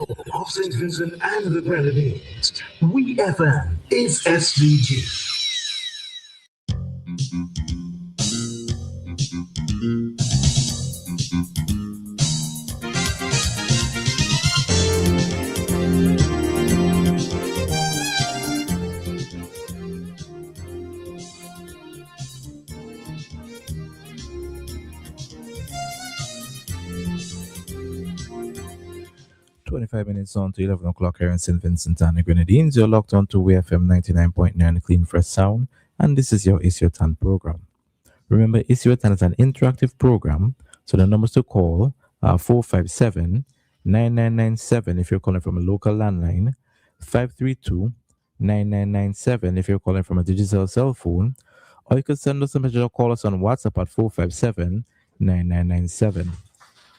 Of St. Vincent and the Grenadines, WEFM is SDG. 25 minutes on to 11 o'clock here in St. Vincent and the Grenadines. You're locked on to WEFM 99.9 Clean Fresh Sound, and this is your Is Your Tan program. Remember, Is Your Tan is an interactive program, so the numbers to call are 457 9997 if you're calling from a local landline, 532 9997 if you're calling from a digital cell phone, or you can send us a message or call us on WhatsApp at 457 9997.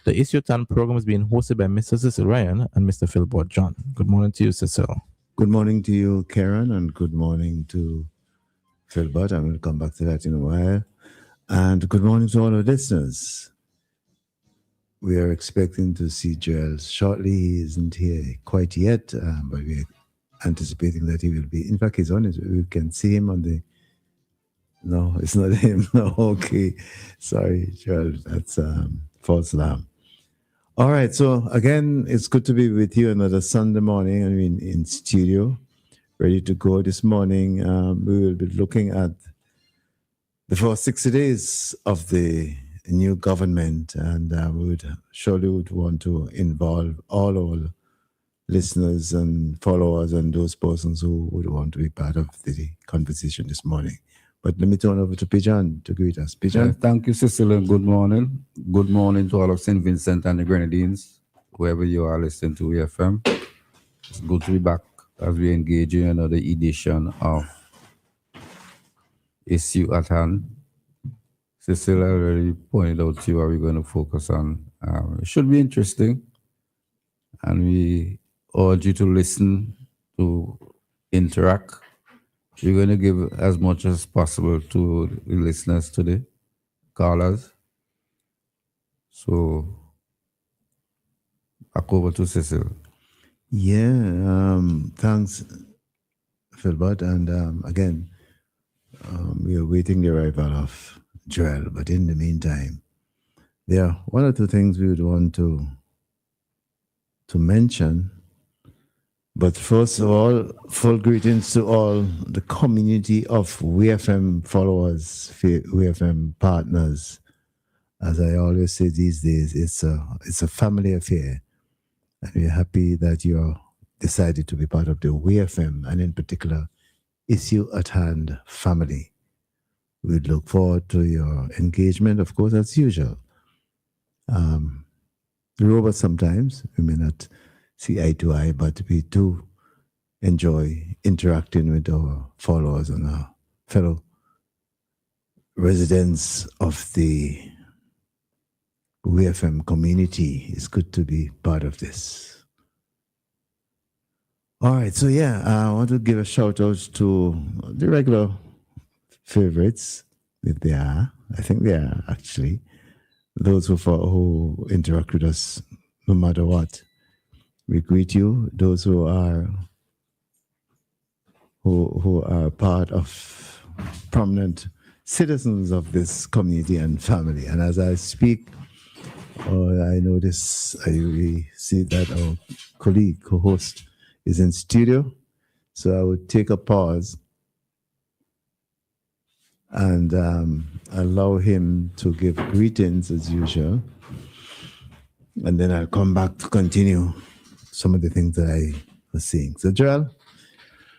The Is Your Tan program is being hosted by Mr. Cecil Ryan and Mr. Philbert John. Good morning to you, Cecil. Good morning to you, Karen, and good morning to Philbert. I'm going to come back to that in a while. And good morning to all our listeners. We are expecting to see Joel shortly. He isn't here quite yet, but we're anticipating that he will be. In fact, he's on it. We can see him on the... No, it's not him. No, okay. Sorry, Joel. That's false alarm. All right, so again, it's good to be with you another Sunday morning. I mean, in studio, ready to go. This morning, we will be looking at the first 60 days of the new government, and we would want to involve all our listeners and followers and those persons who would want to be part of the conversation this morning. But let me turn over to Pijan to greet us. Pijan? Thank you, Cecil, and good morning. Good morning to all of St. Vincent and the Grenadines, whoever you are listening to WEFM. It's good to be back as we engage in another edition of Issue at Hand. Cecil already pointed out to you what we're going to focus on. It should be interesting, and we urge you to listen, to interact. We're going to give as much as possible to the listeners today, callers. So, back over to Cecil. Yeah, thanks, Philbert. And again, we are waiting the arrival of Joel. But in the meantime, there are one or two things we would want to mention. But first of all, full greetings to all the community of WEFM followers, WEFM partners. As I always say these days, it's a family affair. And we're happy that you're decided to be part of the WEFM, and in particular, Issue at Hand family. We look forward to your engagement, of course, as usual. Robert, sometimes we may not see eye to eye, but we do enjoy interacting with our followers and our fellow residents of the WEFM community. It's good to be part of this. All right, so yeah, I want to give a shout out to the regular favorites, if they are. I think they are, actually. Those who interact with us no matter what. We greet you, those who are part of prominent citizens of this community and family. And as I speak, I notice, I really see that our colleague, co-host, is in studio. So I would take a pause and allow him to give greetings as usual. And then I'll come back to continue some of the things that I was seeing. So, Joel,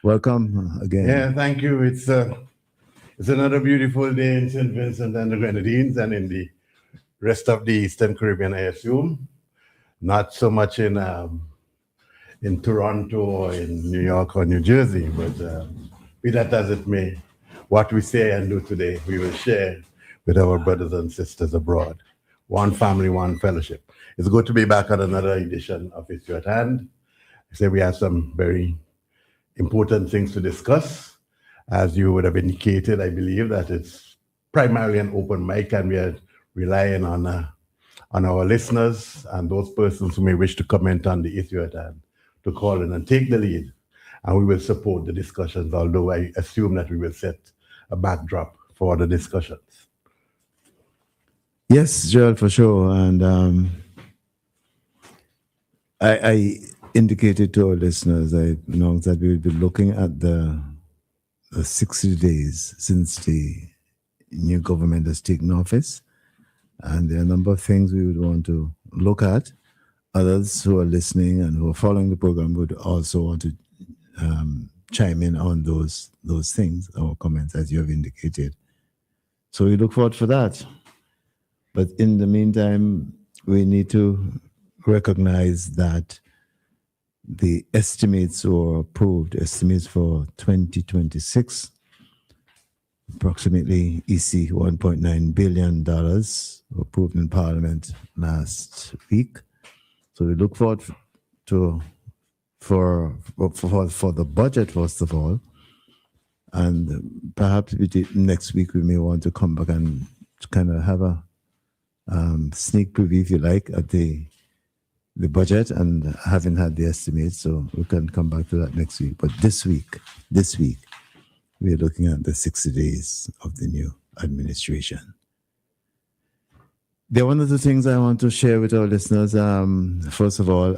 welcome again. Yeah, thank you. It's another beautiful day in St. Vincent and the Grenadines and in the rest of the Eastern Caribbean, I assume. Not so much in Toronto or in New York or New Jersey, but be that as it may, what we say and do today, we will share with our brothers and sisters abroad. One family, one fellowship. It's good to be back at another edition of Issue at Hand. I say we have some very important things to discuss. As you would have indicated, I believe that it's primarily an open mic and we are relying on on our listeners and those persons who may wish to comment on the issue at hand to call in and take the lead. And we will support the discussions, although I assume that we will set a backdrop for the discussions. Yes, Gerald, for sure. And I indicated to our listeners, I announced that we will be looking at the 60 days since the new government has taken office. And there are a number of things we would want to look at. Others who are listening and who are following the program would also want to chime in on those things or comments, as you have indicated. So we look forward for that. But in the meantime, we need to recognize that the estimates or approved estimates for 2026, approximately EC $1.9 billion, approved in Parliament last week. So we look forward for the budget, first of all, and perhaps next week we may want to come back and kind of have a sneak preview, if you like, at the budget, and having had the estimates, so we can come back to that next week. But this week, we are looking at the 60 days of the new administration. There are one of the things I want to share with our listeners. First of all,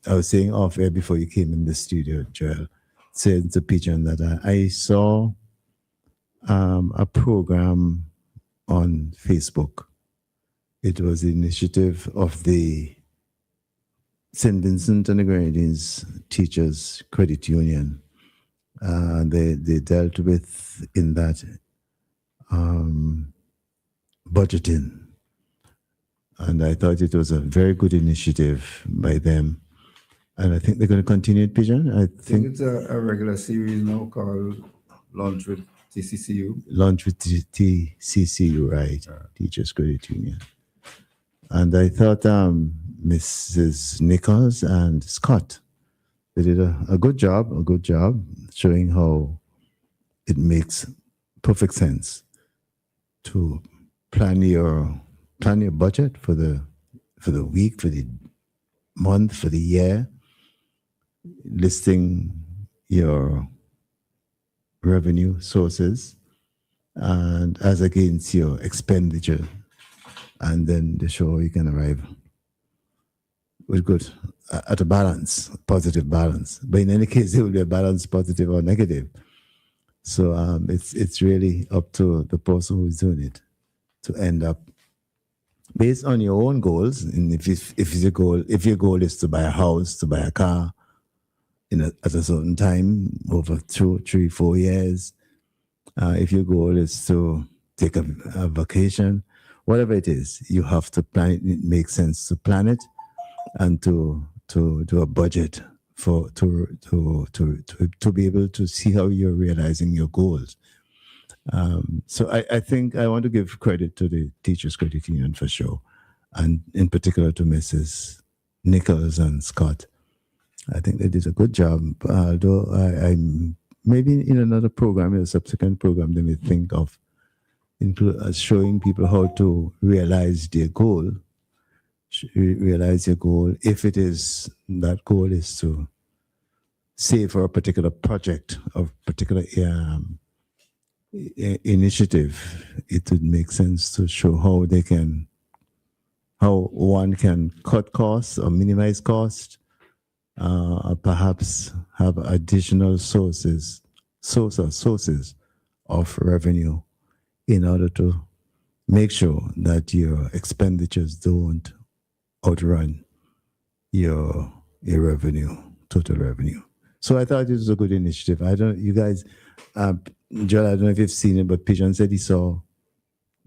I was saying off air before you came in the studio, Joel, saying to Pigeon that I saw a program on Facebook. It was the initiative of the St. Vincent and the Grenadines Teachers Credit Union. They dealt with in that budgeting. And I thought it was a very good initiative by them. And I think they're going to continue it, Pigeon. I think it's a regular series now called Launch with TCCU. Launch with TCCU, right? Teachers Credit Union. And I thought Mrs. Nichols and Scott, they did a good job showing how it makes perfect sense to plan your budget for the week, for the month, for the year, listing your revenue sources and as against your expenditure, and then to show you can arrive with good at a balance, positive balance. But in any case, it will be a balance, positive or negative. So it's really up to the person who is doing it to end up based on your own goals. And if your goal is to buy a house, to buy a car, at a certain time over 2, 3, 4 years, if your goal is to take a vacation, whatever it is, you have to plan it. It makes sense to plan it and to do a budget to be able to see how you're realizing your goals. So I think I want to give credit to the Teachers Credit Union for sure, and in particular to Mrs. Nichols and Scott. I think they did a good job. Although I maybe in another program, in a subsequent program, they may think of showing people how to realize their goal. Realize your goal. If it is that goal is to save for a particular project or particular initiative, it would make sense to show how one can cut costs or minimize costs, or perhaps have additional sources of revenue in order to make sure that your expenditures don't outrun your total revenue. So I thought it was a good initiative. You guys, Joel, I don't know if you've seen it, but Pigeon said he saw.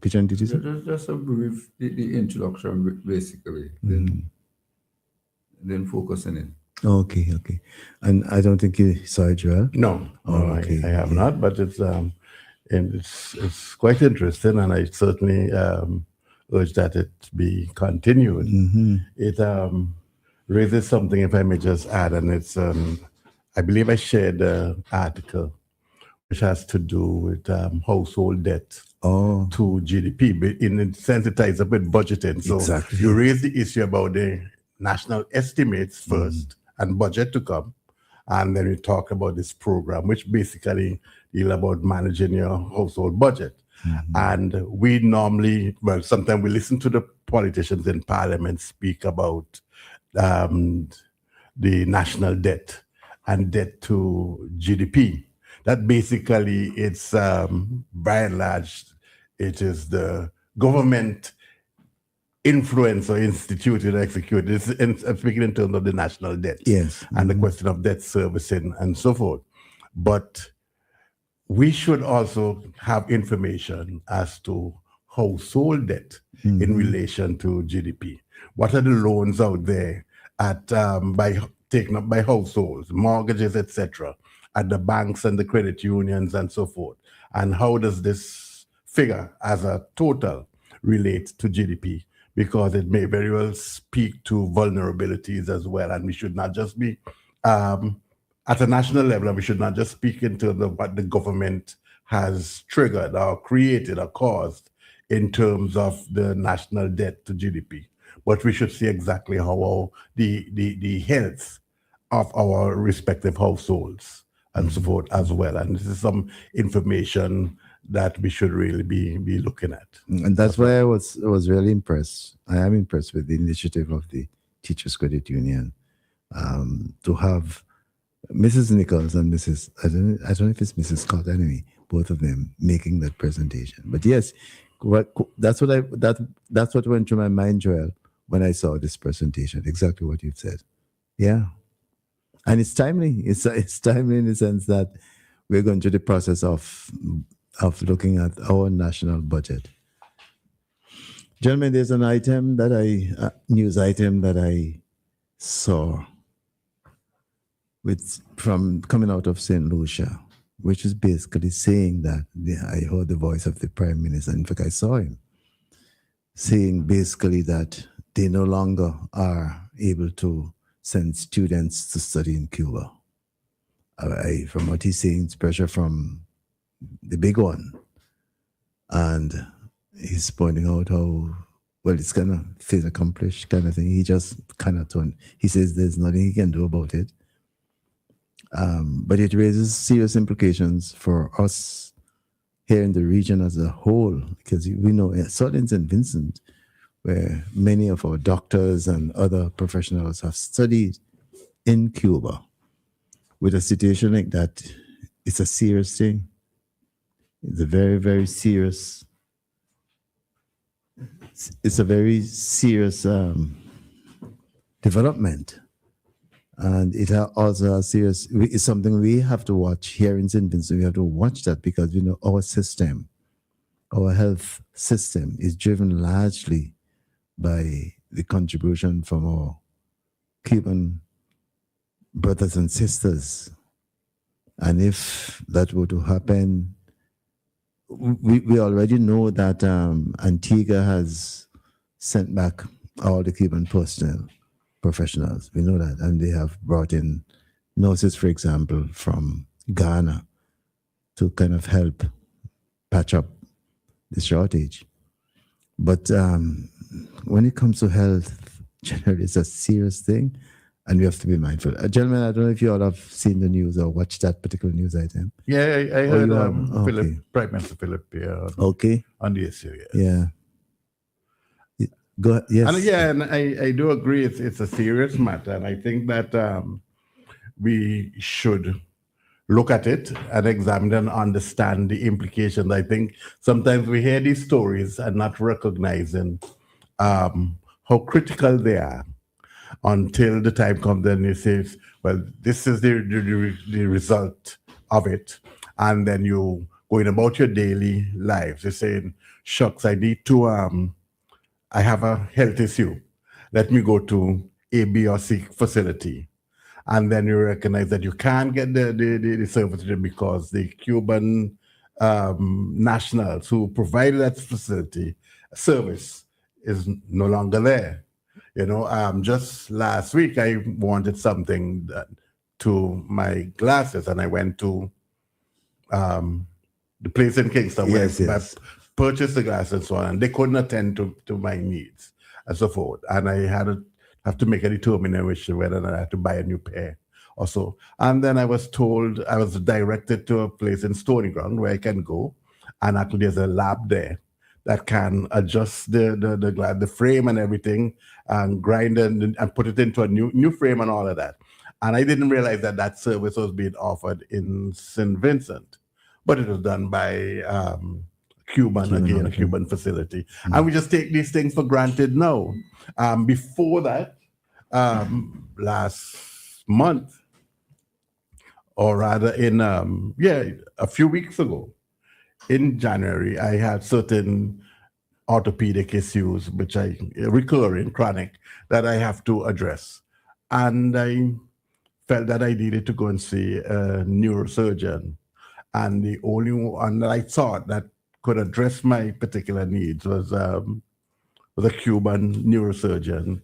Pigeon, did you see? Just a brief, the introduction, basically. Then focus on it. Okay. And I don't think you saw it, Joel? No, okay. I have not, but it's quite interesting, and I certainly urge that it be continued. Mm-hmm. It raises something, if I may just add, and it's I believe I shared an article which has to do with household debt. Oh, to GDP, but in a sense it ties up with budgeting. So Exactly. you raise the issue about the national estimates first and budget to come. And then we talk about this program, which basically deal about managing your household budget. And we normally, well, sometimes we listen to the politicians in parliament speak about the national debt and debt to GDP. That basically it's by and large, it is the government influence or instituted or executed. I'm speaking in terms of the national debt. Yes. And the question of debt servicing and so forth. But we should also have information as to household debt in relation to GDP. What are the loans out there at by taken up by households, mortgages, etc., at the banks and the credit unions and so forth? And how does this figure as a total relate to GDP? Because it may very well speak to vulnerabilities as well, and we should not just be at a national level, and we should not just speak in terms of what the government has triggered or created or caused in terms of the national debt to GDP. But we should see exactly how the health of our respective households and so forth as well. And this is some information that we should really be looking at. And that's why I was really impressed. I am impressed with the initiative of the Teachers Credit Union to have Mrs. Nichols and Mrs. I don't know if it's Mrs. Scott anyway, both of them making that presentation. But yes, that's what went through my mind, Joel, when I saw this presentation. Exactly what you've said. Yeah, and it's timely. It's timely in the sense that we're going through the process of looking at our national budget. Gentlemen, there's an item that news item that I saw from coming out of St. Lucia, which is basically saying that I heard the voice of the Prime Minister. In fact, I saw him saying basically that they no longer are able to send students to study in Cuba. From what he's saying, it's pressure from the big one. And he's pointing out how, well, it's kind of fait accomplished kind of thing. He just kind of he says there's nothing he can do about it. But it raises serious implications for us here in the region as a whole, because we know, certainly in St. Vincent, where many of our doctors and other professionals have studied in Cuba, with a situation like that, it's a serious thing. It's a very, very serious. It's a very serious development. And it also a serious, it's something we have to watch here in St. Vincent. We have to watch that because we know our system, our health system is driven largely by the contribution from our Cuban brothers and sisters. And if that were to happen, we already know that Antigua has sent back all the Cuban personnel. Professionals, we know that, and they have brought in nurses, for example, from Ghana to kind of help patch up the shortage. But when it comes to health, generally, it's a serious thing, and we have to be mindful. Gentlemen, I don't know if you all have seen the news or watched that particular news item. Yeah, I heard okay. Prime Minister Philbert on the issue. Yes. Yeah. Go ahead. Yes. And I do agree it's a serious matter, and I think that we should look at it and examine and understand the implications. I think sometimes we hear these stories and not recognizing how critical they are until the time comes and you say, well, this is the result of it. And then you going about your daily lives. You're saying, shucks, I need to I have a health issue. Let me go to A, B, or C facility. And then you recognize that you can't get the service because the Cuban nationals who provided that facility service is no longer there. Just last week, I wanted something to my glasses, and I went to the place in Kingston where purchase the glass and so on, and they couldn't attend to my needs and so forth. And I have to make a determination whether or not I had to buy a new pair or so. And then I was directed to a place in Stony Ground where I can go, and actually there's a lab there that can adjust the glass, the frame and everything, and grind and put it into a new frame and all of that. And I didn't realize that service was being offered in St. Vincent, but it was done by a Cuban facility. Mm-hmm. And we just take these things for granted now. Before that, last month, or rather a few weeks ago, in January, I had certain orthopedic issues, which recurring, chronic, that I have to address. And I felt that I needed to go and see a neurosurgeon. And the only one that I thought that could address my particular needs was a Cuban neurosurgeon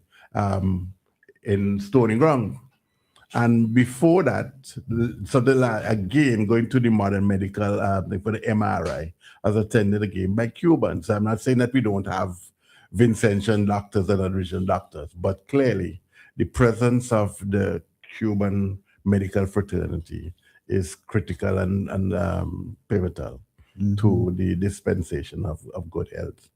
in Stony Ground. And before that, again, going to the modern medical for the MRI, I was attended again by Cubans. I'm not saying that we don't have Vincentian doctors and Norwegian doctors, but clearly the presence of the Cuban medical fraternity is critical and pivotal to the dispensation of good health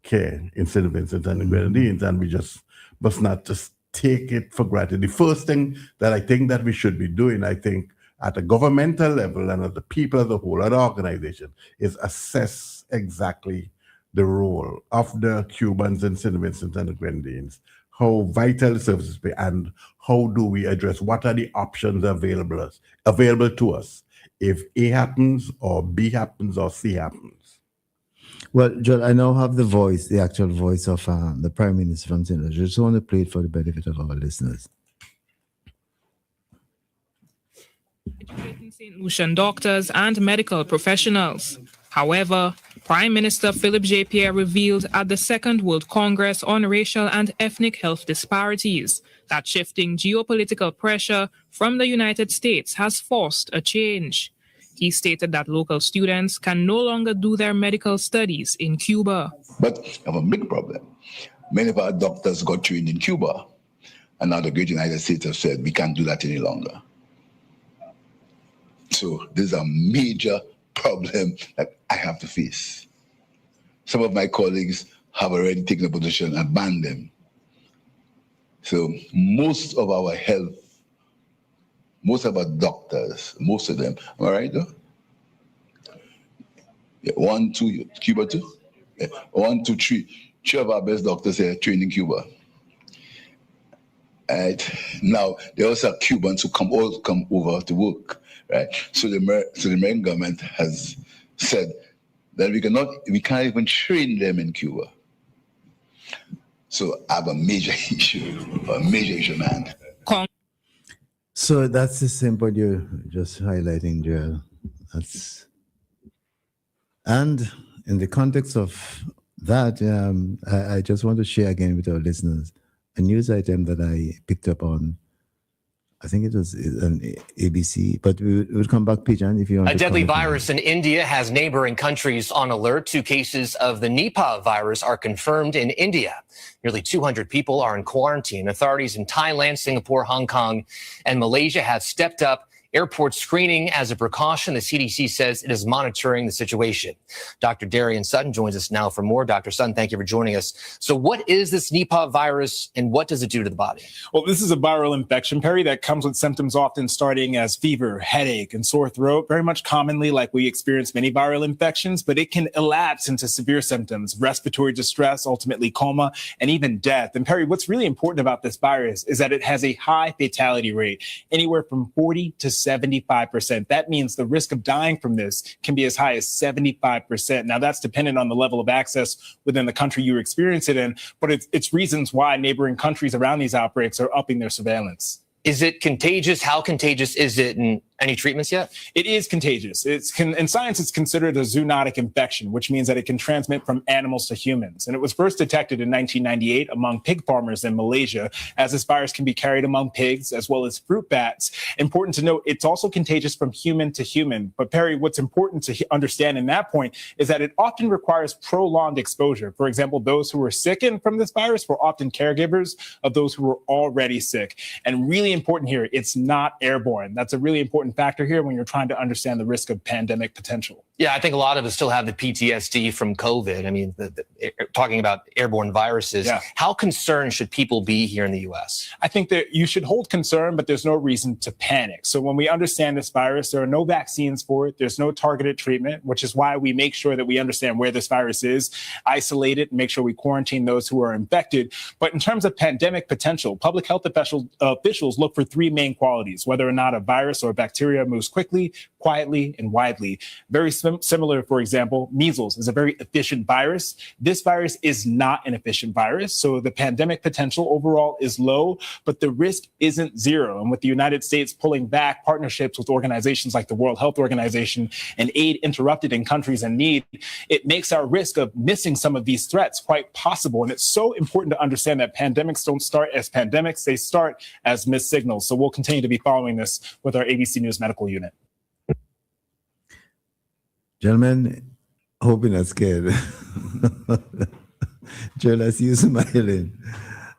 care in St. Vincent and the Grenadines, and we just must not just take it for granted. The first thing that I think that we should be doing, I think, at a governmental level and at the people as a whole, at the organization, is assess exactly the role of the Cubans in St. Vincent and the Grenadines, how vital the services be, and how do we address what are the options available to us if A happens or B happens or C happens. Well, Joel, I now have the actual voice of the Prime Minister from St. Lucia. I just want to play it for the benefit of our listeners. Educating St. Lucian doctors and medical professionals. However, Prime Minister Philip J. Pierre revealed at the Second World Congress on Racial and Ethnic Health Disparities that shifting geopolitical pressure from the United States has forced a change. He stated that local students can no longer do their medical studies in Cuba. But we have a big problem. Many of our doctors got trained in Cuba, and now the great United States have said we can't do that any longer. So this is a major problem that I have to face. Some of my colleagues have already taken a position and banned them. So most of our doctors, most of them, am I right though? Yeah, 1, 2, Cuba too? Yeah. 1, 2, 3. 3 of our best doctors are trained in Cuba. Right. Now, there also are Cubans who come over to work, right? So the American government has said that we can't even train them in Cuba. So I have a major issue, man. So that's the same point you're just highlighting, Joel. And in the context of that, I just want to share again with our listeners a news item that I picked up on, I think it was an ABC, but we'll come back, Pijan, if you want. A deadly virus in India has neighboring countries on alert. 2 cases of the Nipah virus are confirmed in India. Nearly 200 people are in quarantine. Authorities in Thailand, Singapore, Hong Kong, and Malaysia have stepped up airport screening as a precaution. The CDC says it is monitoring the situation. Dr. Darian Sutton joins us now for more. Dr. Sutton, thank you for joining us. So what is this Nipah virus and what does it do to the body? Well, this is a viral infection, Perry, that comes with symptoms often starting as fever, headache, and sore throat, very much commonly like we experience many viral infections, but it can elapse into severe symptoms, respiratory distress, ultimately coma, and even death. And Perry, what's really important about this virus is that it has a high fatality rate, anywhere from 40 to 75%. That means the risk of dying from this can be as high as 75%. Now, that's dependent on the level of access within the country you experience it in, but it's reasons why neighboring countries around these outbreaks are upping their surveillance. Is it contagious? How contagious is it? And Any treatments yet? It is contagious. In science, it's considered a zoonotic infection, which means that it can transmit from animals to humans. And it was first detected in 1998 among pig farmers in Malaysia, as this virus can be carried among pigs as well as fruit bats. Important to note, it's also contagious from human to human. But Perry, what's important to understand in that point is that it often requires prolonged exposure. For example, those who were sickened from this virus were often caregivers of those who were already sick. And really important here, it's not airborne. That's a really important factor here when you're trying to understand the risk of pandemic potential. Yeah, I think a lot of us still have the PTSD from COVID. I mean, talking about airborne viruses, How concerned should people be here in the U.S.? I think that you should hold concern, but there's no reason to panic. So when we understand this virus, there are no vaccines for it. There's no targeted treatment, which is why we make sure that we understand where this virus is, isolate it, and make sure we quarantine those who are infected. But in terms of pandemic potential, public health officials look for three main qualities: whether or not a virus or bacteria moves quickly, quietly, and widely. Very similar, for example, measles is a very efficient virus. This virus is not an efficient virus, so the pandemic potential overall is low, but the risk isn't zero. And with the United States pulling back partnerships with organizations like the World Health Organization and aid interrupted in countries in need, it makes our risk of missing some of these threats quite possible. And it's so important to understand that pandemics don't start as pandemics, they start as missed signals. So we'll continue to be following this with our ABC News Medical Unit. Gentlemen, hope you're not scared. Joel, I see you smiling.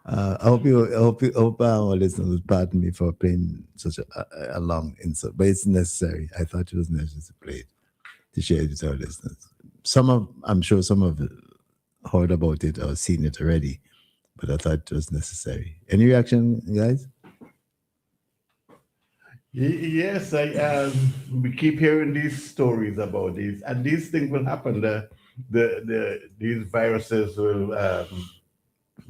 I hope our listeners will pardon me for playing such a long insult, but it's necessary. I thought it was necessary to play it, to share it with our listeners. I'm sure some have heard about it or seen it already, but I thought it was necessary. Any reaction, guys? Yes, we keep hearing these stories about these, and these things will happen. These viruses will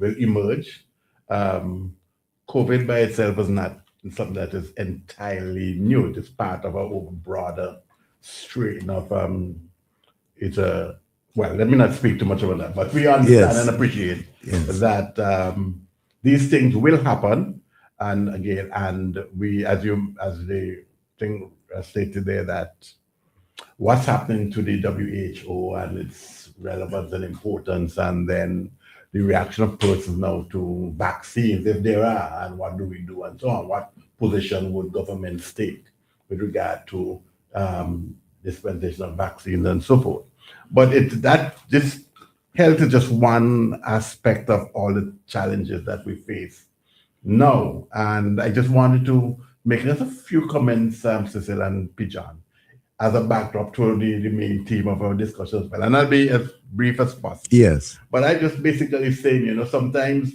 emerge. COVID by itself is not something that is entirely new. It is part of a broader strain of let me not speak too much about that, but we understand and appreciate that these things will happen. And again, we, as the thing stated there, that what's happening to the WHO and its relevance and importance, and then the reaction of persons now to vaccines, if there are, and what do we do, and so on. What position would governments take with regard to dispensation of vaccines and so forth? But this health is just one aspect of all the challenges that we face. No, and I just wanted to make just a few comments, Cecil and Pijan, as a backdrop to the main theme of our discussion as well. And I'll be as brief as possible. Yes. But I just basically saying, sometimes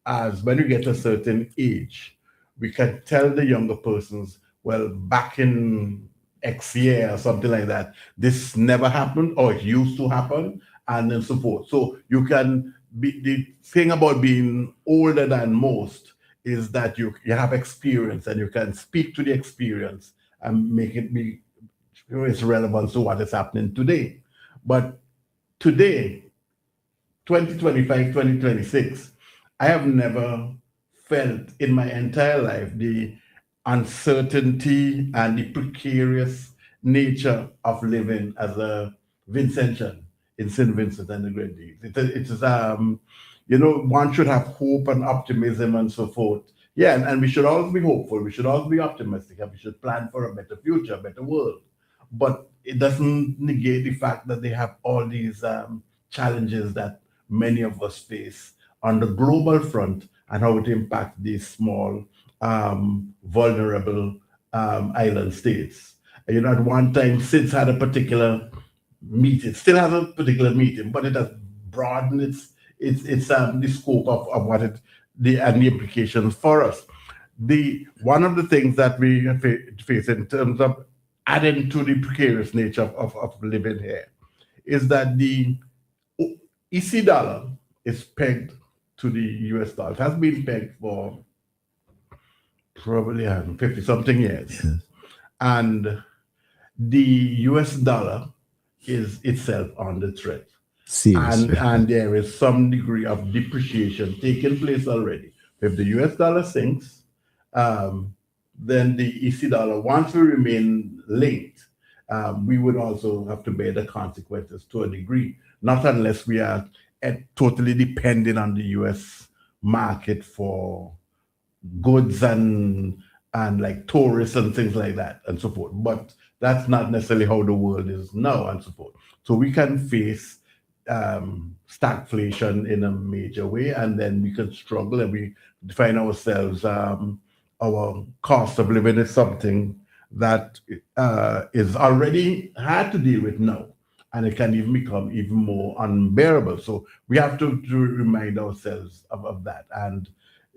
as when we get to a certain age, we can tell the younger persons, well, back in X year or something like that, this never happened or it used to happen, and then so forth. So you can the thing about being older than most is that you have experience and you can speak to the experience and make it be its relevance to what is happening today. But today, 2025, 2026, I have never felt in my entire life the uncertainty and the precarious nature of living as a Vincentian in St. Vincent and the Grenadines. It is, one should have hope and optimism and so forth. Yeah, and we should always be hopeful. We should always be optimistic, and we should plan for a better future, a better world. But it doesn't negate the fact that they have all these challenges that many of us face on the global front, and how it impacts these small, vulnerable island states. At one time, SIDS had a particular meeting, still has a particular meeting, but it has broadened its the scope of what and the implications for us. One of the things that we face in terms of adding to the precarious nature of living here is that the EC dollar is pegged to the US dollar. It has been pegged for probably 50-something years. Yes. And the US dollar is itself under threat. And there is some degree of depreciation taking place already. If the US dollar sinks, then the EC dollar, once we remain linked, we would also have to bear the consequences to a degree, not unless we are totally dependent on the US market for goods and like tourists and things like that and so forth. But that's not necessarily how the world is now and so forth. So we can face stagflation in a major way, and then we can struggle and we find ourselves, our cost of living is something that is already hard to deal with now, and it can even become even more unbearable. So we have to remind ourselves of that. And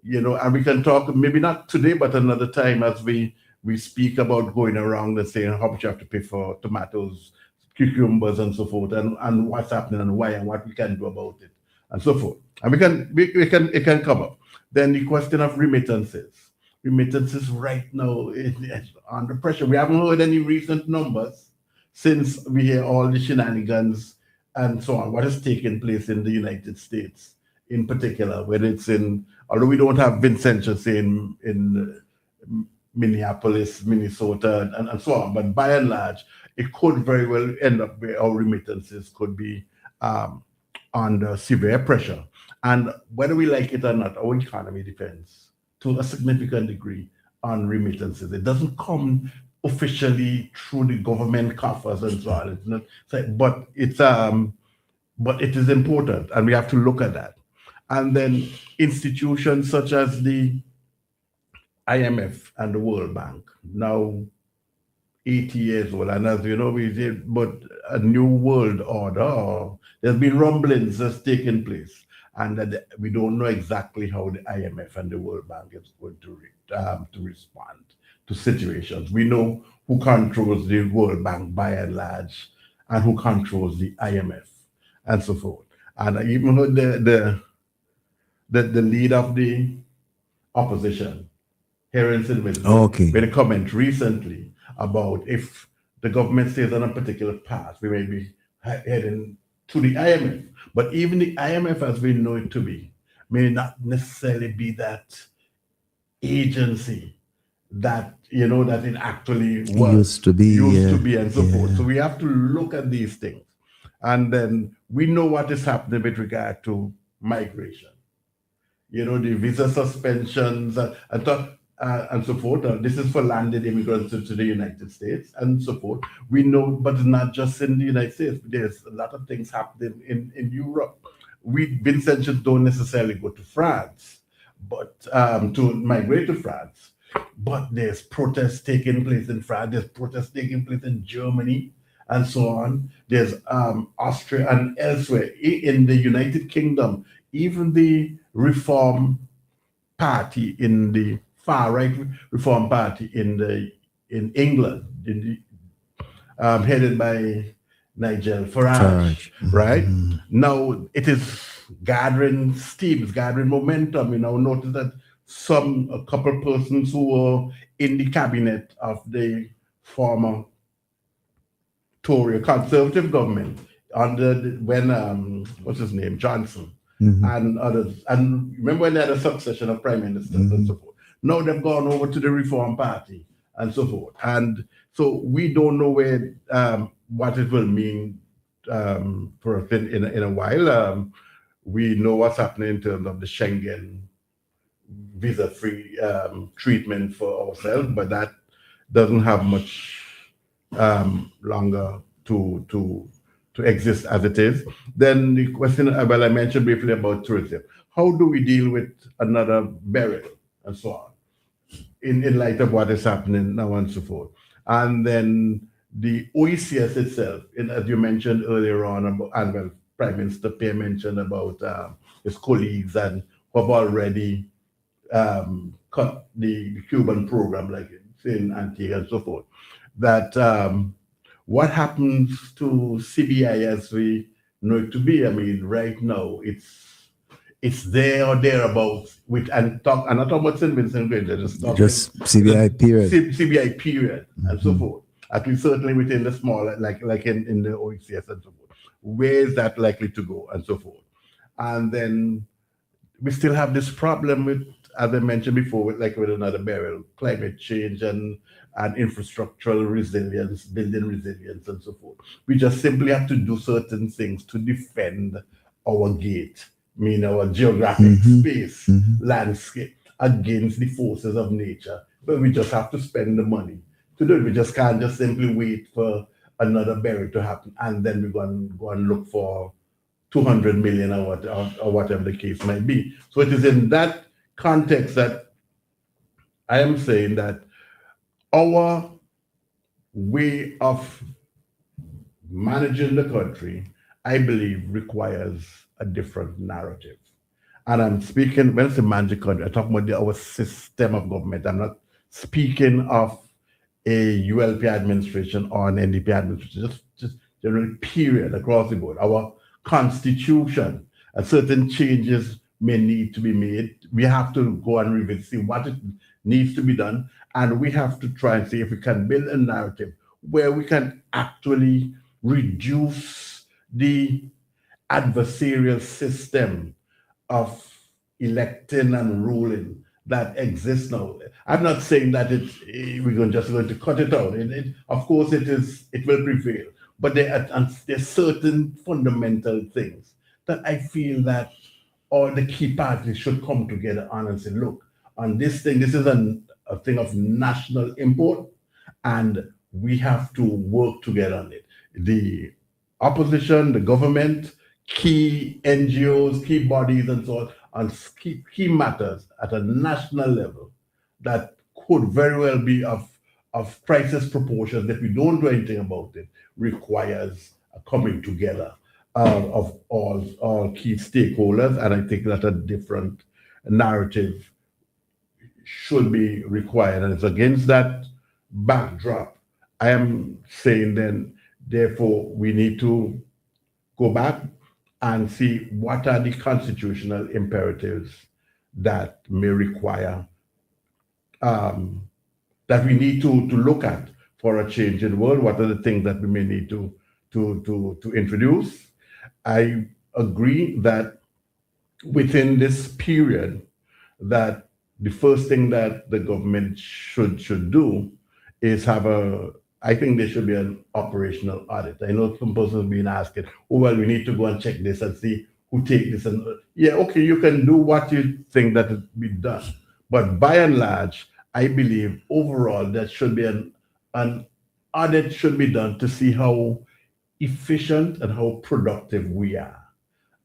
and we can talk, maybe not today, but another time, as we speak about going around and saying how much you have to pay for tomatoes, cucumbers, and so forth, and what's happening and why and what we can do about it, and so forth. And it can come up. Then the question of remittances. Remittances right now is under pressure. We haven't heard any recent numbers since we hear all the shenanigans and so on, what has taken place in the United States in particular, whether it's although we don't have Vincentia, say in Minneapolis, Minnesota, and so on, but by and large, it could very well end up where our remittances could be under severe pressure. And whether we like it or not, our economy depends to a significant degree on remittances. It doesn't come officially through the government coffers and so on. It's not, but it is important, and we have to look at that. And then institutions such as the IMF and the World Bank, now 80 years old, and as you know, we did, but a new world order, there's been rumblings that's taken place, and that we don't know exactly how the IMF and the World Bank is going to respond to situations. We know who controls the World Bank by and large, and who controls the IMF, and so forth. And I even heard the leader of the opposition here in St. Vincent made a comment recently about if the government stays on a particular path, we may be heading to the IMF. But even the IMF, as we know it to be, may not necessarily be that agency that that it actually was used to be, and so forth. So we have to look at these things, and then we know what is happening with regard to migration. The visa suspensions and so forth. This is for landed immigrants to the United States and so forth. We know, but it's not just in the United States. There's a lot of things happening in Europe. Vincentians don't necessarily go to France, but to migrate to France. But there's protests taking place in France. There's protests taking place in Germany and so on. There's Austria and elsewhere in the United Kingdom. Even the Reform Party in the far right Reform Party in England, headed by Nigel Farage, right? Mm-hmm. Now it is gathering steam, it's gathering momentum. Notice that a couple persons who were in the cabinet of the former Tory Conservative government when what's his name, Johnson, mm-hmm. and others, and remember when they had a succession of prime ministers, mm-hmm. and so forth. Now they've gone over to the Reform Party and so forth, and so we don't know where what it will mean for us in a while. We know what's happening in terms of the Schengen visa-free treatment for ourselves, but that doesn't have much longer to exist as it is. Then the question, I mentioned briefly about tourism. How do we deal with another burial and so on in light of what is happening now and so forth? And then the OECS itself, as you mentioned earlier on, and Prime Minister Pierre mentioned about his colleagues and who have already cut the Cuban program, like in Antigua and so forth, that what happens to CBI as we know it to be? I mean, right now it's there or thereabouts. I'm not talking about St. Vincent Granger, just CBI period. CBI period, mm-hmm. and so forth. At least certainly within the small, like in the OECS and so forth. Where is that likely to go and so forth? And then we still have this problem with as I mentioned before, with another burial, climate change and infrastructural resilience, building resilience, and so forth. We just simply have to do certain things to defend our gate, mean our geographic space, landscape against the forces of nature. But we just have to spend the money to do it. We just can't just simply wait for another burial to happen and then we're going to go and look for 200 million or whatever the case might be. So it is in that context that I am saying that our way of managing the country, I believe, requires a different narrative. And I'm speaking, when I say managing country, I'm talking about our system of government. I'm not speaking of a ULP administration or an NDP administration, just generally period across the board. Our constitution, and certain changes may need to be made. We have to go and revisit, see what it needs to be done, and we have to try and see if we can build a narrative where we can actually reduce the adversarial system of electing and ruling that exists now. I'm not saying that we're just going to cut it out. Of course, it will prevail. But there are certain fundamental things that I feel that all the key parties should come together on and say, look, on this thing, this is a thing of national import, and we have to work together on it. The opposition, the government, key NGOs, key bodies, and so on key matters at a national level that could very well be of crisis proportions if we don't do anything about it, requires a coming together of all key stakeholders. And I think that a different narrative should be required. And it's against that backdrop, I am saying then, therefore, we need to go back and see what are the constitutional imperatives that may require, that we need to look at for a change in the world. What are the things that we may need to introduce? I agree that within this period, that the first thing that the government should do is I think there should be an operational audit. I know some persons have been asking, oh, well, we need to go and check this and see who take this. And yeah, okay, you can do what you think that it be done. But by and large, I believe overall there should be an audit should be done to see how efficient and how productive we are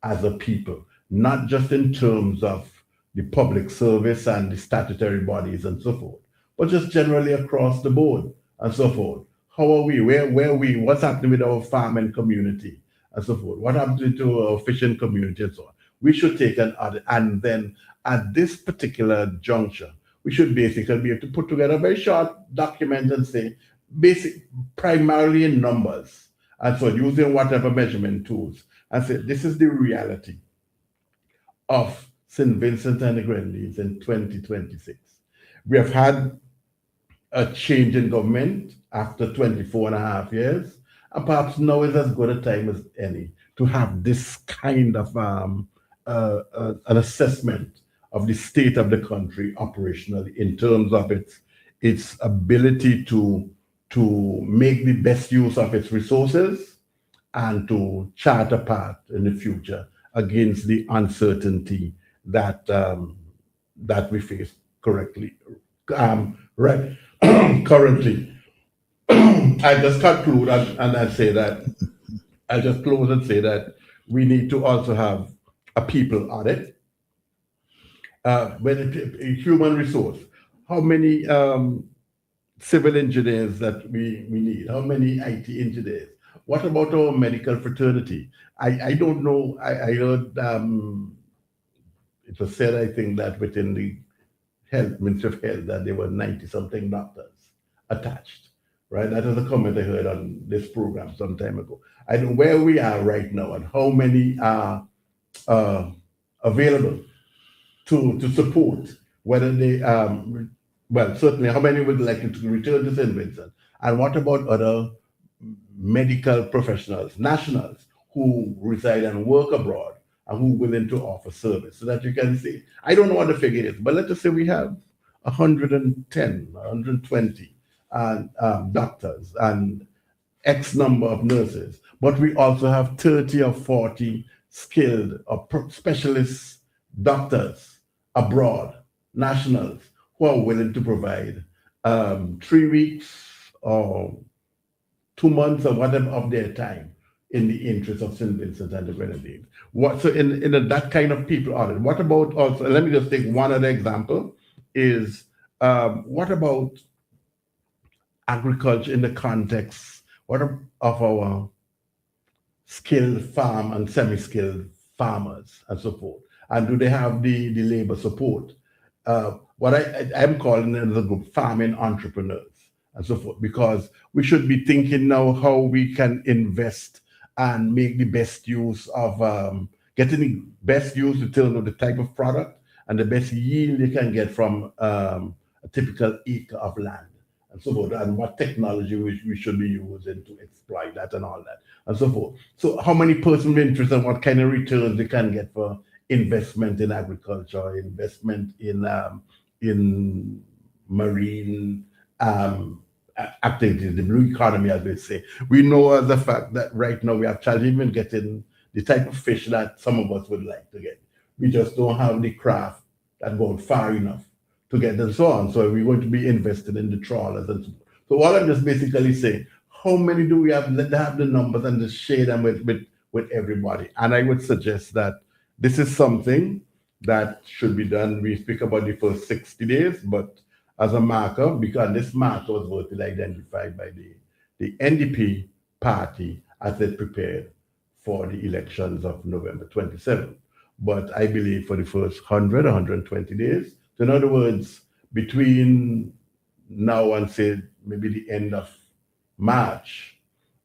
as a people, not just in terms of the public service and the statutory bodies and so forth, but just generally across the board and so forth. How are we? Where are we? What's happening with our farming community and so forth? What happened to our fishing community and so on? We should take an audit, and then at this particular juncture, we should basically be able to put together a very short document and say, primarily in numbers, and so using whatever measurement tools, and say, this is the reality of St. Vincent and the Grenadines in 2026. We have had a change in government after 24 and a half years, and perhaps now is as good a time as any to have this kind of an assessment of the state of the country operationally in terms of its ability to make the best use of its resources and to chart a path in the future against the uncertainty that we face currently. Currently. I just conclude and I say that I just close and say that we need to also have a people audit. When human resource, how many civil engineers that we need? How many IT engineers? What about our medical fraternity? I don't know. I heard it was said, I think, that within the Ministry of Health that there were 90-something doctors attached, right? That is a comment I heard on this program some time ago. I know where we are right now and how many are available to support, whether they, well, certainly how many would like to return to St. Vincent, and what about other medical professionals, nationals who reside and work abroad and who are willing to offer service so that you can see. I don't know what the figure is, but let us say we have 110, 120 doctors and X number of nurses, but we also have 30 or 40 skilled or specialist doctors abroad, nationals, who are willing to provide 3 weeks or 2 months or whatever of their time in the interest of St. Vincent and the Grenadines. So in that kind of people audit, what about also, let me just take one other example, is what about agriculture in the context of our skilled farm and semi-skilled farmers and so forth? And do they have the labor support? What I'm calling it the group farming entrepreneurs and so forth, because we should be thinking now how we can invest and make the best use of getting the best use in terms of the type of product and the best yield you can get from a typical acre of land and so forth, and what technology we should be using to exploit that and all that and so forth. So how many persons interest and what kind of returns they can get for investment in agriculture, investment in marine activities, the blue economy, as they say. We know the fact that right now we have challenges even getting the type of fish that some of us would like to get. We just don't have the craft that goes far enough to get and so on. So we're going to be invested in the trawlers and so on. So what I'm just basically saying, how many do we have? Let them have the numbers and just share them with everybody. And I would suggest that this is something that should be done. We speak about the first 60 days, but as a marker, because this marker was voted identified by the NDP party as it prepared for the elections of November 27th. But I believe for the first 100, 120 days, so in other words, between now and say maybe the end of March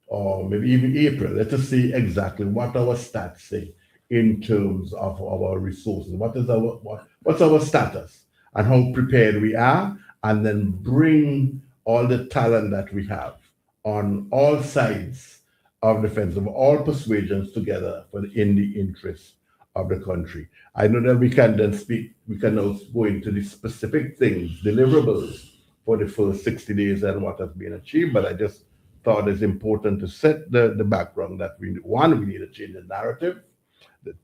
or maybe even April, let us see exactly what our stats say in terms of our resources. What's our status and how prepared we are, and then bring all the talent that we have on all sides of the fence, of all persuasions together in the interest of the country. I know that we can now go into the specific things, deliverables for the first 60 days and what has been achieved, but I just thought it's important to set the background that we need to change the narrative.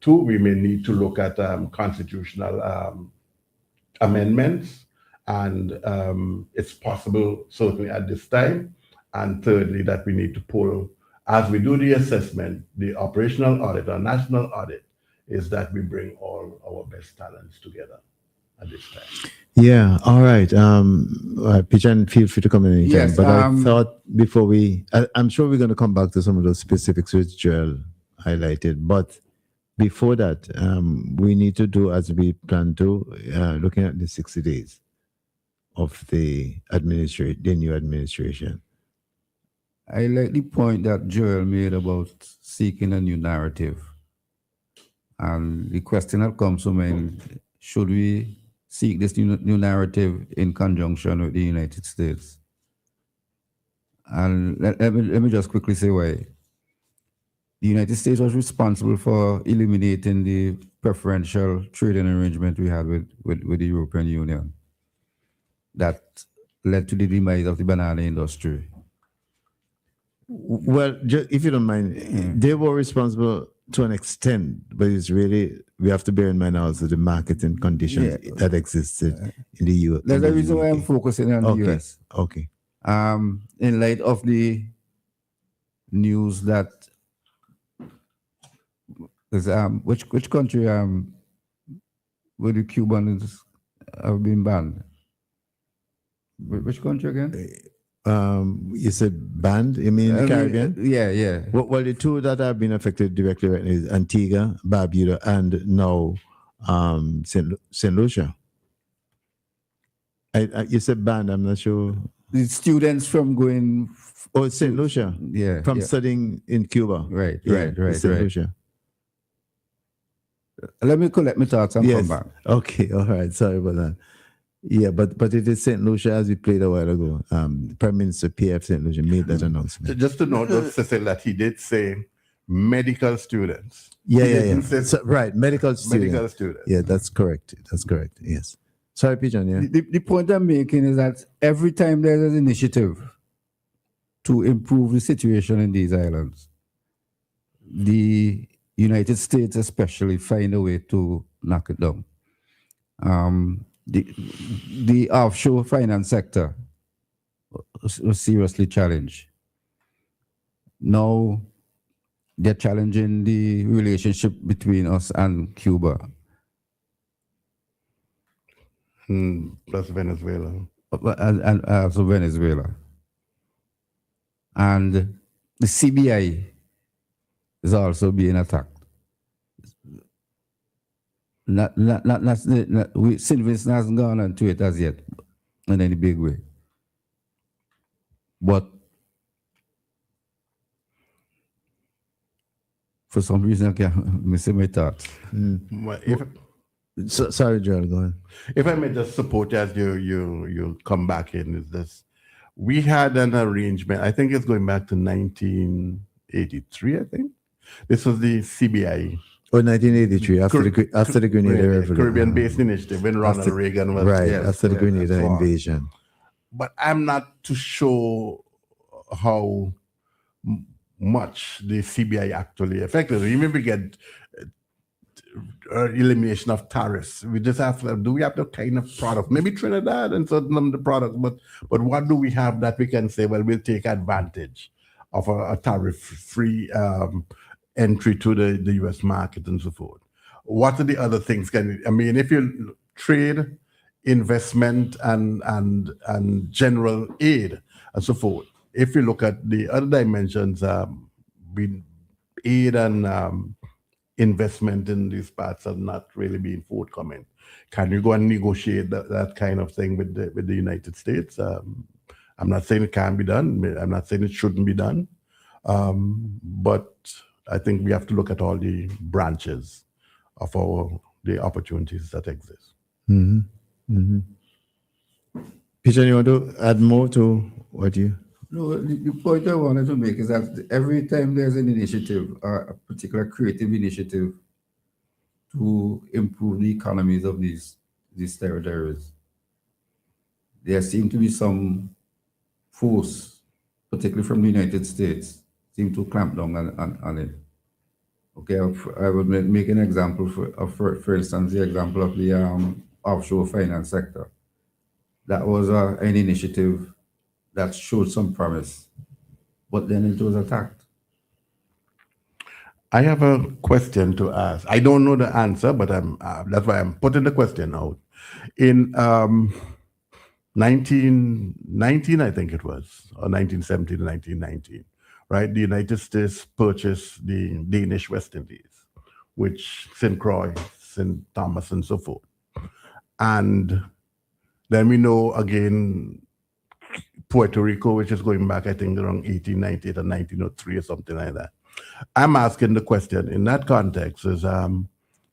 Two, we may need to look at constitutional amendments, and it's possible certainly at this time. And thirdly, that we need to pull, as we do the assessment, the operational audit or national audit, is that we bring all our best talents together at this time. Yeah, all right. Pijan, feel free to come in anytime. Yes, but I thought before I'm sure we're going to come back to some of those specifics which Joel highlighted. But before that, we need to do as we plan to, looking at the 60 days of the new administration. I like the point that Joel made about seeking a new narrative. And the question that comes to mind, should we seek this new narrative in conjunction with the United States? And let me just quickly say why. The United States was responsible for eliminating the preferential trading arrangement we had with the European Union that led to the demise of the banana industry. Well, if you don't mind, they were responsible to an extent, but it's really, we have to bear in mind also the marketing conditions that existed in the U.S. That's the reason why I'm focusing on the U.S. Okay. In light of the news that which country where the Cubans have been banned? Which country again? You said banned? You mean the Caribbean? Yeah. Well, the two that have been affected directly right now is Antigua, Barbuda, and now St. Lucia. You said banned, I'm not sure. The students from going... St. Lucia? Yeah. From studying in Cuba. Right. St. Lucia. Let me collect my thoughts and come back. Okay, all right. Sorry about that. Yeah, but it is St. Lucia, as we played a while ago. Prime Minister P.F. St. Lucia made that announcement. Just to note, Cecil, that he did say medical students. Yeah, He yeah, didn't yeah. say So, right, medical student. medical students. Yeah, that's correct. That's correct. Yes. Sorry, Pigeon. Yeah. The point I'm making is that every time there's an initiative to improve the situation in these islands, the United States especially find a way to knock it down. The offshore finance sector was seriously challenged. Now they're challenging the relationship between us and Cuba. Plus Venezuela. And also Venezuela. And the CBI is also being attacked. Sylvester hasn't gone into it as yet in any big way. But for some reason, I can't miss my thoughts. Well, Sorry, Gerald, go on. if I may just support as you come back in, is this: we had an arrangement. I think it's going back to 1983. I think this was the CBI. Oh, 1983, after the Grenada Revolution. Caribbean-based initiative when Ronald Reagan was right, yes, after the yes, Grenada that's all. invasion. But I'm not too sure how much the CBI actually affected. Even if we get elimination of tariffs, we just have to, do we have the kind of product? Maybe Trinidad and certain of the products, but what do we have that we can say, well, we'll take advantage of a tariff-free entry to the U.S. market and so forth. What are the other things? If you trade, investment, and general aid and so forth, if you look at the other dimensions, aid and investment in these parts are not really being forthcoming. Can you go and negotiate that kind of thing with the United States? I'm not saying it can't be done. I'm not saying it shouldn't be done. But I think we have to look at all the branches of the opportunities that exist. Peter, you want to add more to what you? No, the point I wanted to make is that every time there's an initiative, a particular creative initiative to improve the economies of these territories, there seems to be some force, particularly from the United States, seem to clamp down on it. Okay, I would make an example for instance, the example of the offshore finance sector. That was an initiative that showed some promise, but then it was attacked. I have a question to ask. I don't know the answer, but that's why I'm putting the question out. In 1919, I think it was, or 1917 to 1919, right? The United States purchased the Danish West Indies, which St. Croix, St. Thomas, and so forth. And then we know again Puerto Rico, which is going back, I think, around 1898 or 1903 or something like that. I'm asking the question in that context is,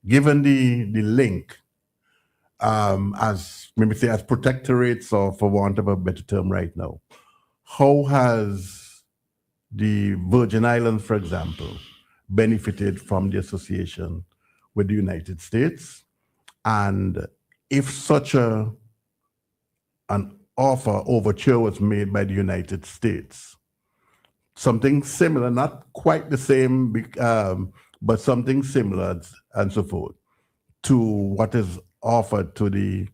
given the link, as maybe say as protectorates, or for want of a better term right now, how has the Virgin Islands, for example, benefited from the association with the United States? And if such an overture was made by the United States, something similar, not quite the same, but something similar and so forth, to what is offered to the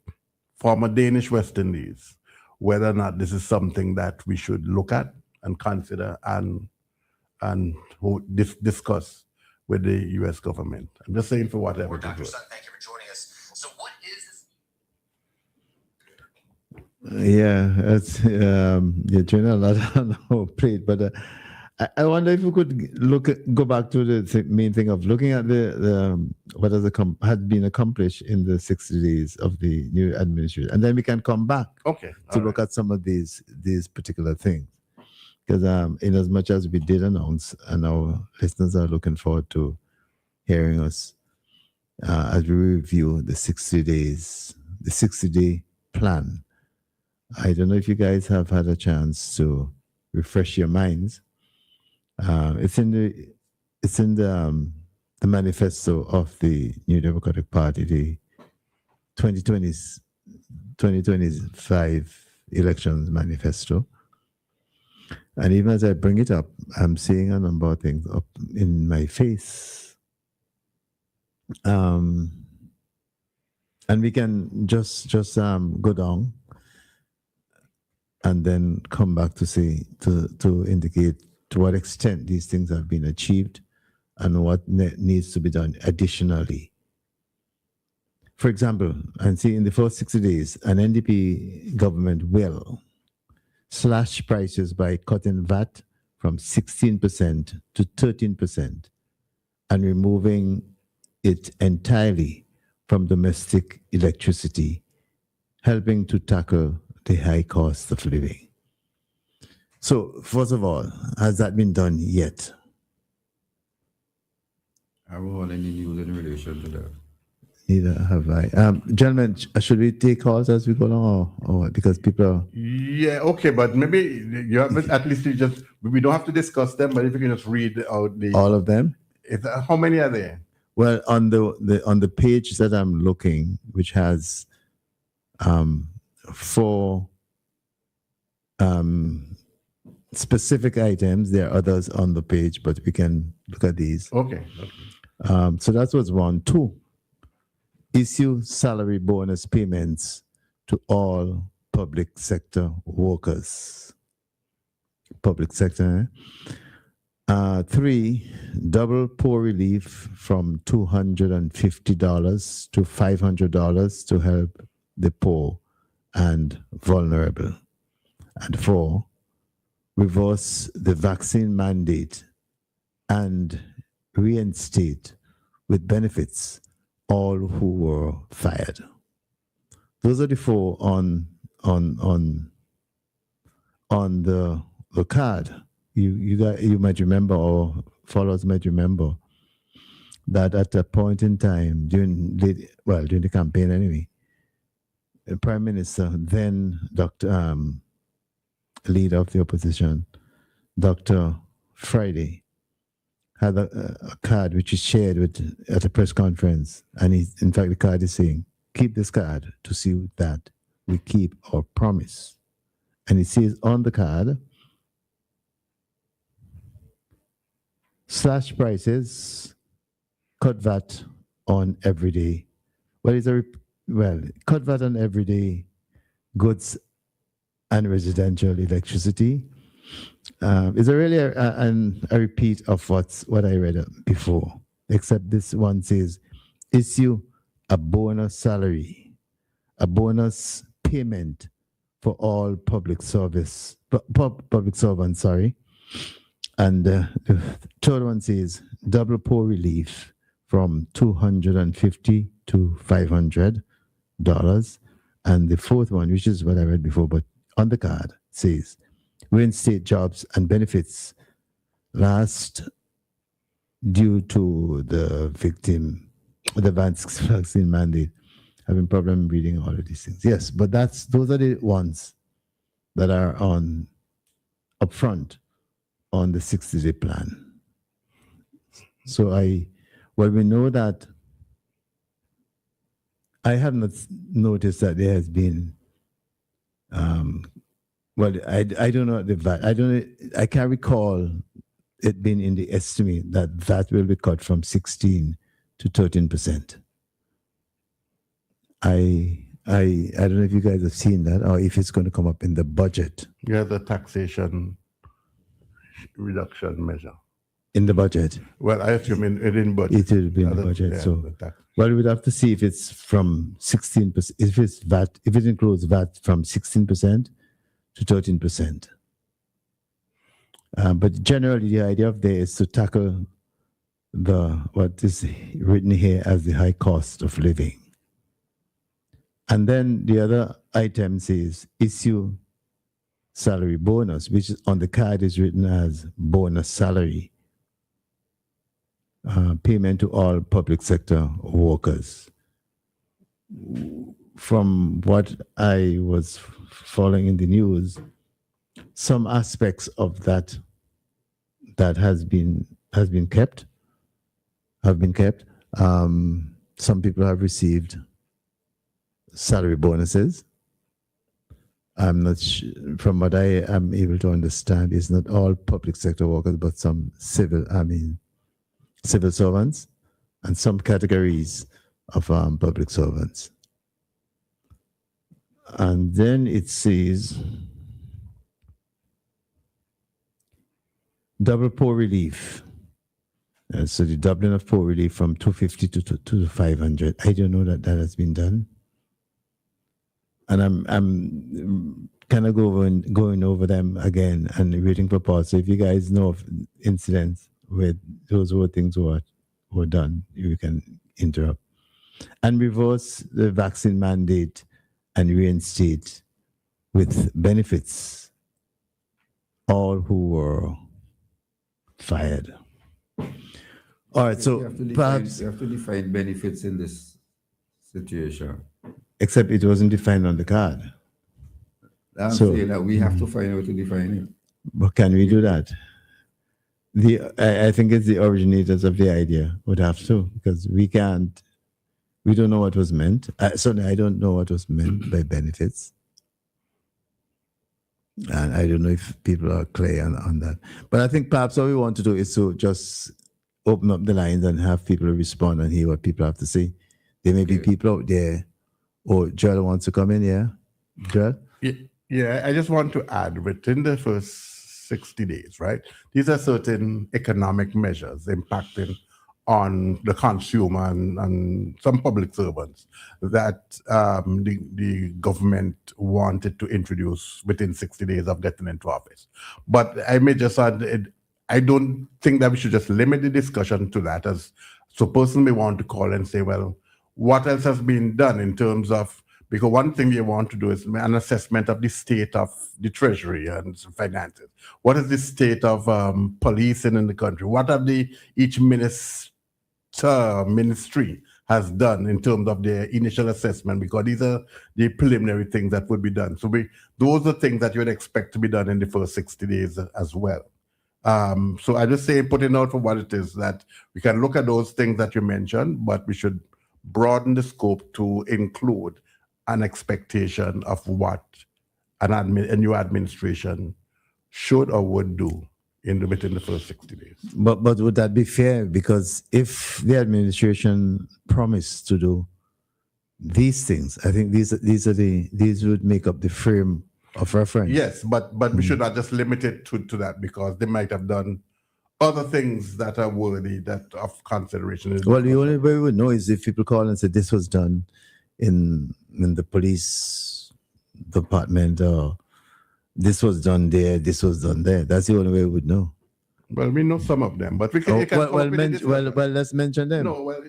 former Danish West Indies, whether or not this is something that we should look at and consider and discuss with the U.S. government. I'm just saying for whatever it's worth. Thank you for joining us. So what is Yeah, it's you're doing a lot on our plate, but I wonder if we could go back to the main thing of looking at the what had been accomplished in the 60 days of the new administration, and then we can come back to look at some of these particular things. Because in as much as we did announce, and our listeners are looking forward to hearing us as we review the 60 days, the 60-day plan. I don't know if you guys have had a chance to refresh your minds. It's in it's in the manifesto of the New Democratic Party, the 2025 elections manifesto. And even as I bring it up, I'm seeing a number of things up in my face. And we can just go down and then come back to say, to indicate to what extent these things have been achieved and what needs to be done additionally. For example, and see in the first 60 days, an NDP government will slash prices by cutting VAT from 16% to 13% and removing it entirely from domestic electricity, helping to tackle the high cost of living. So, first of all, has that been done yet? I haven't heard any news in relation to that. Neither have I. Gentlemen, should we take calls as we go along, or what? Because people are... Yeah, okay, but maybe you have at least you just, we don't have to discuss them, but if you can just read out the... All of them? How many are there? Well, on the page that I'm looking, which has 4 specific items, there are others on the page, but we can look at these. Okay. So that was 1. 2, issue salary bonus payments to all public sector workers. Public sector. 3, double poor relief from $250 to $500 to help the poor and vulnerable. And 4, reverse the vaccine mandate and reinstate with benefits all who were fired. Those are the 4 on the card. You might remember, or followers might remember, that at a point in time during the campaign anyway, the Prime Minister, then leader of the opposition, Dr. Friday, had a card which is shared at a press conference, and in fact the card is saying, "Keep this card to see that we keep our promise." And it says on the card, slash prices, cut VAT on everyday. Cut VAT on everyday goods and residential electricity. Is there really a repeat of what I read before? Except this one says, issue a bonus salary, a bonus payment for all public servants. And the third one says double poor relief from $250 to $500. And the fourth one, which is what I read before, but on the card, says reinstate jobs and benefits last due to the vaccine mandate. Having problem reading all of these things. Yes, but those are the ones that are up front on the 60-day plan. So we know that I have not noticed that there has been I don't know the VAT. I can't recall it being in the estimate that VAT will be cut from 16 to 13%. I don't know if you guys have seen that or if it's going to come up in the budget. Yeah, the taxation reduction measure. In the budget? Well, I assume it in budget. It will be in the budget. Well, we'd have to see if it's from 16%, if it includes VAT from 16% to 13%. But generally, the idea of there is to tackle what is written here as the high cost of living. And then the other item says issue salary bonus, which on the card is written as bonus salary. Payment to all public sector workers. From what I was following in the news, some aspects of that has been kept, have been kept. Some people have received salary bonuses. I'm not from what I am able to understand, it's not all public sector workers, but some civil servants and some categories of public servants. And then it says double poor relief. So the doubling of poor relief from 250 to 500. I don't know that has been done. And I'm kind of going over them again and waiting for parts. So if you guys know of incidents where those were things were done, you can interrupt. And reverse the vaccine mandate and reinstate with benefits all who were fired. All right, so perhaps you have to define benefits in this situation. Except it wasn't defined on the card. I'm saying that we have to find out to define it. But can we do that? I think it's the originators of the idea would have to, because we don't know what was meant. Certainly, I don't know what was meant by benefits. And I don't know if people are clear on that. But I think perhaps what we want to do is to just open up the lines and have people respond and hear what people have to say. There may be people out there. Oh, Joel wants to come in, yeah? Joel? Yeah, I just want to add, within the first 60 days, right? These are certain economic measures impacting on the consumer and some public servants that the government wanted to introduce within 60 days of getting into office. But I may just add, I don't think that we should just limit the discussion to that. So personally, want to call and say, well, what else has been done in terms of, because one thing you want to do is an assessment of the state of the treasury and finances. What is the state of policing in the country? What have each ministry has done in terms of their initial assessment? Because these are the preliminary things that would be done. So those are things that you would expect to be done in the first 60 days as well. So I just say, putting out for what it is, that we can look at those things that you mentioned, but we should broaden the scope to include an expectation of what a new administration should or would do within the first 60 days. But would that be fair? Because if the administration promised to do these things, I think these would make up the frame of reference. Yes, but we should not just limit it to that, because they might have done other things that are worthy of consideration. Well, the only way we would know is if people call and say this was done in the police department, or this was done there, this was done there. That's the only way we would know. Well, we know some of them, but we can. Let's mention them. No, well,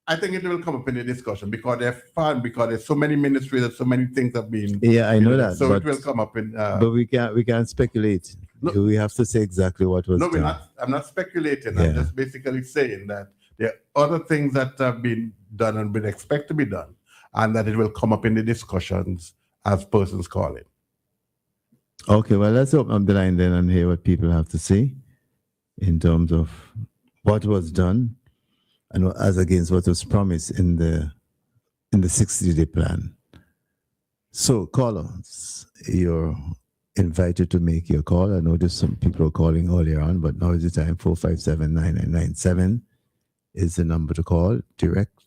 I think it will come up in the discussion because they're fun, because there's so many ministries and so many things have been. Yeah, I know that. So it will come up in. But we can't speculate. No, we have to say exactly what was done. No, I'm not speculating. Yeah. I'm just basically saying that there are other things that have been done and been expected to be done, and that it will come up in the discussions as persons call it. Okay, well, let's open up the line then and hear what people have to say in terms of what was done and as against what was promised in the 60-day plan. So, callers, you're invited to make your call. I know there's some people calling earlier on, but now is the time. 457-9997 is the number to call, direct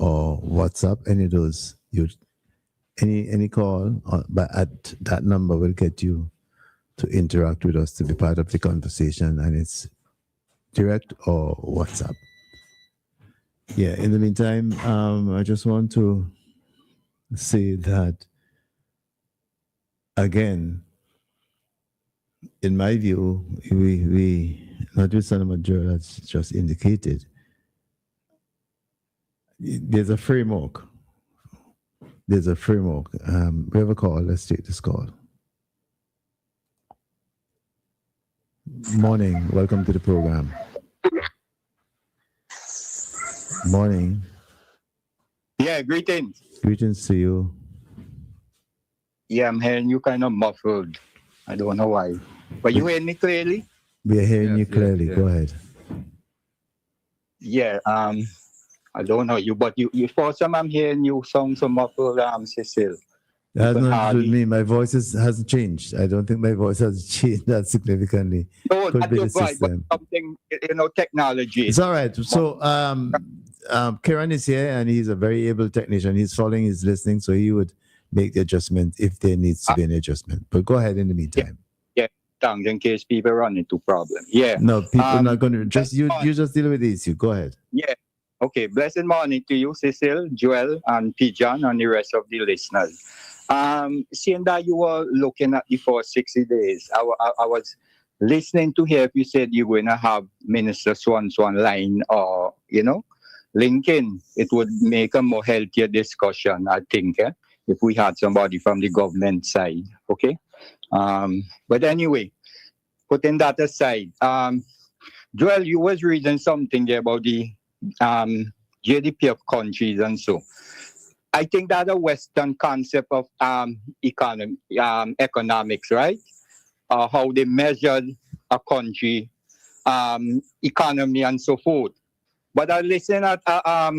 or WhatsApp. Any of those, any call but at that number will get you to interact with us, to be part of the conversation, and it's direct or WhatsApp. Yeah, in the meantime, I just want to say that, again, in my view, we notwithstanding what Joel has just indicated, there's a framework. We have a call. Let's take this call. Morning. Welcome to the program. Morning. Yeah, greetings. Greetings to you. Yeah, I'm hearing you kind of muffled. I don't know why. But you hear me clearly? We are hearing you clearly. Go ahead. Yeah. I don't know you, but you for some I'm hearing you sound so muffled, Cecil. That has Even nothing to do with Hardy. me. My voice hasn't changed. I don't think my voice has changed that significantly. No, Could that's be your the voice, but system. something, technology. It's all right. So Kieran is here and he's a very able technician. He's following, he's listening, so he would make the adjustment if there needs to be an adjustment. But go ahead in the meantime. Yeah, thanks in case people run into problems. Yeah. No, people are not going to just you blessed just deal with the issue. Go ahead. Yeah. Okay. Blessed morning to you, Cecil, Joel, and Pijan, and the rest of the listeners. Seeing that you were looking at the for 60 days, I was listening to hear if you said you're going to have Minister Swan line or, LinkedIn. It would make a more healthier discussion, I think, if we had somebody from the government side. Okay. But anyway, putting that aside, Joel, you was reading something there about the GDP of countries and so. I think that's a Western concept of economics, right? How they measured a country, economy, and so forth. But I listened at a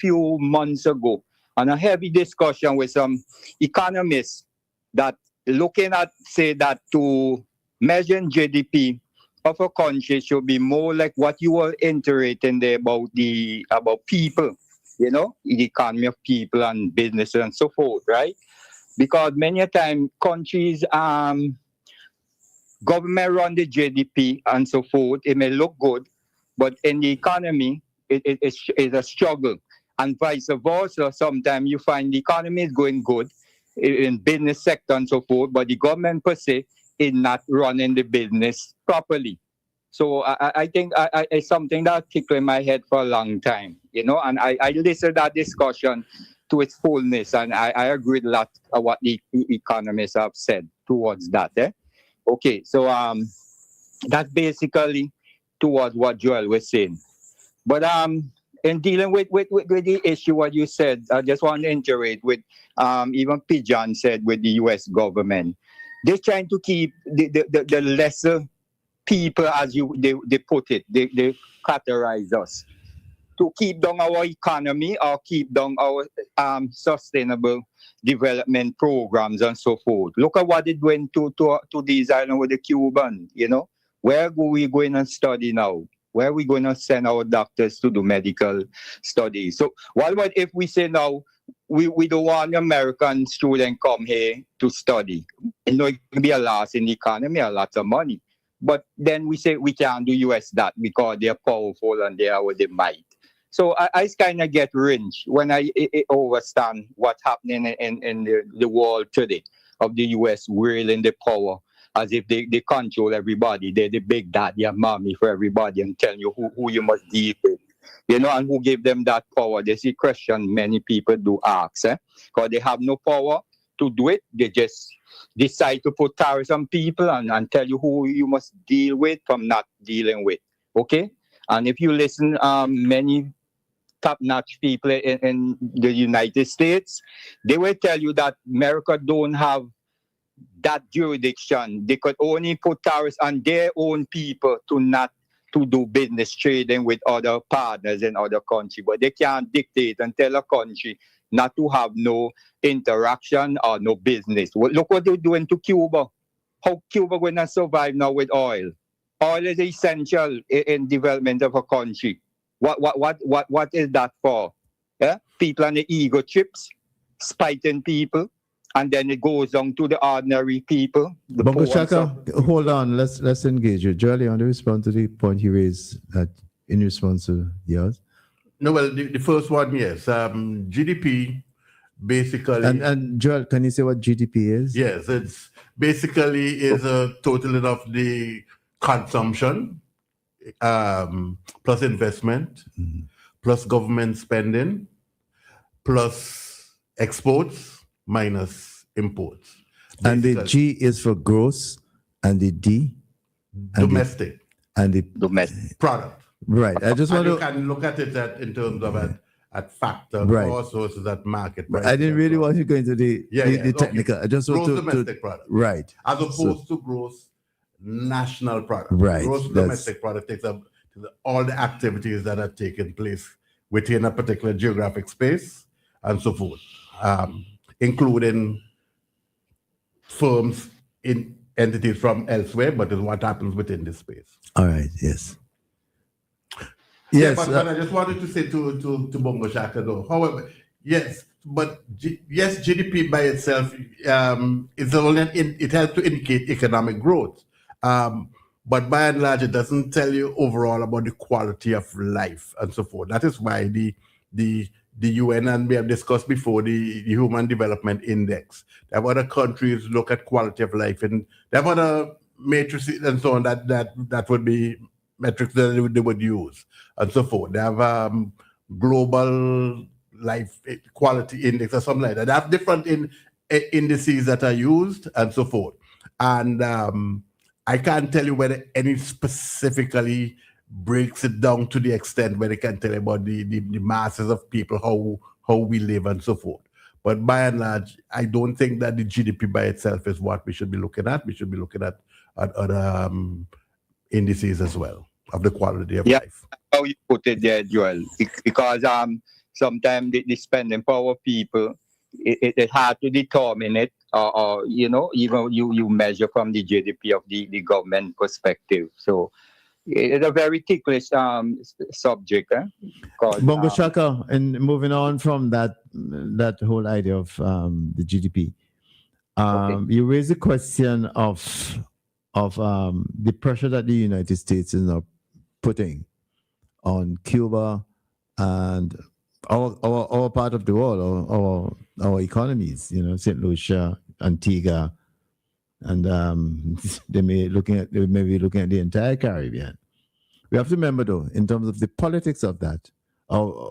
few months ago on a heavy discussion with some economists that looking at say that to measure GDP of a country should be more like what you were iterating there about people. The economy of people and business and so forth, right? Because many a time countries, government run the GDP and so forth. It may look good, but in the economy, it's a struggle. And vice versa, sometimes you find the economy is going good in business sector and so forth, but the government per se is not running the business properly. So I think it's something that kicked in my head for a long time, and I listened to that discussion to its fullness, and I agree with a lot of what the economists have said towards that. Okay, so that's basically towards what Joel was saying. But in dealing with the issue, what you said, I just want to iterate with even Pijan said with the U.S. government. They're trying to keep the lesser people, as they put it, they categorize us to keep down our economy or keep down our sustainable development programs and so forth. Look at what it went to these islands with the Cuban, Where are we going to study now? Where are we going to send our doctors to do medical studies? So what if we say now, we don't want American students come here to study? It can be a loss in the economy, a lot of money. But then we say we can't do US that because they're powerful and they are with the might. So I kind of get wrench when I understand what's happening in the world today of the US wielding the power as if they control everybody. They're the big daddy and mommy for everybody and tell you who you must deal with. And who gave them that power? This is a question many people do ask. Because they have no power to do it. They just decide to put tariffs on people and tell you who you must deal with from not dealing with. Okay? And if you listen, many top-notch people in the United States, they will tell you that America don't have that jurisdiction. They could only put tariffs on their own people to do business trading with other partners in other countries. But they can't dictate and tell a country not to have no interaction or no business. Look what they're doing to Cuba. How Cuba going to survive now with oil? Oil is essential in development of a country. What is that for? Yeah? People on the ego trips, spiting people, and then it goes on to the ordinary people. Bongo Shaka, hold on. Let's engage you. Joel, you want to respond to the point you raised in response to yours? No, well, the first one, yes. GDP basically. And Joel, can you say what GDP is? Yes, it's basically is a totaling of the consumption plus investment, plus government spending, plus exports minus imports. And the G is for gross, and the D? Domestic. And the domestic product. Right. I just want to. You can look at it in terms of at factor, right. Also is at market price. I didn't really want to go into the technical. Okay. I just want gross domestic product. Right. As opposed to gross national product. Right. Gross domestic product takes a all the activities that are taking place within a particular geographic space and so forth, including firms in entities from elsewhere, but it's what happens within this space. All right. Yes. Yeah, Yes. but I just wanted to say to Bongo Shaka though. However, yes, but yes, GDP by itself is only it helps to indicate economic growth. But by and large, it doesn't tell you overall about the quality of life and so forth. That is why the UN, and we have discussed before, the Human Development Index. There have other countries look at quality of life, and there have other matrices and so on that would be metrics that they would use and so forth. They have global life quality index or something like that. They have different indices that are used and so forth. And I can't tell you whether any specifically breaks it down to the extent where they can tell you about the masses of people, how we live and so forth. But by and large, I don't think that the GDP by itself is what we should be looking at. We should be looking at other indices as well of the quality of life. How you put it there, Joel, because sometimes the spending power of people, it's hard to determine it, or even you measure from the GDP of the government perspective. So it's a very ticklish subject. Bongo Shaka, and moving on from that whole idea of the GDP, Okay. you raised the question of the pressure that the United States is now putting on Cuba and our part of the world, our economies, St. Lucia, Antigua, and they may be looking at the entire Caribbean. We have to remember, though, in terms of the politics of that,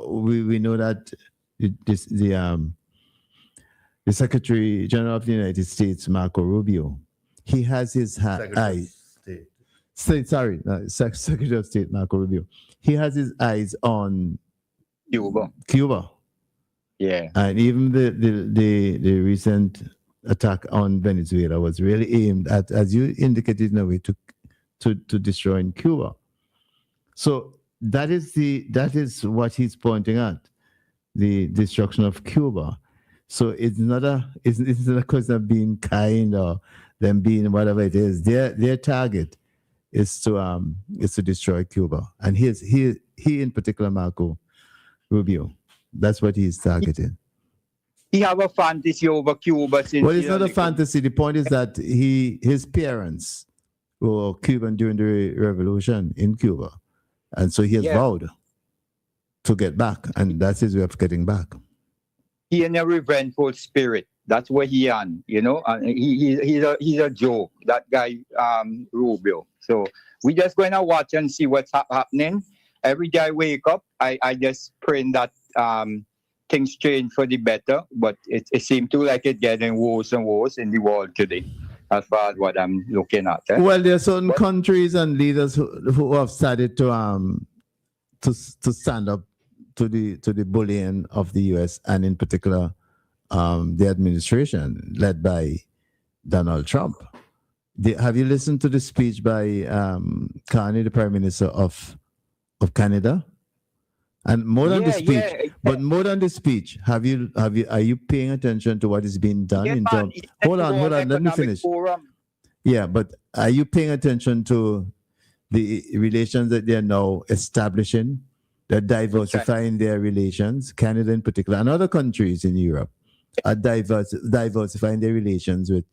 we know that the Secretary General of the United States, Marco Rubio, he has his eyes. Secretary of State Marco Rubio. He has his eyes on Cuba. Yeah. And even the recent attack on Venezuela was really aimed at, as you indicated, in a way to destroy Cuba. So that is what he's pointing at, the destruction of Cuba. So it's not a question of being kind or them being whatever it is. Their target is to destroy Cuba, and he in particular, Marco Rubio, that's what he's targeting. He have a fantasy over Cuba since. Well, it's not a fantasy. The point is that his parents were Cuban during the revolution in Cuba, and so he has vowed to get back, and that's his way of getting back. He in a revengeful spirit. That's what he on, and he's a joke, that guy, Rubio. So we just going to watch and see what's happening. Every day I wake up, I just pray that things change for the better, but it seems to like it getting worse and worse in the world today, as far as what I'm looking at. Well, there are certain countries and leaders who have started to stand up to the bullying of the U.S. and in particular the administration led by Donald Trump. Have you listened to the speech by Carney, the Prime Minister of Canada? And more than the speech, but more than the speech, are you paying attention to what is being done in terms? Hold on, let me finish. Yeah, but are you paying attention to the relations that they're now establishing? They're diversifying their relations, Canada in particular, and other countries in Europe are diversifying their relations with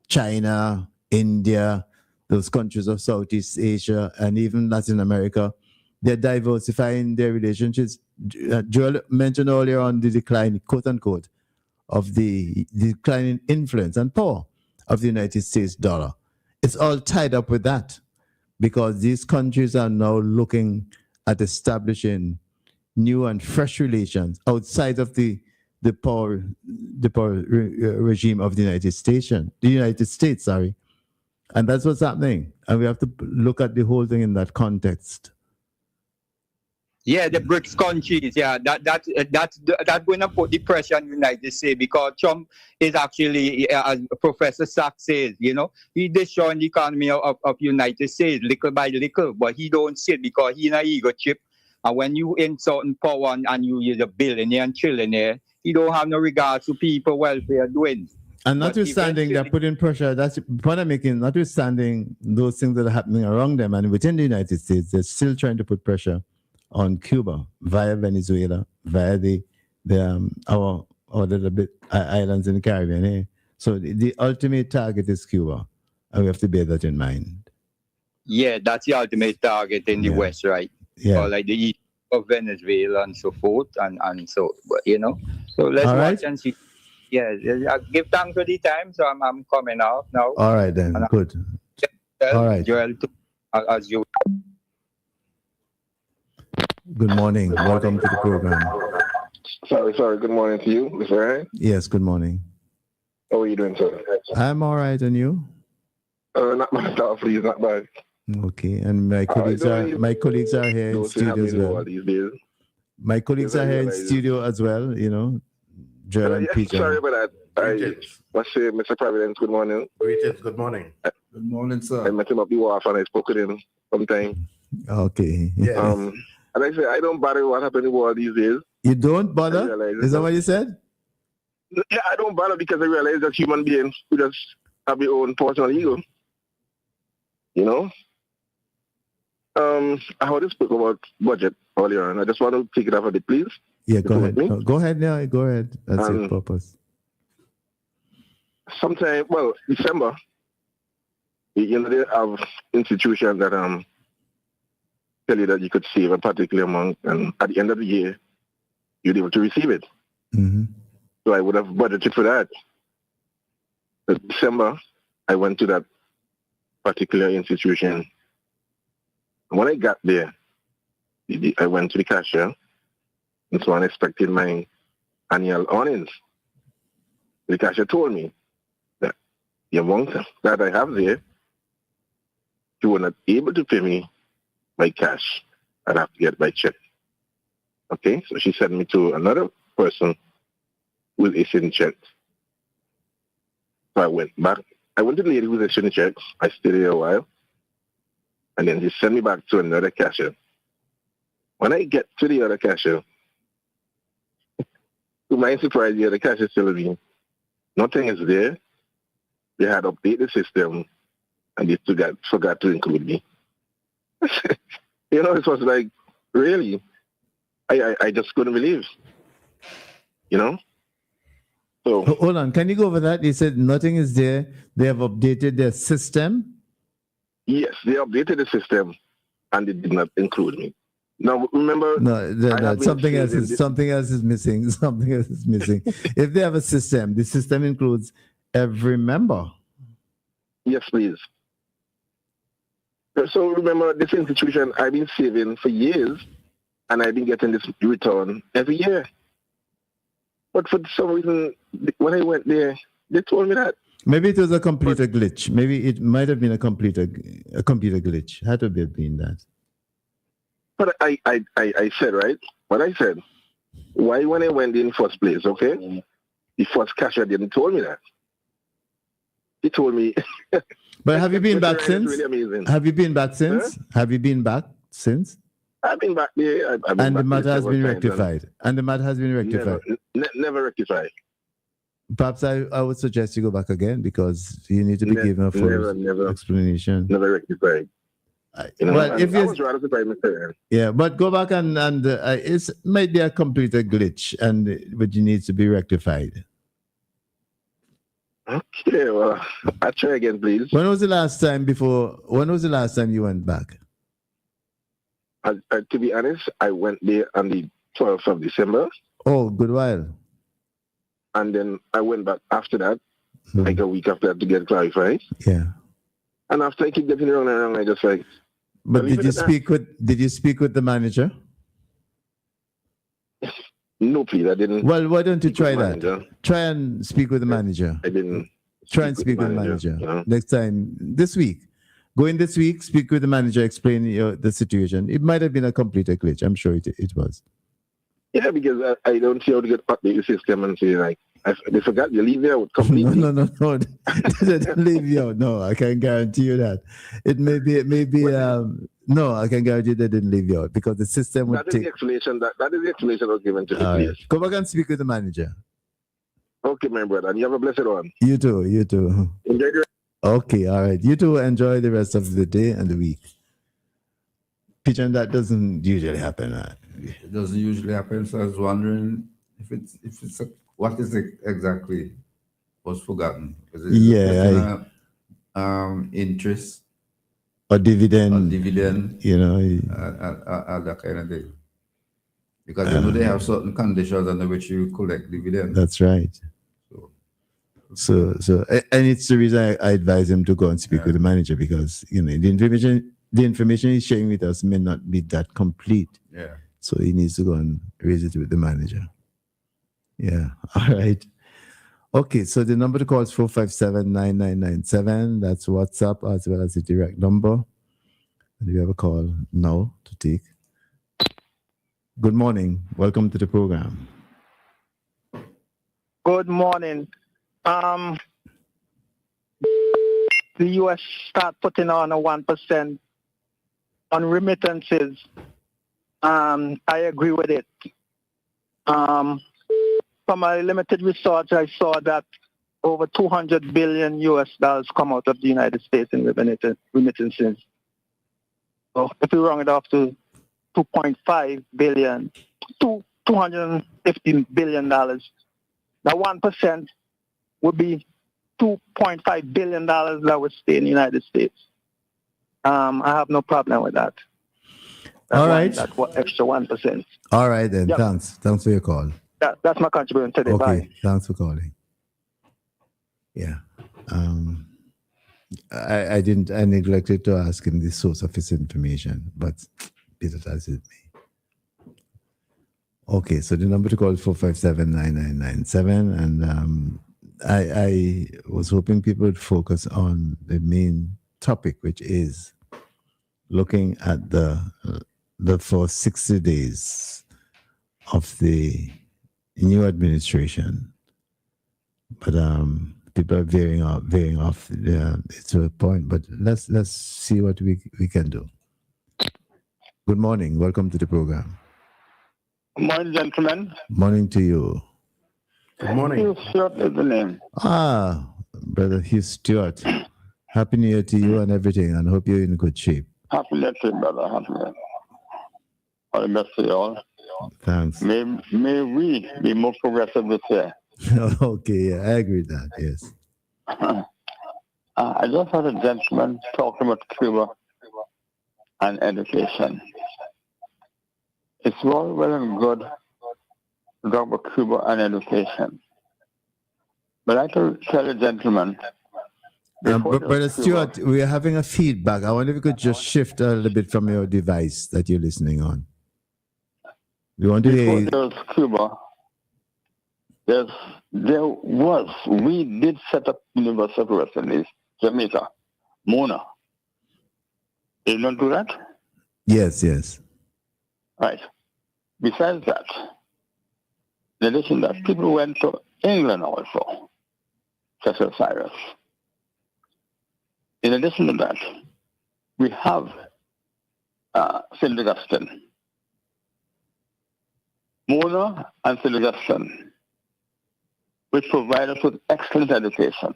China, India, those countries of Southeast Asia, and even Latin America. They're diversifying their relationships. Joel mentioned earlier on the decline, quote unquote, of the declining influence and power of the United States dollar. It's all tied up with that because these countries are now looking at establishing new and fresh relations outside of the power regime of the United States, and that's what's happening. And we have to look at the whole thing in that context. Yeah, the BRICS countries. Yeah, that's going to put the pressure on the United States because Trump is actually, as Professor Sachs says, he's destroying the economy of United States little by little, but he don't see it because he's an ego trip. And when you in certain power and you are a billionaire and trillionaire, he don't have no regard to people welfare doing. And notwithstanding, they're putting pressure. That's the point I'm making. Notwithstanding those things that are happening around them and within the United States, they're still trying to put pressure on Cuba via Venezuela, via our little bit islands in the Caribbean. Eh? So the ultimate target is Cuba, and we have to bear that in mind. Yeah, that's the ultimate target in the West, right? Yeah, or like the east of Venezuela and so forth, and so So let's watch and see. Yeah, give thanks for the time. So I'm coming out now. All right then, good. All right. Joel, as you. Good morning. Welcome to the program. Sorry. Good morning to you, Mr. Ryan. Yes, good morning. How are you doing, sir? I'm all right, and you? Not bad, please, not bad. Okay, and my colleagues are here in studio as well. My colleagues are here in studio as well. Joel and Peter. Sorry about that. I must say, Mr. Providence, good morning. Greetings. Good morning. Good morning, sir. I met him up the wharf and I spoke with him sometime. Okay. Yeah. And I said, I don't bother what happened in the world these days. You don't bother? Is that what you said? Yeah, I don't bother because I realize that human beings who just have their own personal ego. I already spoke about budget earlier, and I just want to take it off a bit, please. Yeah, go ahead. Go ahead now. Go ahead. That's your purpose. Sometime, December, they have institutions that tell you that you could save a particular amount, and at the end of the year, you're able to receive it. Mm-hmm. So I would have budgeted for that. But December, I went to that particular institution. And when I got there, I went to the cashier, and so I expected my annual earnings. The cashier told me that the amount that I have there, she was not able to pay me by cash. I'd have to get by check. Okay, so she sent me to another person who was issuing checks. So I went back. I went to the lady who was issuing checks. I stayed there a while. And then she sent me back to another cashier. When I get to the other cashier, to my surprise, the other cashier telling me, nothing is there. They had updated the system, and they forgot to include me. It was like, really? I just couldn't believe, So hold on, can you go over that? You said nothing is there. They have updated their system. Yes, they updated the system, and they did not include me. Now remember, something else is missing. Something else is missing. If they have a system, the system includes every member. Yes, please. So remember, this institution I've been saving for years, and I've been getting this return every year. But for some reason, when I went there, they told me that. Maybe it was a computer glitch. Maybe it might have been a computer glitch. Had to have been that. But I said, right? What I said, why when I went in first place, okay? The first cashier didn't tell me that. He told me. But have you been back since? Really amazing. Have you been back since? Huh? Have you been back since? I've been back there. And the matter has been rectified. And the matter has been rectified. Never rectified. Perhaps I would suggest you go back again because you need to be given a full explanation. Never rectified. Well, if I was rather surprised, Mr. Yeah, but go back and it might be a computer glitch, but it needs to be rectified. Okay, well, I'll try again, please. When was the last time you went back? To be honest, I went there on the 12th of December. Oh, good while. And then I went back after that, like a week after that, to get clarified. Yeah. And after I keep getting around and around, I just like. But did you speak with the manager? No, please, I didn't. Well, why don't you try that? Try and speak with the manager. I didn't. Try and speak with the manager next time this week, Go in this week, speak with the manager, explain the situation. It might have been a complete glitch. I'm sure it was. Yeah, because I don't see how to get update the system and say, like, they forgot you leave it out completely. No. They didn't leave you out. No, I can guarantee you that. It may be, no, I can guarantee they didn't leave you out because the system would That is take. the explanation that is the explanation I was given to the All right. police. Go back and speak with the manager. Okay, my brother. And you have a blessed one. You too. Enjoy the Okay, all right. You two enjoy the rest of the day and the week. Peter, that doesn't usually happen. It doesn't usually happen, so I was wondering if it's what is it exactly was forgotten? Is it interest or dividend? That kind of thing. Because they have certain conditions under which you collect dividend. That's right. So, and it's the reason I advise him to go and speak with the manager because the information he's sharing with us may not be that complete. Yeah. So he needs to go and raise it with the manager. Yeah. All right. Okay. So the number to call is 457-9997. That's WhatsApp as well as the direct number. And we have a call now to take. Good morning. Welcome to the program. Good morning. The U.S. start putting on a 1% on remittances. I agree with it. From my limited research, I saw that over $200 billion come out of the United States in remittances. So if you round it off to $2.5 billion, $250 billion, that 1% would be $2.5 billion that would stay in the United States. I have no problem with that. All right. That's what extra 1%. All right then. Yep. Thanks for your call. That's my contribution today. Okay. Bye. Thanks for calling. Yeah. I neglected to ask him the source of his information, but Peter has it me. Okay, so the number to call is 457-9997, and I was hoping people would focus on the main topic, which is looking at the first 60 days of the new administration. But people are veering off to a point. But let's see what we can do. Good morning. Welcome to the program. Good morning, gentlemen. Morning to you. Good morning. Hugh Stewart is the name. Brother Hugh Stewart. Happy New Year to you and everything, and hope you're in good shape. Happy New Year to you, brother. Happy New Year. All the best to you all. Thanks. May we be more progressive this year. Okay, yeah, I agree with that, yes. I just heard a gentleman talking about Cuba and education. It's all well and good to talk about Cuba and education. But I can tell a gentleman. Brother Stewart, we are having a feedback. I wonder if you could just shift a little bit from your device that you're listening on. We want to hear you. Before there was Cuba, we did set up University of West Indies, Jamaica, Mona. Did you not do that? Yes. Right. Besides that, in addition to that, people went to England also, Cecil Cyrus. In addition to that, we have St. Augustine. Mona and St. Augustine, which provide us with excellent education.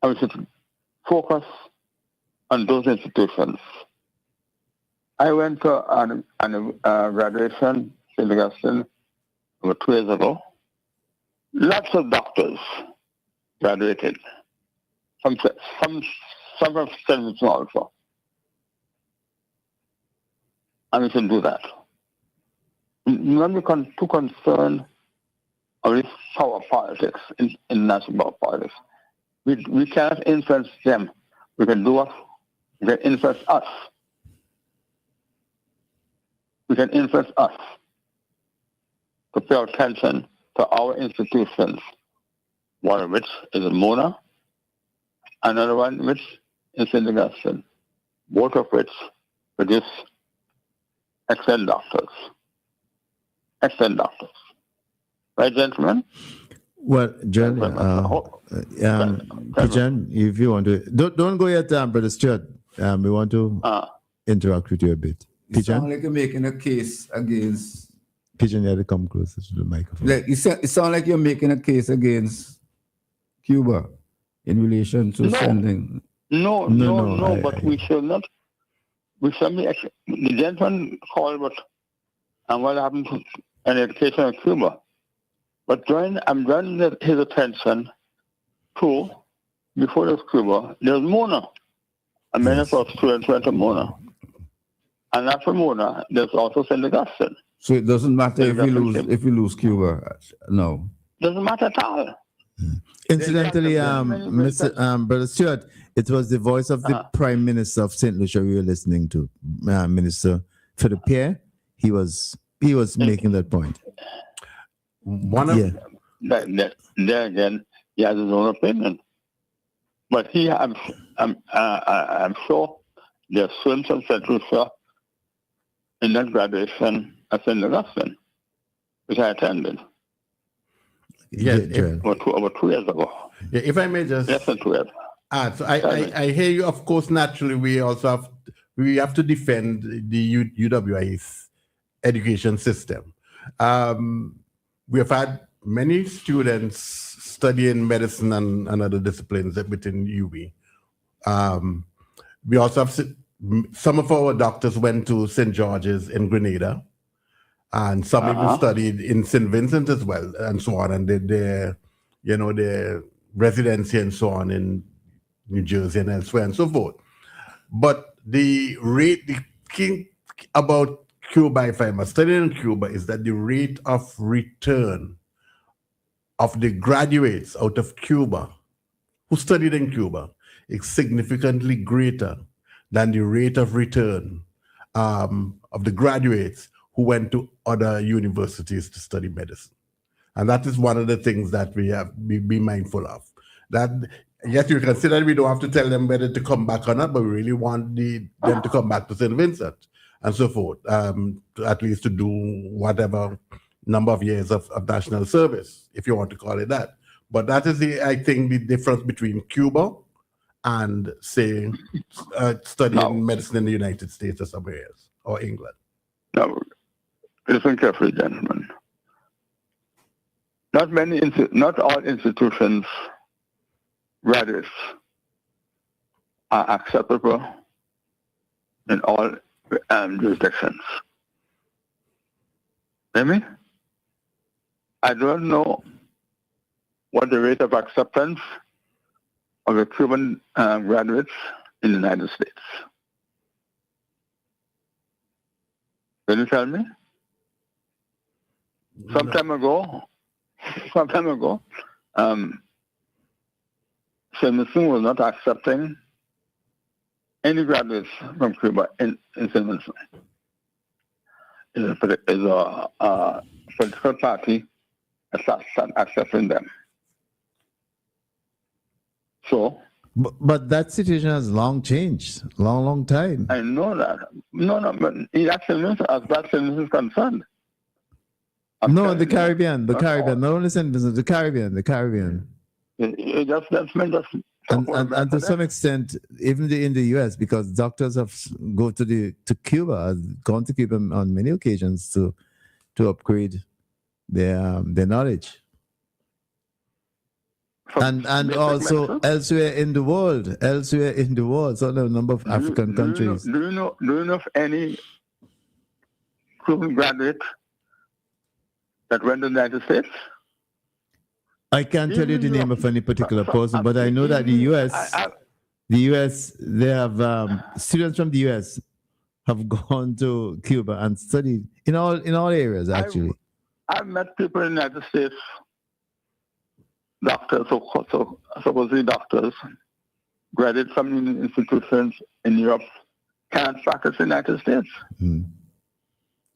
And we should focus on those institutions. I went to a graduation, St. Augustine, over 2 years ago. Lots of doctors graduated. Some of students also. And we should do that. Not become too concerned with power politics, in national politics. We cannot influence them. We can do what? We can influence us. We can influence us to pay attention to our institutions, one of which is Mona, another one which in St. Augustine, both of which produce excellent doctors. Excellent doctors. Right, gentlemen? Well, John, John, if you want to, don't go yet, Brother Stuart. We want to interact with you a bit. It sounds like you're making a case against. Pigeon, you have to come closer to the microphone. Like it sounds like you're making a case against Cuba in relation to sending. No, but we should not. We should be. The gentleman called what happened to an education in Cuba. But I'm drawing his attention to, before there's Cuba, there's Mona. And many of our students went to Mona. And after Mona, there's also St. Augustine. So it doesn't matter if we lose Cuba, no. Doesn't matter at all. Incidentally, Brother Stuart, it was the voice of the Prime Minister of St. Lucia we were listening to, Minister Philbert. He was making that point. There again, he has his own opinion. But I'm sure there are students of St. Lucia in that graduation at St. Augustine, which I attended. About 2 years ago. Yeah, if I may just less than 2 years. So I hear you. Of course, naturally, we have to defend the UWI's education system. We have had many students studying medicine and other disciplines within UB. We also have some of our doctors went to St. George's in Grenada, and some even studied in St. Vincent as well, and so on, and their residency and so on in New Jersey and elsewhere and so forth. But the thing about Cuba, if I'm studying in Cuba, is that the rate of return of the graduates out of Cuba who studied in Cuba is significantly greater than the rate of return of the graduates who went to other universities to study medicine. And that is one of the things that we have to be mindful of. That yes, you consider we don't have to tell them whether to come back or not, but we really want them to come back to St. Vincent and so forth, at least to do whatever number of years of national service, if you want to call it that. But that is, I think, the difference between Cuba and, say, studying medicine in the United States or somewhere else, or England. Now, listen carefully, gentlemen. Not all institutions' graduates are acceptable in all jurisdictions. Hear me? I don't know what the rate of acceptance of the Cuban graduates in the United States. Can you tell me? Some time ago, Cecil was not accepting any graduates from Cuba in St. Vincent. Is a political party accepting them. So, but that situation has long changed, long time. I know that. No, but in that sense, as far as is concerned. No, the Caribbean. Not only St. Vincent, the Caribbean. It just and to some extent, even in the U.S., because doctors have gone to Cuba, gone to Cuba on many occasions to upgrade their knowledge. And also elsewhere in the world, so a number of African countries. Do you know of any Cuban graduate that went to the United States? I can't tell you the name of any particular person, but I know that the U.S. They have students from the U.S. have gone to Cuba and studied in all areas. Actually, I've met people in the United States, doctors, so supposedly doctors, graduates from institutions in Europe, can't practice in the United States.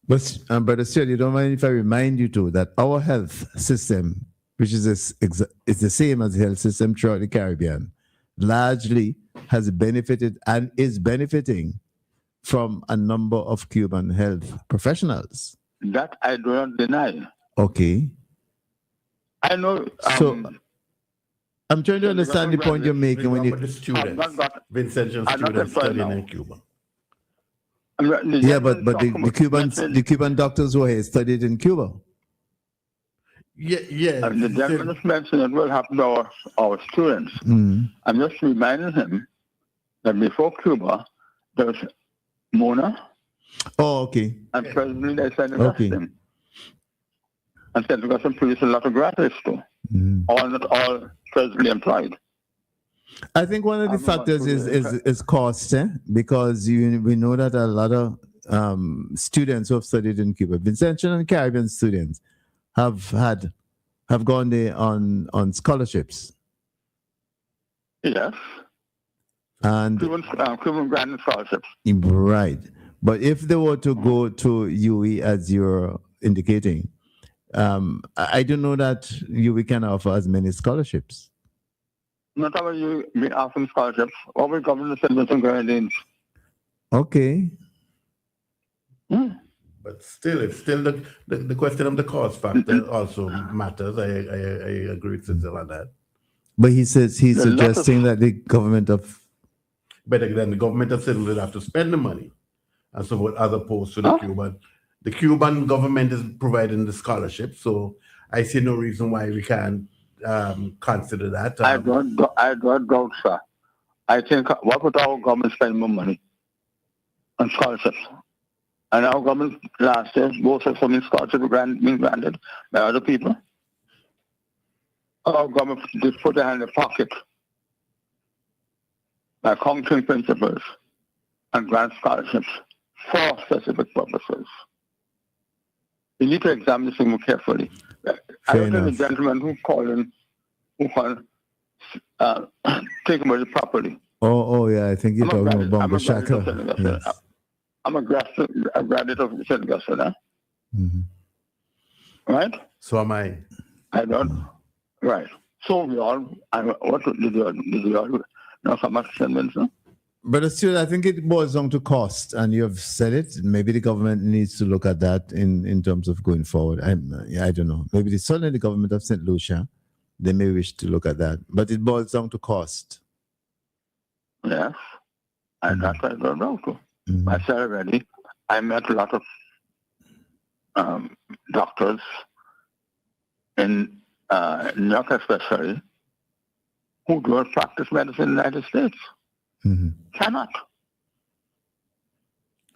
But Brother Stuart, you don't mind if I remind you too that our health system, which is the same as the health system throughout the Caribbean, largely has benefited and is benefiting from a number of Cuban health professionals. That I do not deny. Okay. I know. So I'm trying to understand the point you're making when you. The students, Vincentian I'm not students employed studying now. in Cuba. Yeah, but the Cuban doctors who are here studied in Cuba. Yeah. The gentleman just mentioned it will happen to our students. Mm. I'm just reminding him that before Cuba, there was Mona. Oh, okay. And presently they said Okay. him. And said because some produce a lot of graduates too. All not all presently employed. I think one of the factors is cost, because we know that a lot of students who have studied in Cuba, Vincentian and Caribbean students, have gone there on scholarships. Yes. And Cuban grant scholarships. Right. But if they were to go to UE as you're indicating, I don't know that UE can offer as many scholarships. Not only you be offering scholarships, all we government send some grenadines. Okay. But still, it's still the question of the cost factor also matters. I agree with Cecil on that. But he's suggesting that the government of. But then the government of Cecil will have to spend the money, and so as opposed to the Cuban. The Cuban government is providing the scholarship, so I see no reason why we can't consider that. I don't doubt, sir. I think what would our government spend more money on scholarships? And our government last year, both of some scholarships were being granted by other people. Our government did put their hand in the pocket by counting principles and grant scholarships for specific purposes. You need to examine this thing more carefully. I don't know the gentleman who called taking away the property. Oh, yeah, I think you're talking about Bongo Shaka. Yes. I'm a graduate of St. Augustine, huh? Right? So am I. I don't. Right. So we all, what did you all know how much sentence, no? But still, I think it boils down to cost, and you have said it. Maybe the government needs to look at that in terms of going forward. I don't know. Maybe certainly the government of St. Lucia, they may wish to look at that. But it boils down to cost. Yes. And that's what I don't know too. I said already, I met a lot of doctors in New York especially, who do not practice medicine in the United States. Cannot.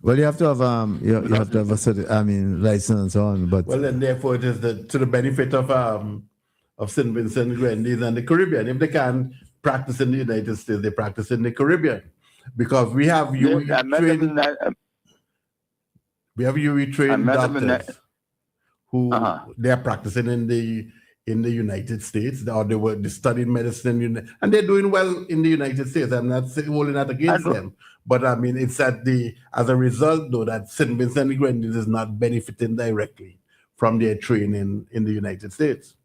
Well, you have to have you have to have a certain, license and so on. But then therefore it is to the benefit of St. Vincent and Grenadines and the Caribbean. If they can practice in the United States, they practice in the Caribbean, because we have UE trained doctors who they are practicing in the United States, or they studied medicine and they're doing well in the United States. I'm not holding that against them, but I mean it's as a result though that St. Vincent and Grenadines is not benefiting directly from their training in the United States,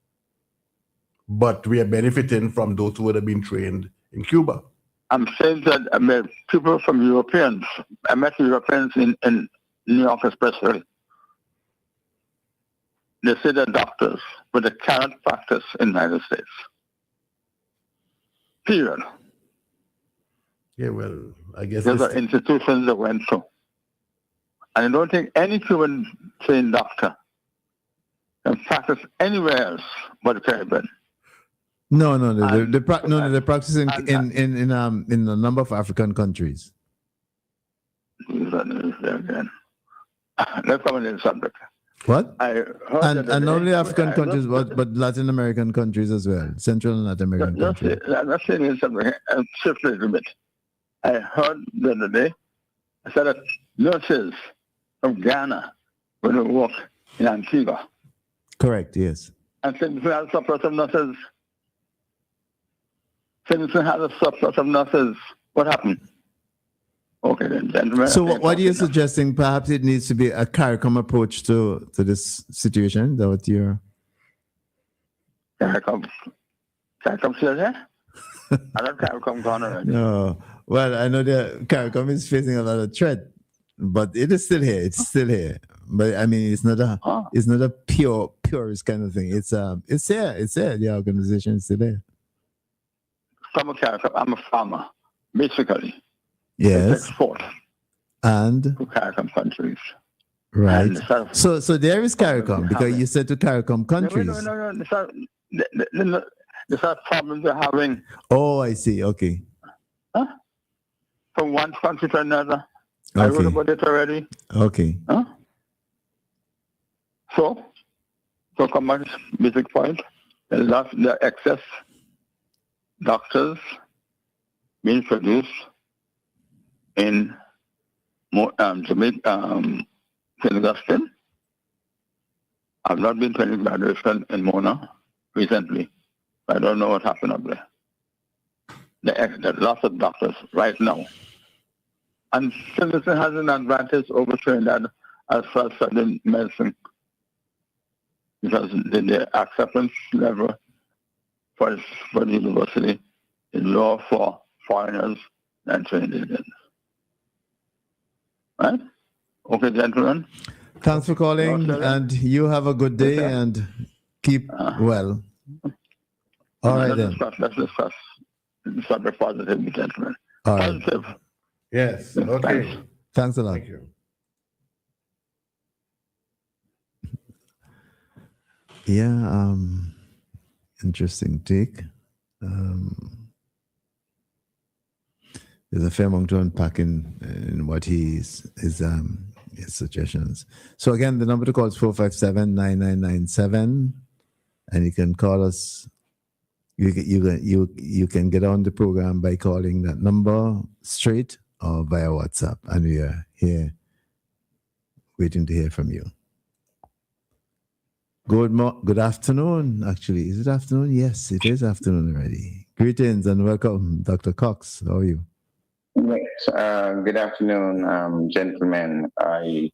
but we are benefiting from those who would have been trained in Cuba. I'm saying that I met people from Europeans. I met Europeans in New York especially. They say they're doctors, but they cannot practice in the United States. Period. Yeah, well, I guess those are institutions that went through. And I don't think any Cuban trained doctor can practice anywhere else but the Caribbean. No, they're practicing in a number of African countries. Again. Let's come on the subject. What? And not only African countries, but Latin American countries as well, Central and Latin American countries. Let's say something. Shift a little bit. I heard the other day, I said that nurses from Ghana going to work in Antigua. Correct, yes. And since we have a surplus of nurses, what happened? Okay, then, gentlemen. So what are you suggesting? Perhaps it needs to be a CARICOM approach to this situation? Is that what you're... CARICOM still here? I don't CARICOM gone already. No. Well, I know that CARICOM is facing a lot of threat, but it is still here. It's still here. But I mean, it's not a purist kind of thing. It's there. It's there. The organization is still there. From a CARICOM, I'm a farmer, basically. Yes. Export And to CARICOM countries. right. And So there is CARICOM because you said to CARICOM countries. No. These are problems they're having. Oh, I see. Okay. Huh? From one country to another. I wrote about it already. Okay. Huh? So come back to basic point. The excess doctors being produced in St. Augustine. I've not been to any graduation in Mona recently. I don't know what happened up there. There's lots of doctors right now. And Cecil has an advantage over Trinidad as far as studying medicine. Because the acceptance level for the university is lower for foreigners than Trinidadians. Right? Okay, gentlemen. Thanks for calling, and you have a good day and keep well. All right, then. Let's discuss subject positively, gentlemen. All right. Positive. Yes. Okay. Thanks a lot. Thank you. Yeah, interesting take. There's a fair amount to unpack in what his suggestions. So again, the number to call is 457-9997, and you can call us. You can get on the program by calling that number straight or via WhatsApp, and we are here waiting to hear from you. Good afternoon, actually. Is it afternoon? Yes, it is afternoon already. Greetings and welcome, Dr. Cox. How are you? Yes, good afternoon, gentlemen. I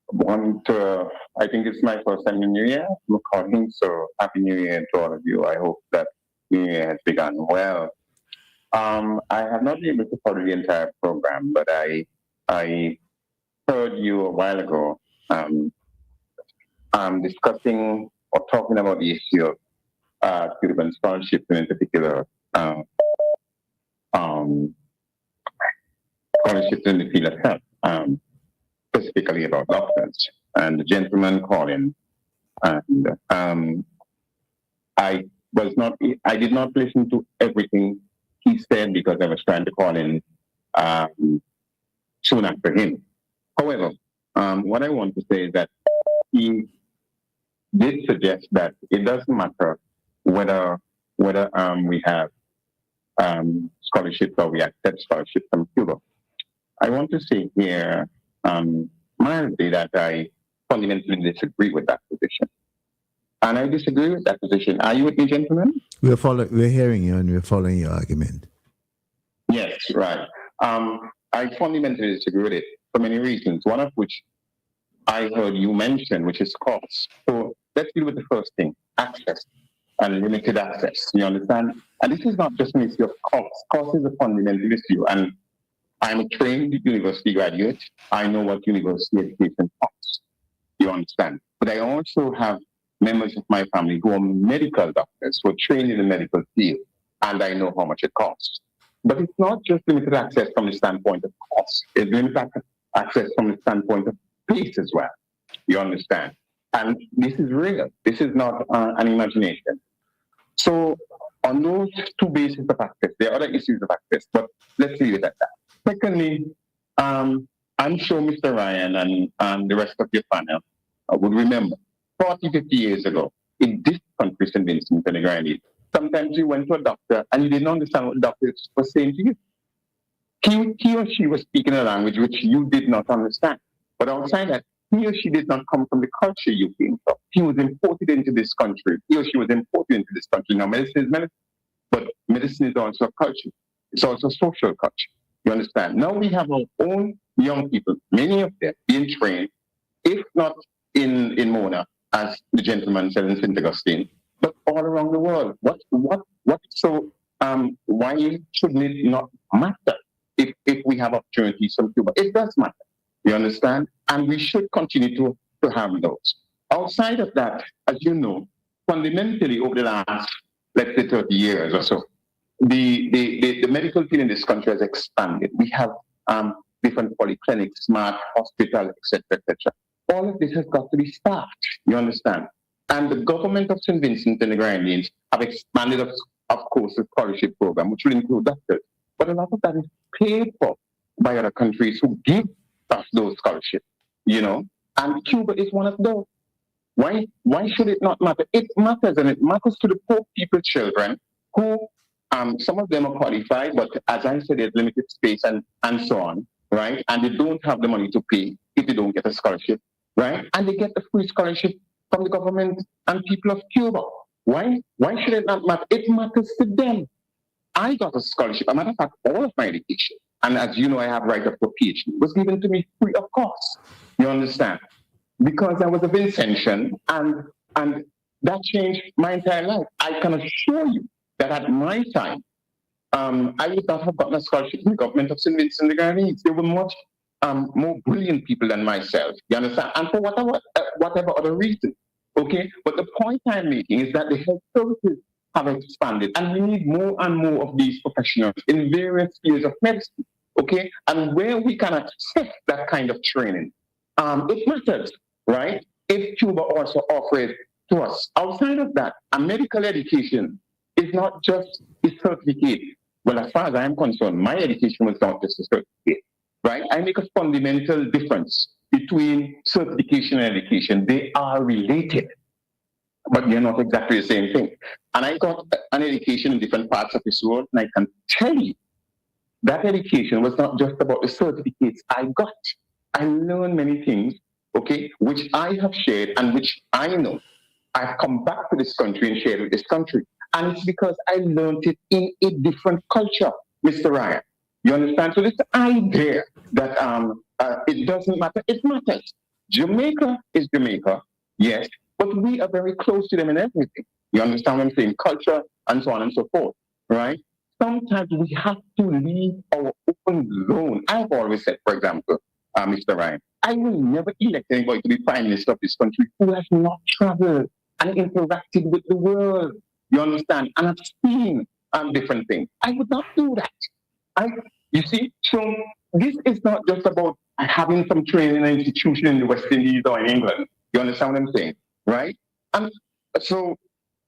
think it's my first time in New Year. I'm calling, so Happy New Year to all of you. I hope that New Year has begun well. I have not been able to follow the entire program, but I heard you a while ago discussing or talking about the issue of student scholarships, and in particular scholarships in the field of health, specifically about doctors. And the gentleman calling, and I did not listen to everything he said because I was trying to call in soon after him. However, what I want to say is that he did suggest that it doesn't matter whether we have scholarships or we accept scholarships from Cuba. I want to say here mildly that I fundamentally disagree with that position. And I disagree with that position. Are you with me, gentlemen? We're hearing you and we're following your argument. Yes, right. I fundamentally disagree with it for many reasons, one of which I heard you mention, which is cost. So let's deal with the first thing, access and limited access. You understand? And this is not just an issue of cost. Cost is a fundamental issue. And I'm a trained university graduate. I know what university education costs. You understand? But I also have members of my family who are medical doctors, who are trained in the medical field, and I know how much it costs. But it's not just limited access from the standpoint of cost. It's limited access from the standpoint of pace as well. You understand? And this is real. This is not an imagination. So on those two bases of access, there are other issues of access, but let's leave it at that. Secondly, I'm sure Mr. Ryan and the rest of your panel would remember 40, 50 years ago in this country, St. Vincent and the Grenadines, sometimes you went to a doctor and you didn't understand what the doctor was saying to you. He or she was speaking a language which you did not understand. But outside that, he or she did not come from the culture you came from. He was imported into this country. He or she was imported into this country. Now, medicine is medicine, but medicine is also a culture. It's also a social culture. You understand? Now we have our own young people, many of them being trained, if not in Mona, as the gentleman said in St. Augustine, but all around the world. What's so why shouldn't it not matter if we have opportunities from Cuba? It does matter. You understand? And we should continue to have those. Outside of that, as you know, fundamentally over the last, let's say, 30 years or so, the medical field in this country has expanded. We have different polyclinics, smart hospitals, etc., etc. All of this has got to be staffed. You understand? And the government of St. Vincent and the Grenadines have expanded, of course, the scholarship program, which will include doctors. But a lot of that is paid for by other countries who give us those scholarships, you know. And Cuba is one of those. Why should it not matter? It matters, and it matters to the poor people's children who, some of them are qualified, but as I said, there's limited space and so on, right? And they don't have the money to pay if they don't get a scholarship, right? And they get the free scholarship from the government and people of Cuba. Why should it not matter? It matters to them. I got a scholarship. As a matter of fact, all of my education, and as you know, I have right up to a PhD, was given to me free of cost. You understand? Because I was a Vincentian, and that changed my entire life. I can assure you that at my time, I would not have gotten a scholarship from the government of St. Vincent and the Grenadines. They were much more brilliant people than myself. You understand? And for whatever other reason. Okay? But the point I'm making is that the health services have expanded, and we need more and more of these professionals in various fields of medicine. Okay? And where we can accept that kind of training, it matters, right? If Cuba also offers to us. Outside of that, a medical education is not just a certificate. Well, as far as I am concerned, my education was not just a certificate, right? I make a fundamental difference between certification and education. They are related, but they're not exactly the same thing. And I got an education in different parts of this world, and I can tell you that education was not just about the certificates I got. I learned many things, okay, which I have shared and which I know. I've come back to this country and shared with this country. And it's because I learned it in a different culture, Mr. Ryan. You understand? So this idea that it doesn't matter, it matters. Jamaica is Jamaica, yes, but we are very close to them in everything. You understand what I'm saying? Culture and so on and so forth, right? Sometimes we have to leave our open zone. I've always said, for example, Mr. Ryan, I will never elect anybody to be Prime Minister of this country who has not traveled and interacted with the world. You understand? And I've seen different things. I would not do that. You see, so this is not just about having some training in an institution in the West Indies or in England. You understand what I'm saying? Right? And so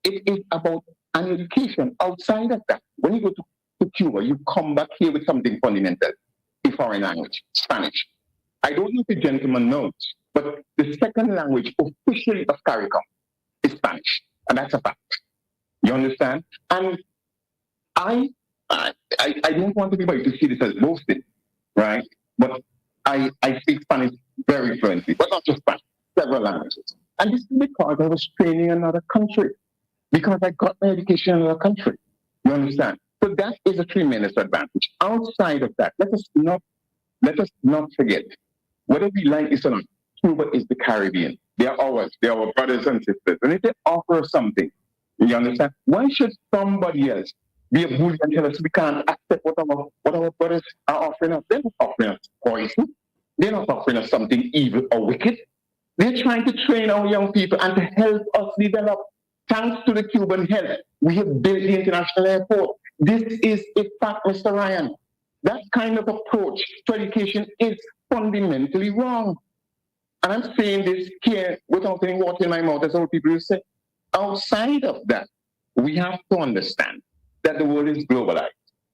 it is about an education outside of that. When you go to Cuba, you come back here with something fundamental, a foreign language, Spanish. I don't know if the gentleman knows, but the second language officially of CARICOM is Spanish, and that's a fact. You understand? And I don't want anybody to see this as boasting, right? But I speak Spanish very fluently, but not just Spanish, several languages. And this is because I was training in another country, because I got my education in another country. You understand? So that is a tremendous advantage. Outside of that, let us not forget, whether we like this or not, Cuba is the Caribbean. They are ours. They are our brothers and sisters. And if they offer something, you understand? Why should somebody else be a bully and tell us we can't accept what our brothers are offering us? They're not offering us poison. They're not offering us something evil or wicked. They're trying to train our young people and to help us develop. Thanks to the Cuban help, we have built the international airport. This is a fact, Mr. Ryan. That kind of approach to education is fundamentally wrong. And I'm saying this here without any water in my mouth, as old people say. Outside of that, we have to understand that the world is globalized.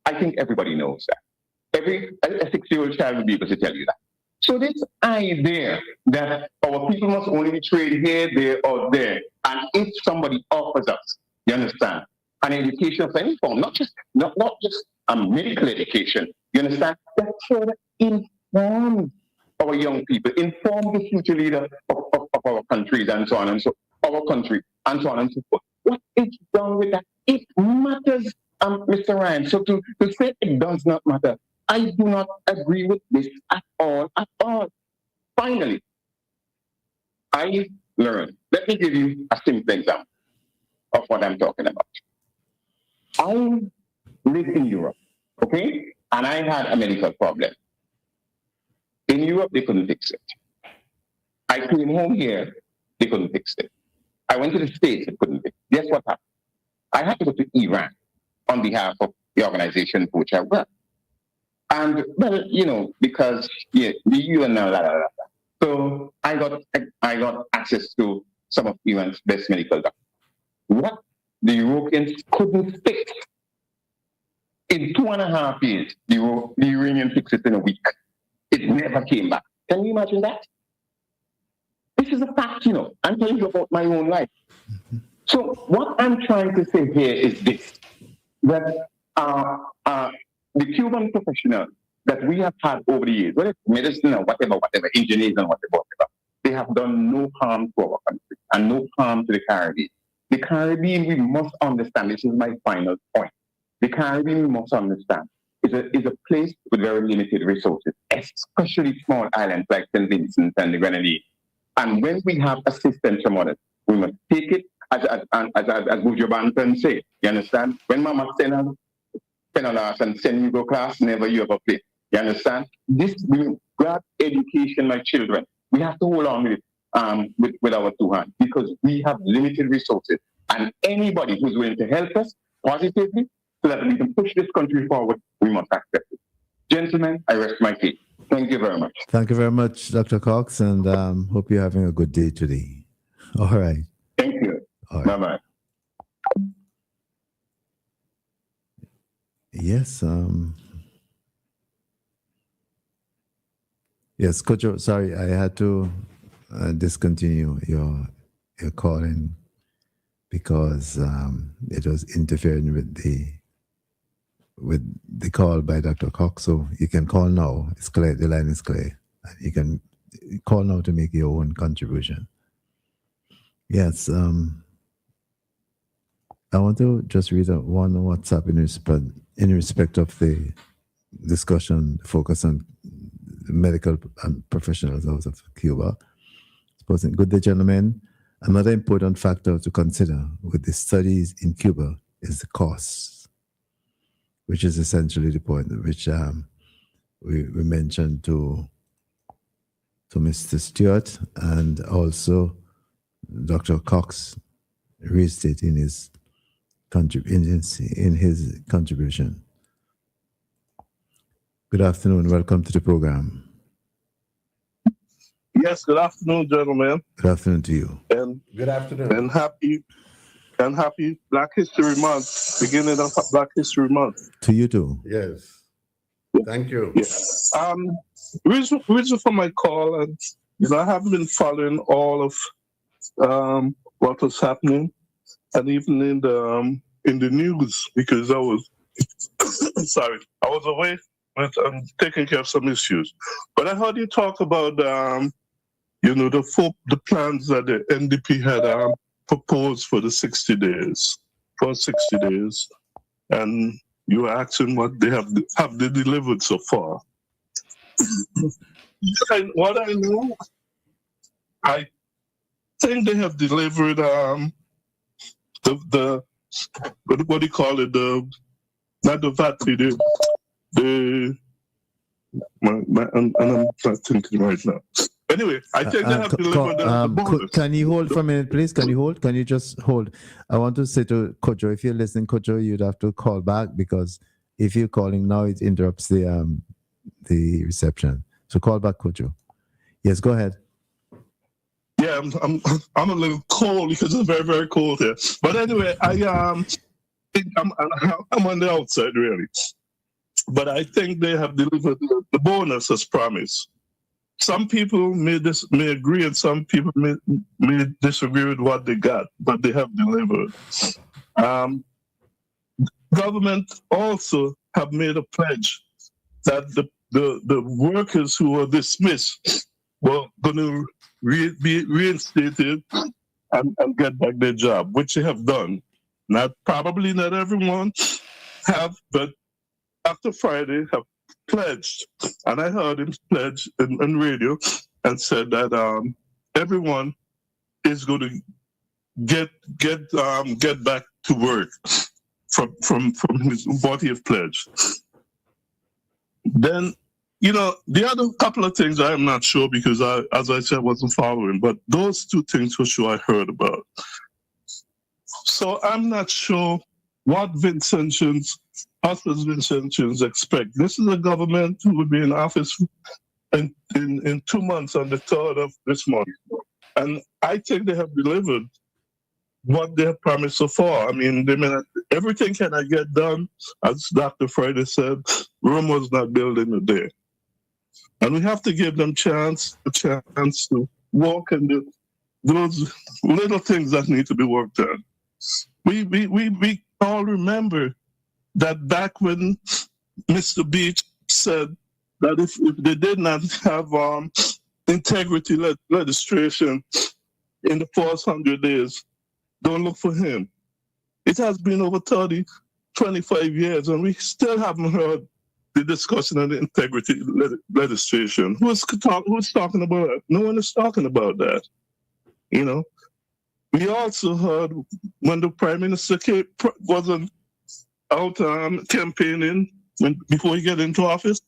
I think everybody knows that. A 6-year-old child will be able to tell you that. So this idea that our people must only be trained here, there, or there, and if somebody offers us, you understand, an education of any form, not just a medical education, you understand, that sort of informs our young people, inform the future leader of our countries and so on and so our country and so on and so forth. What is wrong with that? It matters, Mr. Ryan. So to say it does not matter, I do not agree with this at all, at all. Finally, I learned. Let me give you a simple example of what I'm talking about. I live in Europe, okay? And I had a medical problem. In Europe, they couldn't fix it. I came home here, they couldn't fix it. I went to the States, they couldn't fix it. Guess what happened? I had to go to Iran on behalf of the organization for which I work. And, well, you know, because, yeah, the UN, so I got access to some of Iran's best medical doctors. What the Europeans couldn't fix in 2.5 years, the Iranian fixed it in a week. It never came back. Can you imagine that? This is a fact, you know. I'm telling you about my own life. So what I'm trying to say here is this, that the Cuban professionals that we have had over the years, whether it's medicine or whatever, engineers and whatever, they have done no harm to our country and no harm to the Caribbean. The Caribbean, we must understand, this is my final point. The Caribbean, we must understand, is a place with very limited resources, especially small islands like St. Vincent and the Grenadines. And when we have assistance from others, we must take it, as Bujo Banton say, you understand? When Mama send us $10 and send you go class, never you ever play. You understand? This will grab education, my children. We have to hold on with it with our two hands because we have limited resources. And anybody who's willing to help us positively so that we can push this country forward, we must accept it. Gentlemen, I rest my case. Thank you very much. Thank you very much, Dr. Cox, and hope you're having a good day today. All right. Thank you. Right. Bye-bye. Yes. Yes, Kojo, sorry, I had to discontinue your calling because it was interfering with the call by Dr. Cox. So you can call now. It's clear. The line is clear. You can call now to make your own contribution. Yes. I want to just read one WhatsApp in respect of the discussion, focus on medical professionals out of Cuba. Good day, gentlemen. Another important factor to consider with the studies in Cuba is the costs, which is essentially the point which we mentioned to Mr. Stewart, and also Dr. Cox raised it in his contribution. Good afternoon. Welcome to the program. Yes, good afternoon, gentlemen. Good afternoon to you. And good afternoon. And happy Black History Month, beginning of Black History Month. To you too. Yes. Thank you. Yes. Reason for my call, and I haven't been following all of what was happening, and even in the news because I was sorry, I was away. I'm taking care of some issues. But I heard you talk about, the plans that the NDP had proposed for the 60 days, and you were asking what they have they delivered so far. What I know, I think they have delivered the what do you call it? Not the VAT, and I'm not thinking right now. Anyway, I think they have delivered the bonus. Can you hold for a minute, please? Can you hold? Can you just hold? I want to say to Kojo, if you're listening, Kojo, you'd have to call back because if you're calling now, it interrupts the reception. So call back, Kojo. Yes, go ahead. Yeah, I'm a little cold because it's very, very cold here. But anyway, I think I'm on the outside really. But I think they have delivered the bonus as promised. Some people may agree and some people may disagree with what they got, but they have delivered. Government also have made a pledge that the workers who were dismissed were going to be reinstated and get back their job, which they have done. Probably not everyone have, but after Friday have pledged, and I heard him pledge on radio and said that everyone is going to get back to work. from his 40th pledge. Then, the other couple of things I am not sure because as I said, wasn't following, but those two things for sure I heard about. So I'm not sure what us as Vincentians expect. This is a government who will be in office in 2 months on the 3rd of this month. And I think they have delivered what they have promised so far. I mean, everything cannot get done, as Dr. Friday said. Rome was not built in a day. And we have to give them a chance to walk and do those little things that need to be worked on. We all remember that back when Mr. Beach said that if they did not have integrity legislation in the first 100 days, don't look for him. It has been over 25 years, and we still haven't heard the discussion on the integrity legislation. Who's talking about it? No one is talking about that. We also heard when the Prime Minister wasn't out campaigning before he got into office,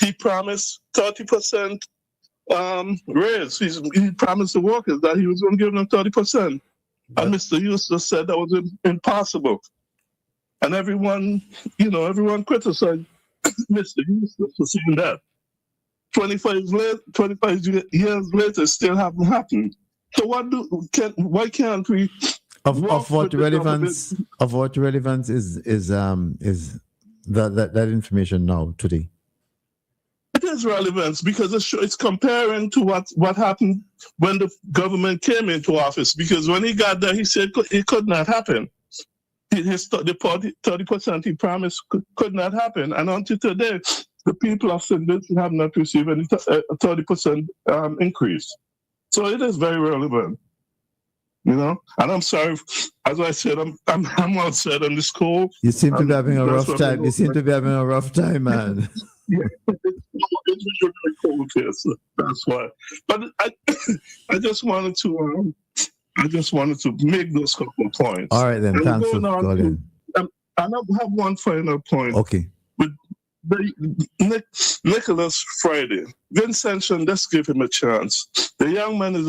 he promised 30% raise. He promised the workers that he was going to give them 30%. And Mr. Eustace said that was impossible. And everyone criticized Mr. Eustace for saying that. 25 years later, it still haven't happened. So why can't we? Of what relevance is that information now today? It is relevance because it's comparing to what happened when the government came into office. Because when he got there, he said it could not happen. The 30% he promised could not happen, and until today, the people of St. Vincent have not received any 30% increase. So it is very relevant, And I'm sorry, as I said, I'm outside on this call. You seem to be having a rough time. You seem to be having a rough time, man. Yeah, it's really cold here, so that's why. But I just wanted to make those couple of points. All right, then. Thanks for calling. And I have one final point. Okay. With Nicholas Friday, Vincentian, let's give him a chance. The young man is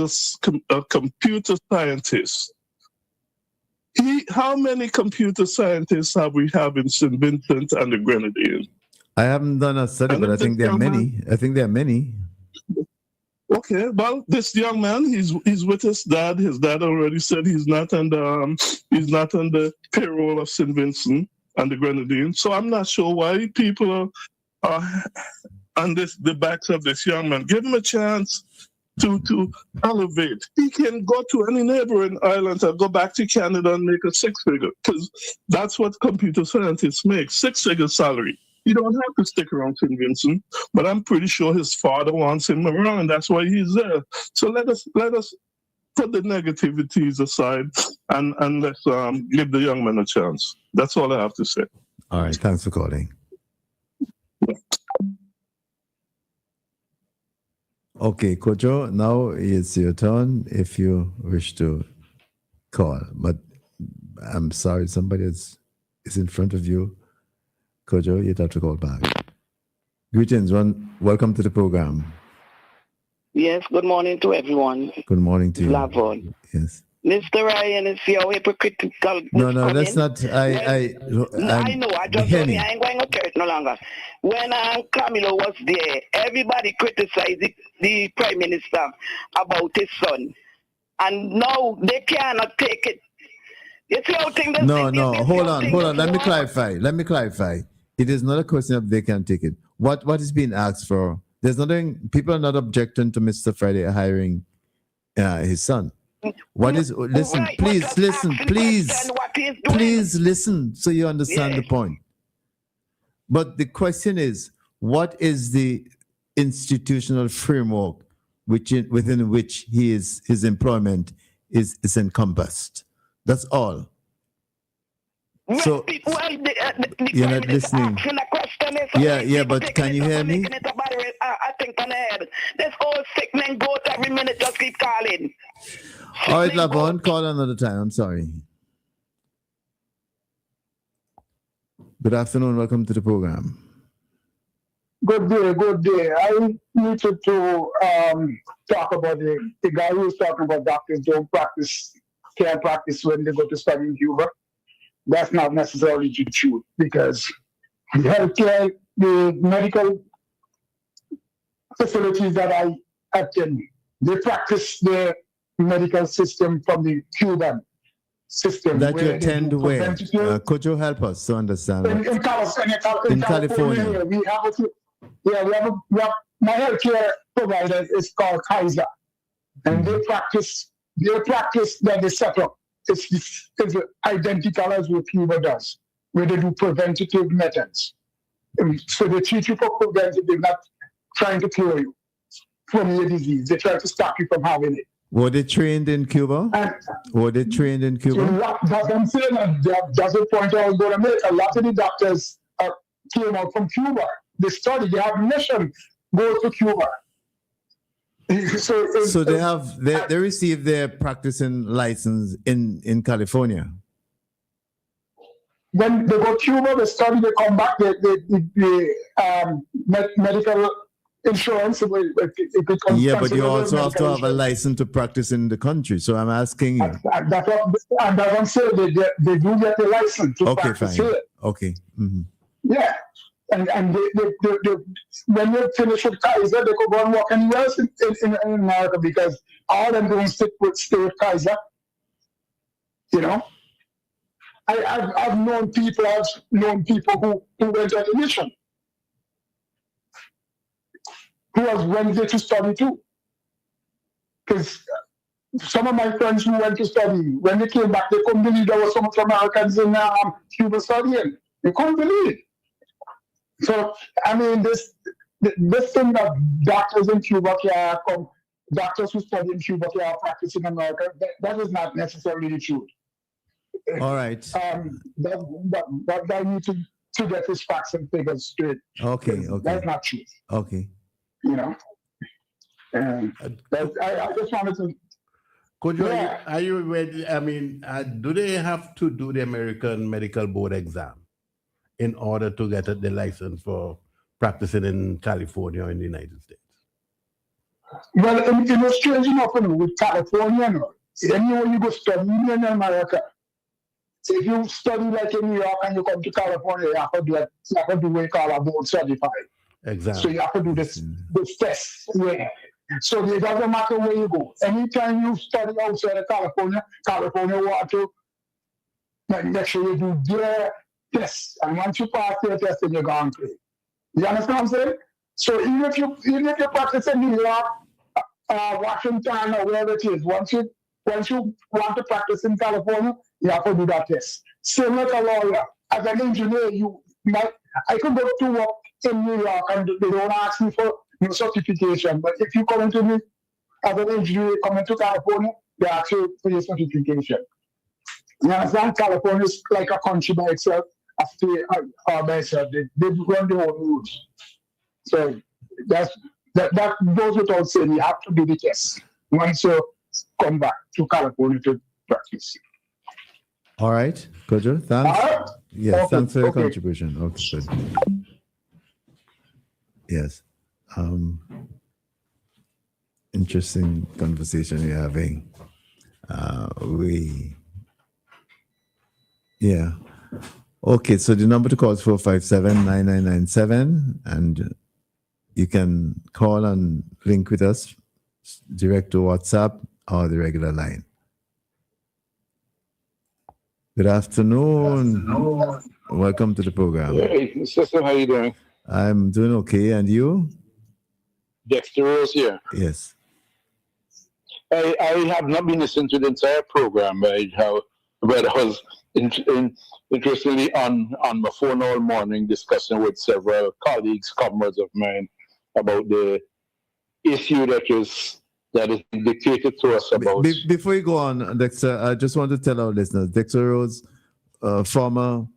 a computer scientist. How many computer scientists have we in St. Vincent and the Grenadines? I haven't done a study, but I think there are many. Okay, well, this young man, he's with his dad. His dad already said he's not on the payroll of St. Vincent and the Grenadines. So I'm not sure why people are on the backs of this young man. Give him a chance to elevate. He can go to any neighboring island or go back to Canada and make a six-figure, because that's what computer scientists make, six-figure salary. You don't have to stick around St. Vincent, but I'm pretty sure his father wants him around, and that's why he's there. So let us put the negativities aside and let's give the young man a chance. That's all I have to say. All right, thanks for calling. Okay, Kojo, now it's your turn if you wish to call. But I'm sorry, somebody is in front of you. Kojo, you'd have to call back. Greetings, welcome to the program. Yes, good morning to everyone. Good morning to you. Lavon. Yes. Mr. Ryan is your hypocritical. No, that's not. I know. I just told me I ain't going to church no longer. When Camilo was there, everybody criticized the Prime Minister about his son. And now they cannot take it. You see how things... No, hold on. Let me clarify. It is not a question of they can take it. What is being asked for? There's nothing. People are not objecting to Mr. Friday hiring his son. What is? Listen, right, please listen, so you understand the point. But the question is, what is the institutional framework within which his employment is encompassed? That's all. So you're not listening. Yeah, but can you hear me? I think on the head. This whole sickness goes every minute, just keep calling. All right, Lavon, call another time. I'm sorry. Good afternoon. Welcome to the program. Good day, good day. I needed to talk about the guy who was talking about doctors can't practice when they go to study in Cuba. That's not necessarily the truth, because the healthcare, the medical facilities that I attend, they practice the medical system from the Cuban system. That you attend where? Could you help us to understand? In California, we have my healthcare provider is called Kaiser, and they practice that they set up. It's identical as what Cuba does, where they do preventative methods. So they treat you for preventative, not trying to cure you from your disease. They try to stop you from having it. Were they trained in Cuba? So that's what I'm saying. That's the point I was going to make. A lot of the doctors came out from Cuba. They studied. They have mission go to Cuba. So they received their practicing license in California. When they go to Cuba, they study. They come back. Medical insurance. But you also have to have a license to practice in the country. So I'm asking you. That's what I'm saying. They do get the license to practice here. Okay. Mm-hmm. Yeah. And they when they finish with Kaiser, they could go and work anywhere else in America, because all them don't stay with Kaiser. You know, I've known people who went on a mission, who went there to study too. Because some of my friends who went to study, when they came back, they couldn't believe there were so much Americans in Cuba studying. They couldn't believe it. So, I mean, this thing that doctors in Cuba can come, doctors who study in Cuba can practice in America, that is not necessarily the truth. All right. That guy needs to get his facts and figures straight. Okay. That's not true. Okay. You know? And I just wanted to... Could you, are you ready? I mean, do they have to do the American Medical Board exam in order to get the license for practicing in California or in the United States? Well, it was strange enough with California. Anywhere you go study in America, if you study like in New York and you come to California, you have to do what you call a board certified. Exactly. So you have to do this test. Yeah. So it doesn't matter where you go. Anytime you study outside of California want to make sure you do their test. And once you pass their test, then you're going to play. You understand what I'm saying? So even if you practice in New York, Washington, or wherever it is, once you want to practice in California, you have to do that test. Same like a lawyer. As an engineer, I could go to work in New York and they don't ask me for no certification. But if you come into me as an engineer, come into California, they ask you for your certification. You understand? California is like a country by itself, a state by itself. They run their own rules. So that goes without saying. You have to do the test once you come back to California to practice. All right, Kojo, thanks. Yes, okay. Thanks for your contribution. Okay, good. Yes. Interesting conversation you're having. Okay, so the number to call is 457-9997, and you can call and link with us direct to WhatsApp or the regular line. Good afternoon. Welcome to the program. Hey, Cecil, how you doing? I'm doing okay, and you? Dexter Rose here. Yes. I have not been listening to the entire program, but I was interestingly on my phone all morning discussing with several colleagues, comrades of mine, about the issue that is dictated to us about. Before you go on, Dexter, I just want to tell our listeners, Dexter Rose, former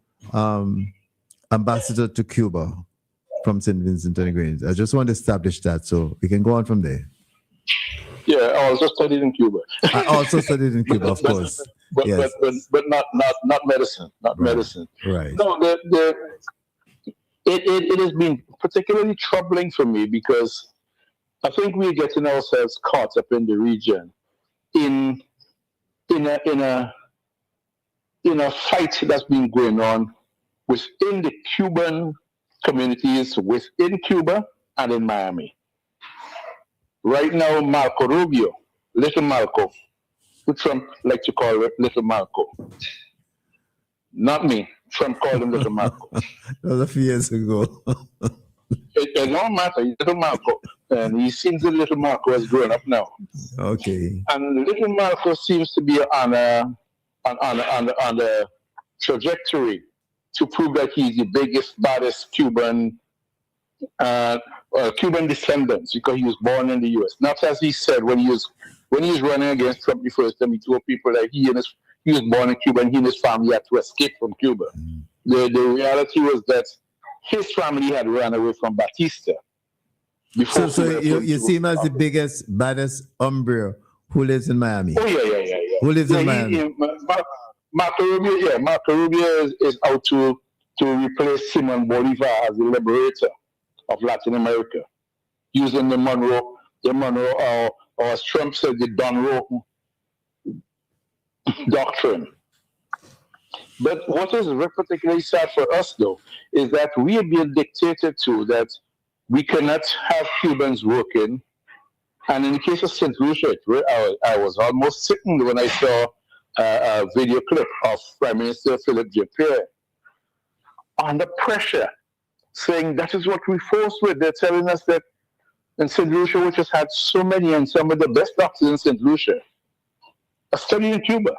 ambassador to Cuba from St. Vincent and the Grenadines. I just want to establish that so we can go on from there. Yeah, I also studied in Cuba. I also studied in Cuba, of course. But not medicine, not right. medicine. Right. No, it has been particularly troubling for me because I think we're getting ourselves caught up in the region in a fight that's been going on within the Cuban communities within Cuba and in Miami. Right now, Marco Rubio, Little Marco, who Trump like to call it Little Marco. Not me. Trump called him Little Marco. That was a few years ago. It don't matter. He's Little Marco. And he seems that Little Marco has grown up now. Okay. And Little Marco seems to be on a trajectory to prove that he's the biggest, baddest Cuban descendants because he was born in the U.S. Not as he said when he was running against Trump the first time. He told people that he was born in Cuba and he and his family had to escape from Cuba. The reality was that his family had run away from Batista. So you see him as the biggest, baddest hombre who lives in Miami. Oh yeah. Who lives in Miami? Marco Rubio is out to replace Simon Bolivar as the liberator of Latin America, using the Monroe, or as Trump said, the Monroe doctrine. But what is particularly sad for us, though, is that we are being dictated to that we cannot have Cubans working. And in the case of St. Lucia, I was almost sickened when I saw a video clip of Prime Minister Philbert under pressure, saying that is what we're forced with. They're telling us that in St. Lucia, which has had so many and some of the best doctors in St. Lucia, are studying in Cuba.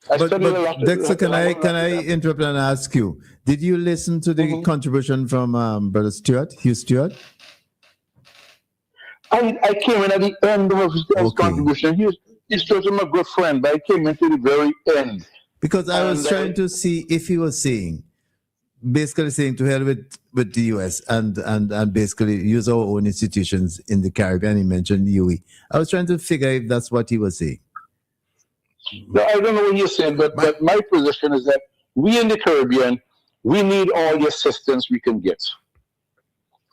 Dexter, can I interrupt and ask you? Did you listen to the contribution from Brother Stewart, Hugh Stewart? I came in at the end of his contribution. He's just a good friend, but I came into the very end. Because I was trying to see if he was basically saying to hell with the US and basically use our own institutions in the Caribbean. He mentioned UE. I was trying to figure if that's what he was saying. No, I don't know what you're saying, but my position is that we in the Caribbean, we need all the assistance we can get.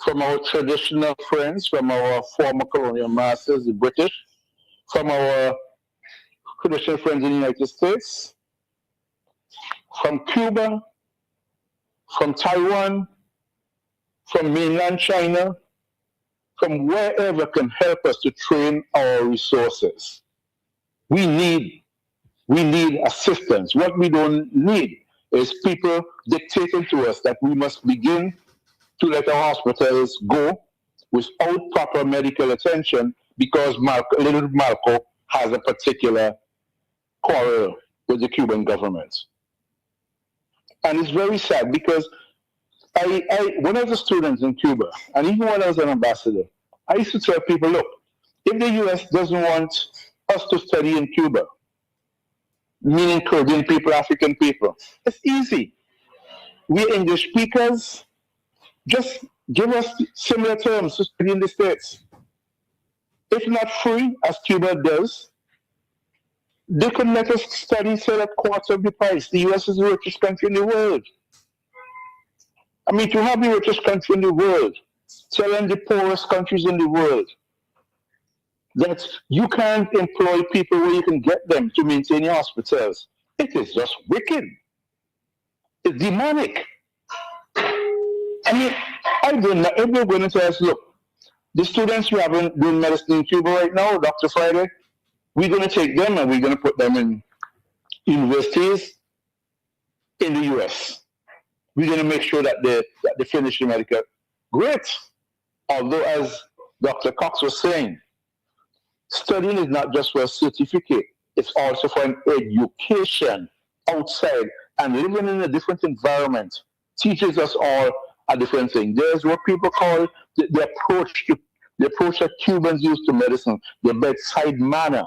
From our traditional friends, from our former colonial masters, the British, from our traditional friends in the United States, from Cuba, from Taiwan, from mainland China, from wherever can help us to train our resources. We need assistance. What we don't need is people dictating to us that we must begin to let our hospitals go without proper medical attention because little Marco has a particular quarrel with the Cuban government. And it's very sad because when I was a student in Cuba, and even when I was an ambassador, I used to tell people, look, if the US doesn't want us to study in Cuba, meaning Caribbean people, African people, it's easy. We're English speakers. Just give us similar terms to study in the States. If not free, as Cuba does, they can let us study, say, at quarter of the price. The US is the richest country in the world. I mean, to have the richest country in the world, telling the poorest countries in the world that you can't employ people where you can get them to maintain your hospitals, it is just wicked. It's demonic. I mean, if we're going to tell us, look, the students who have been doing medicine in Cuba right now, Dr. Friday, we're going to take them and we're going to put them in universities in the US. We're going to make sure that they finish the medical. Great. Although, as Dr. Cox was saying, studying is not just for a certificate. It's also for an education outside and living in a different environment teaches us all a different thing. There's what people call the approach that Cubans use to medicine, the bedside manner.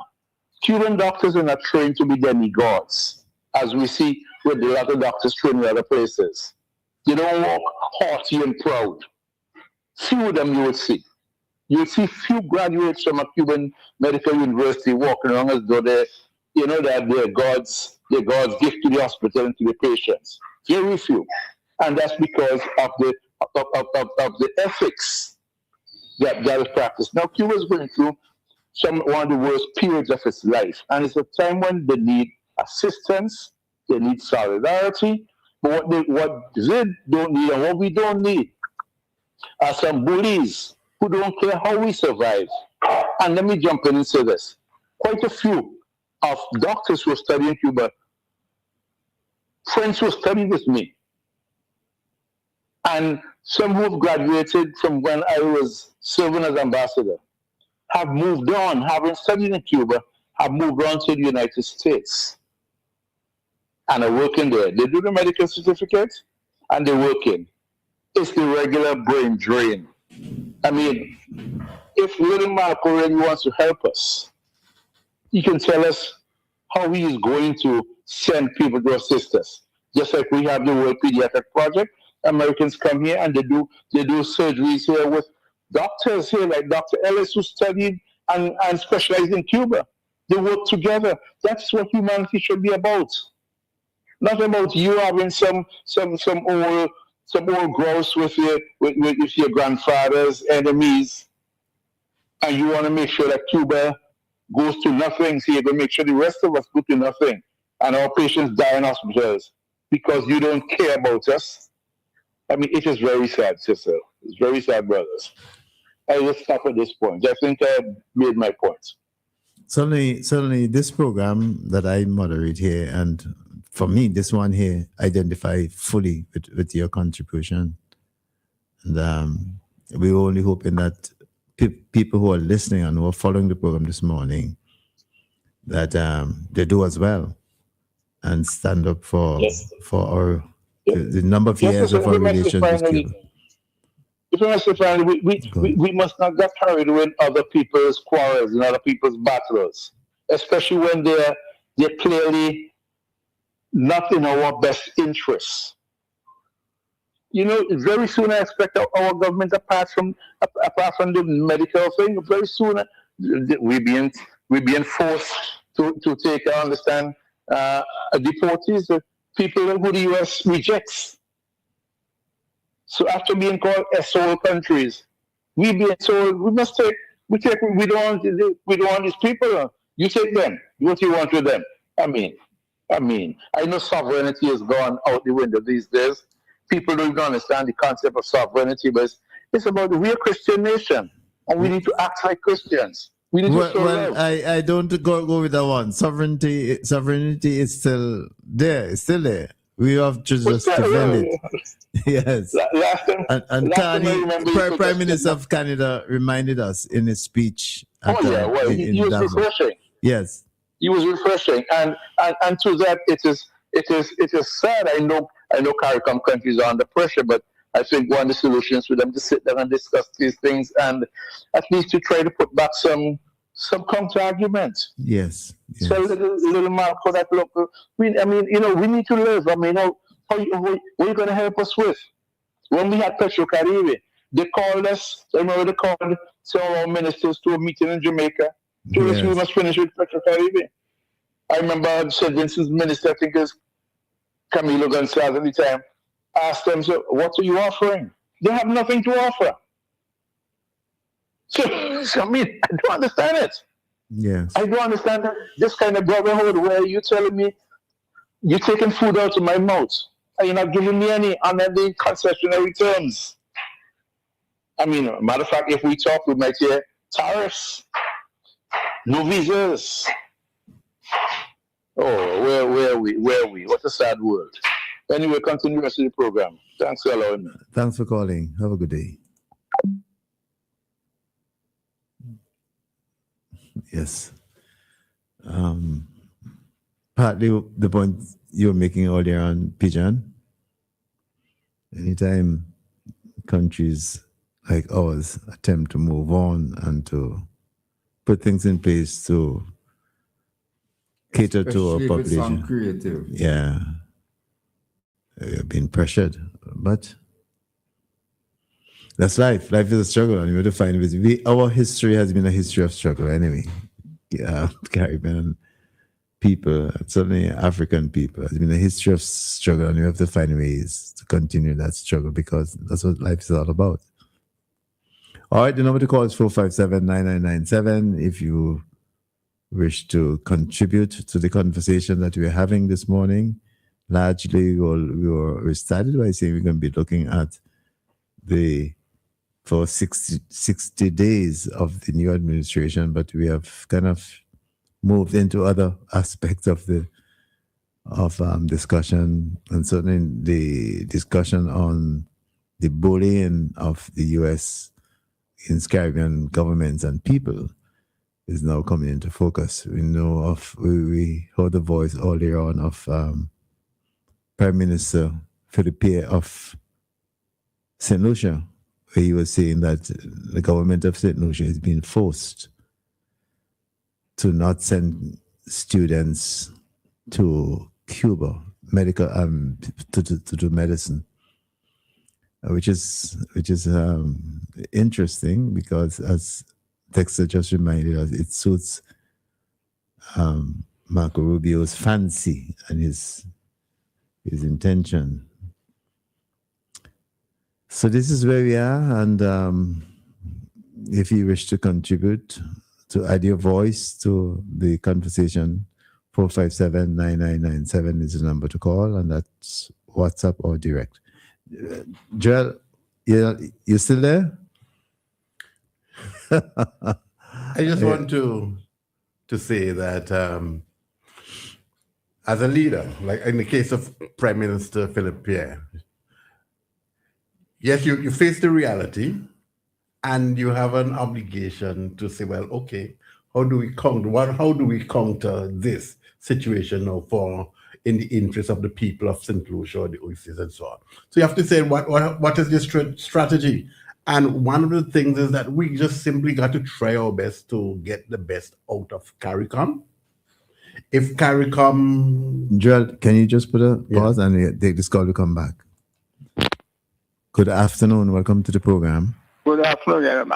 Cuban doctors are not trained to be demigods, as we see with the other doctors trained in other places. They don't walk haughty and proud. Few of them you would see. You would see few graduates from a Cuban medical university walking around as though they're God's gift to the hospital and to the patients. Very few. And that's because of the of the ethics that is practiced. Now, Cuba is going through one of the worst periods of its life, and it's a time when they need assistance, they need solidarity. But what they don't need and what we don't need are some bullies who don't care how we survive. And let me jump in and say this. Quite a few of doctors who study in Cuba, friends who studied with me, and some who have graduated from when I was serving as ambassador, have moved on, having studied in Cuba, have moved on to the United States and are working there. They do the medical certificate and they're working. It's the regular brain drain. I mean, if little Marco really wants to help us, he can tell us how he is going to send people to assist us. Just like we have the World Pediatric Project, Americans come here and they do surgeries here with doctors here, like Dr. Ellis, who studied and specialized in Cuba. They work together. That's what humanity should be about. Not about you having some old grouse with your grandfather's enemies, and you want to make sure that Cuba goes to nothing. So you're going to make sure the rest of us go to nothing, and our patients die in hospitals because you don't care about us. I mean, it is very sad, Cecil. It's very sad, brothers. I will stop at this point. I think I made my point. Certainly, this program that I moderate here, and for me, this one here, identify fully with your contribution. And we're only hoping that people who are listening and who are following the program this morning, that they do as well and stand up for the number of years of our relations with Cuba. We must not get carried away in other people's quarrels and other people's battles, especially when they're clearly not in our best interests. You know, very soon I expect our government, apart from the medical thing, very soon we're being forced to take, I understand, deportees, people who the U.S. rejects. So after being called SOL countries, we being told we don't want these people. You take them. What you want with them? I mean, I know sovereignty has gone out the window these days. People don't even understand the concept of sovereignty, but it's about we're a Christian nation, and we need to act like Christians. We need to show love. I don't go with that one. Sovereignty is still there. It's still there. We have to just defend it. Yes. And Prime Minister of Canada reminded us in his speech. He was refreshing. Yes. He was refreshing, and to that it is sad. I know CARICOM countries are under pressure, but I think one of the solutions for them to sit down and discuss these things and at least to try to put back some counter arguments. Yes. So little Marco, that look. We need to live. I mean, what are you going to help us with? When we had Petro Caribe, they called us. I remember they called some of our ministers to a meeting in Jamaica. Yes. We must finish with Petro Caribe. I remember St. Vincent's minister, I think is Camilo Gonzalez at the time, asked them, so what are you offering? They have nothing to offer. So I mean, I don't understand it. Yes. I don't understand this kind of brotherhood where you're telling me you're taking food out of my mouth and you're not giving me any on the concessionary terms. I mean, matter of fact, if we talk, we might hear tariffs, no visas. Oh, where are we? What a sad world. Anyway, continue the rest of the program. Thanks for allowing me. Thanks for calling. Have a good day. Yes. Partly the point you were making earlier on, Pigeon. Anytime countries like ours attempt to move on and to put things in place to cater to our population. Creative. Yeah. We're being pressured. But that's life. Life is a struggle, and we have to find ways. Our history has been a history of struggle anyway. Caribbean people, certainly African people, has been a history of struggle, and we have to find ways to continue that struggle because that's what life is all about. All right, the number to call is 457-9997 if you wish to contribute to the conversation that we're having this morning. Largely, we started by saying we're going to be looking at for 60 days of the new administration, but we have kind of moved into other aspects of discussion, and certainly the discussion on the bullying of the U.S. in Caribbean governments and people is now coming into focus. We know we heard the voice earlier on of Prime Minister Philbert of St. Lucia, where he was saying that the government of St. Lucia is being forced to not send students to Cuba, to do medicine, which is interesting because, as Dexter just reminded us, it suits Marco Rubio's fancy and his intention. So this is where we are, and if you wish to contribute, to add your voice to the conversation, 457-9997 is the number to call, and that's WhatsApp or direct. Joel, you still there? I just want to say that as a leader, like in the case of Prime Minister Philbert, yes, you face the reality, and you have an obligation to say, well, okay, how do we counter this situation now in the interest of the people of St. Lucia or the Oasis and so on? So you have to say, what is your strategy? And one of the things is that we just simply got to try our best to get the best out of CARICOM. If CARICOM... Joel, can you just put a pause and take this call to come back? Good afternoon. Welcome to the program. Good afternoon.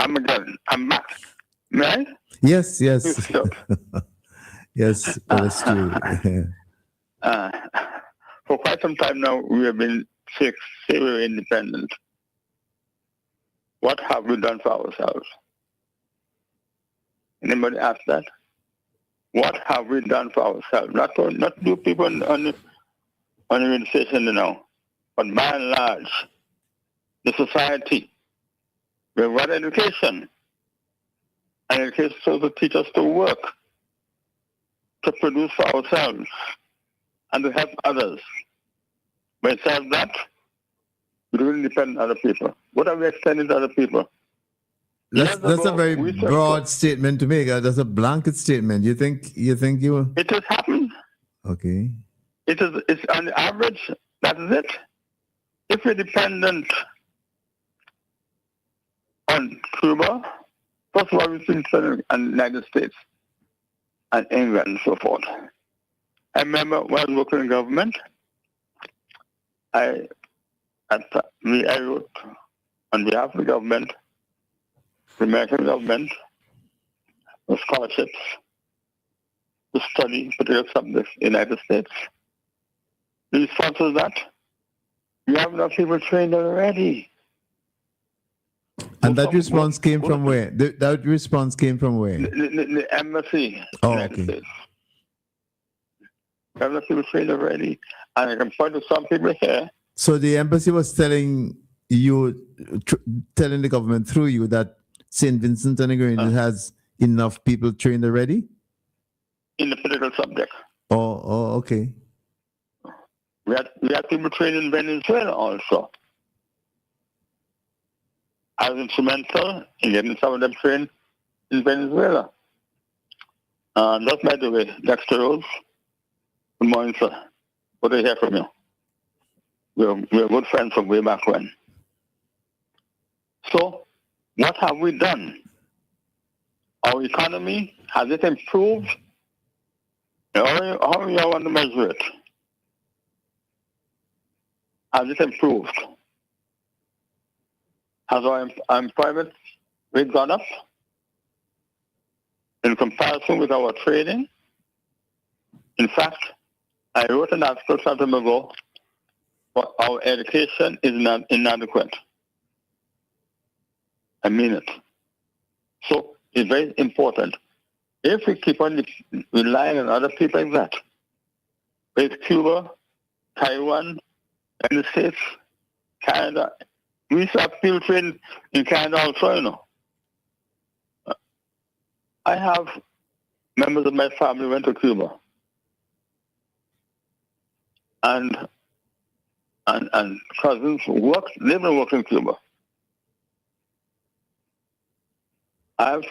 I'm back. Right? Yes. Yes, Brother Stu. For quite some time now, we have been very independent. What have we done for ourselves? Anybody ask that? What have we done for ourselves? Not do people on the administration, but by and large, the society. We have got education. And education is to teach us to work, to produce for ourselves, and to help others. But instead of that, we don't depend on other people. What are we extending to other people? That's a very broad statement to make. That's a blanket statement. You think you? It has happened. Okay. It's on the average. That is it. If we're dependent on Cuba, first of all, we've been dependent on the United States and England and so forth. I remember when I was working in government, I wrote on behalf of the government, the American government, for scholarships to study particular subjects in the United States. The response was that you have enough people trained already. And that response came from where? That response came from where? The embassy. Oh, okay. You have enough people trained already. And I can point to some people here. So the embassy was telling you, telling the government through you that St. Vincent and the Grenadines has enough people trained already? In the political subject. Oh, okay. We had people trained in Venezuela also. I was instrumental in getting some of them trained in Venezuela. Just by the way, Dexter Rose, good morning, sir. Good to hear from you. We're good friends from way back when. So, what have we done? Our economy, has it improved? How do you want to measure it? Has it improved? Has our employment rate gone up in comparison with our trading? In fact, I wrote an article some time ago, but our education is not inadequate. I mean it. So it's very important. If we keep on relying on other people like that, with Cuba, Taiwan, and the States, Canada, we start filtering in Canada also, you know. I have members of my family went to Cuba. And cousins live and work in Cuba. I have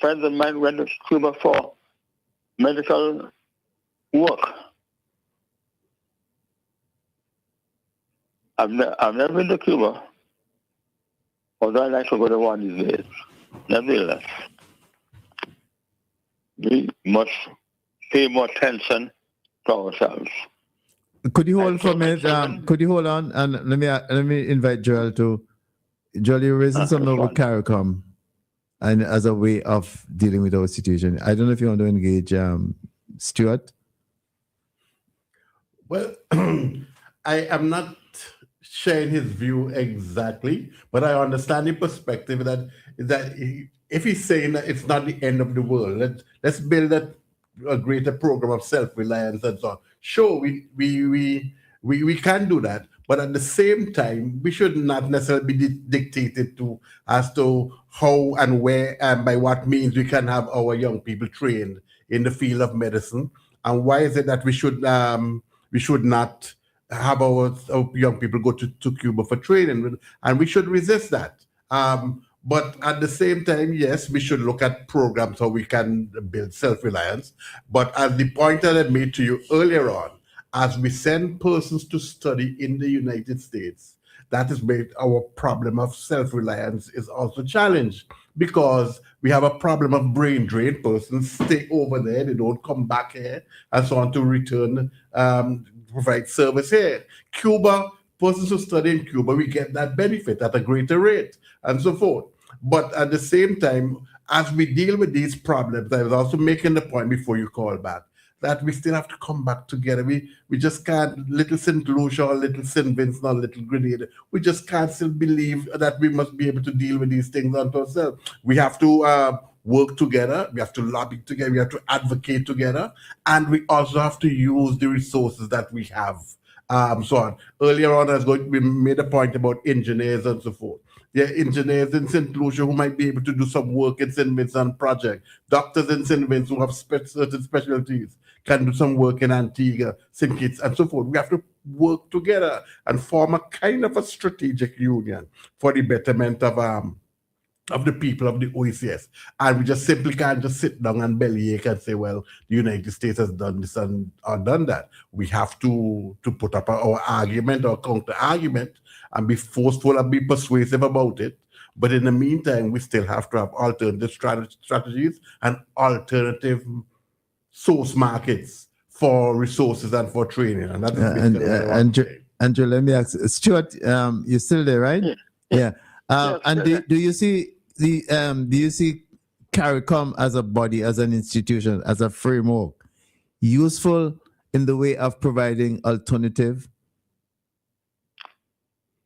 friends of mine went to Cuba for medical work. I've never been to Cuba, although I'd like to go to one these days. Nevertheless, we must pay more attention to ourselves. Could you hold for a minute? Could you hold on and let me invite Joel to. Joel, you're raising something over CARICOM and as a way of dealing with our situation. I don't know if you want to engage Stuart. Well, I am not sharing his view exactly, but I understand the perspective that if he's saying that it's not the end of the world, let's build a greater program of self-reliance and so on. Sure, we can do that, but at the same time, we should not necessarily be dictated to as to how and where and by what means we can have our young people trained in the field of medicine. And why is it that we should not have our young people go to Cuba for training, and we should resist that. But at the same time, yes, we should look at programs how we can build self-reliance. But as the point that I made to you earlier on, as we send persons to study in the United States, that is made our problem of self-reliance is also challenged, because we have a problem of brain drain. Persons stay over there, they don't come back here, and so on to return, provide service here. Cuba, persons who study in Cuba, we get that benefit at a greater rate, and so forth. But at the same time, as we deal with these problems, I was also making the point before you call back, that we still have to come back together. We just can't, little St. Lucia or little St. Vincent or little Grenada, we just can't still believe that we must be able to deal with these things unto ourselves. We have to work together, we have to lobby together, we have to advocate together, and we also have to use the resources that we have. So on. Earlier on, we made a point about engineers and so forth. There are engineers in St. Lucia who might be able to do some work in St. Vincent project. Doctors in St. Vincent who have certain specialties can do some work in Antigua, St. Kitts, and so forth. We have to work together and form a kind of a strategic union for the betterment of the people of the OECS. And we just simply can't just sit down and bellyache and say, well, the United States has done this and or done that. We have to put up our argument or counter argument and be forceful and be persuasive about it. But in the meantime, we still have to have alternative strategies and alternative source markets for resources and for training. And that's Andrew, let me ask Stuart, you're still there, right? Yeah. And do you see CARICOM as a body, as an institution, as a framework, useful in the way of providing alternative?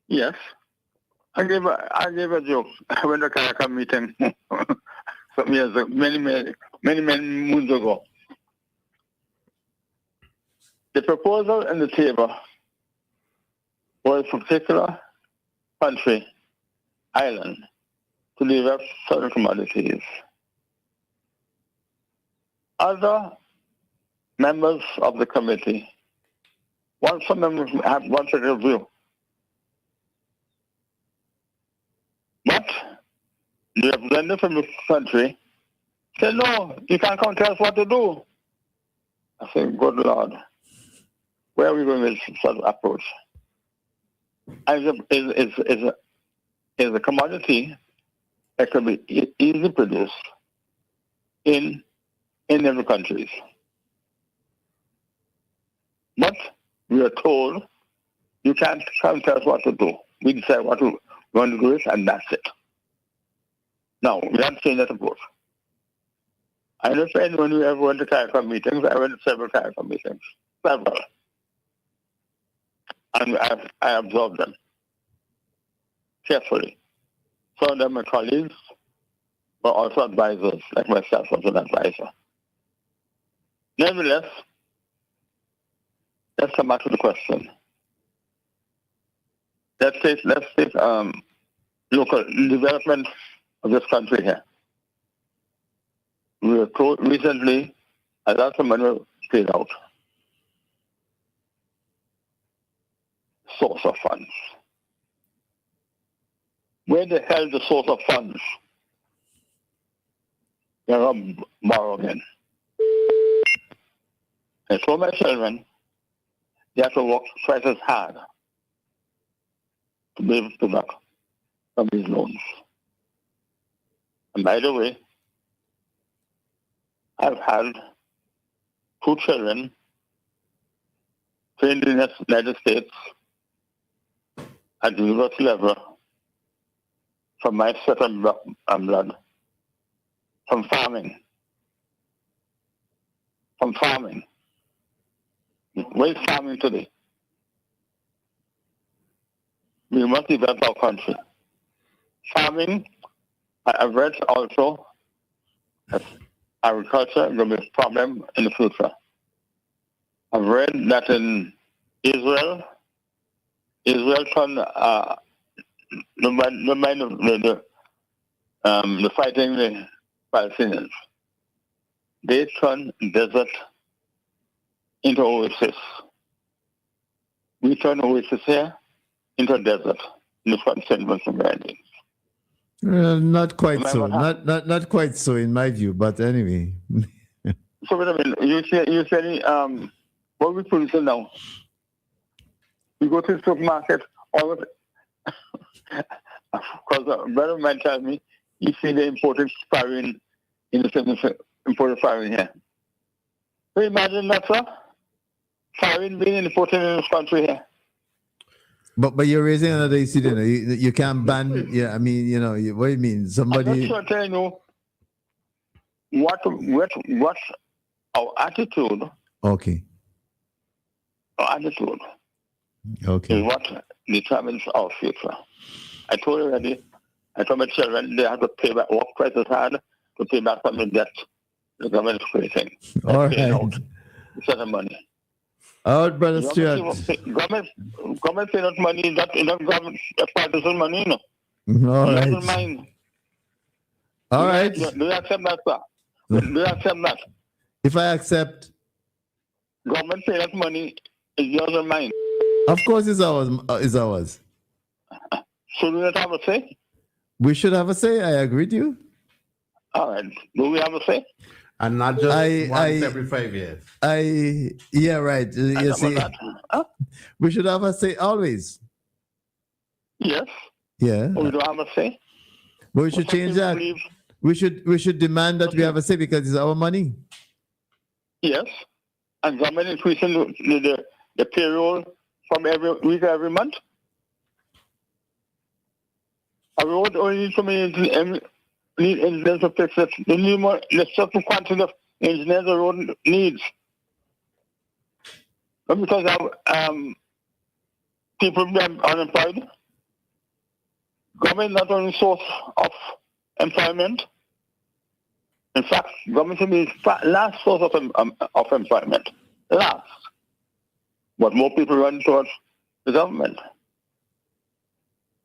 Yes. I gave a joke. I went to CARICOM meeting some years ago, many moons ago. The proposal on the table was a particular country, island, to develop certain commodities. Other members of the committee, some members have one particular view. But the representative from the country said, no, you can't come tell us what to do. I said, good Lord, where are we going with such approach? Is a commodity that can be easily produced in every country. But we are told you can't tell us what to do. We decide what we want to do it, and that's it. Now, we have to change that approach. I understand when we ever went to CARICOM meetings, I went to several CARICOM meetings. Several. And I absorbed them carefully. Some of them are colleagues, but also advisors, like myself was an advisor. Nevertheless, let's come back to the question. Let's take local development of this country here. We were told recently a lot of money was paid out. Source of funds. Where the hell is the source of funds? They're not borrowing. I told my children they have to work twice as hard to be able to pay back from these loans. And by the way, I've had 2 children trained in the United States at the university level from my sweat and blood, from farming. Where is farming today? We must develop our country. Farming, I've read also that agriculture will be a problem in the future. I've read that in Israel turned the fighting the Palestinians. They turned desert into oasis. We turn oasis here into a desert in the front segments of Grenadians. Not quite so. Not quite so in my view, but anyway. So wait a minute. You say what we producing now? We go to the supermarket, all of it. Because a brother of mine told me you see the imported farine in the imported farine here. So imagine that, sir. Farine being imported in this country here. But you're raising another issue, you can't ban. Yeah, I mean, what do you mean? Somebody. I'm not sure telling you what our attitude. Okay. Our attitude. Okay. Is what determines our future. I told you already. I told my children they have to pay back, work twice as hard to pay back some of the debt the government is creating. All right. Instead of money. All right, Brother Stuart. Government pay not money, that government partisan money, All right. Doesn't mind. All right. Do you accept that, sir? Do you accept that? If I accept. Government pay that money is yours and mine. Of course, it's ours. Should we not have a say? We should have a say. I agree with you. All right. Do we have a say? And not just once every 5 years. Yeah, right. You see, we should have a say always. Yes. Yeah. But we don't have a say. But we should change that. We should demand that we have a say because it's our money. Yes. And government increasing the payroll from every week, every month. A road only needs so many engineers to fix it. They need more, the certain quantity of engineers the road needs. But because people be unemployed, government not only source of employment. In fact, government should be last source of employment. Last. But more people run towards the government.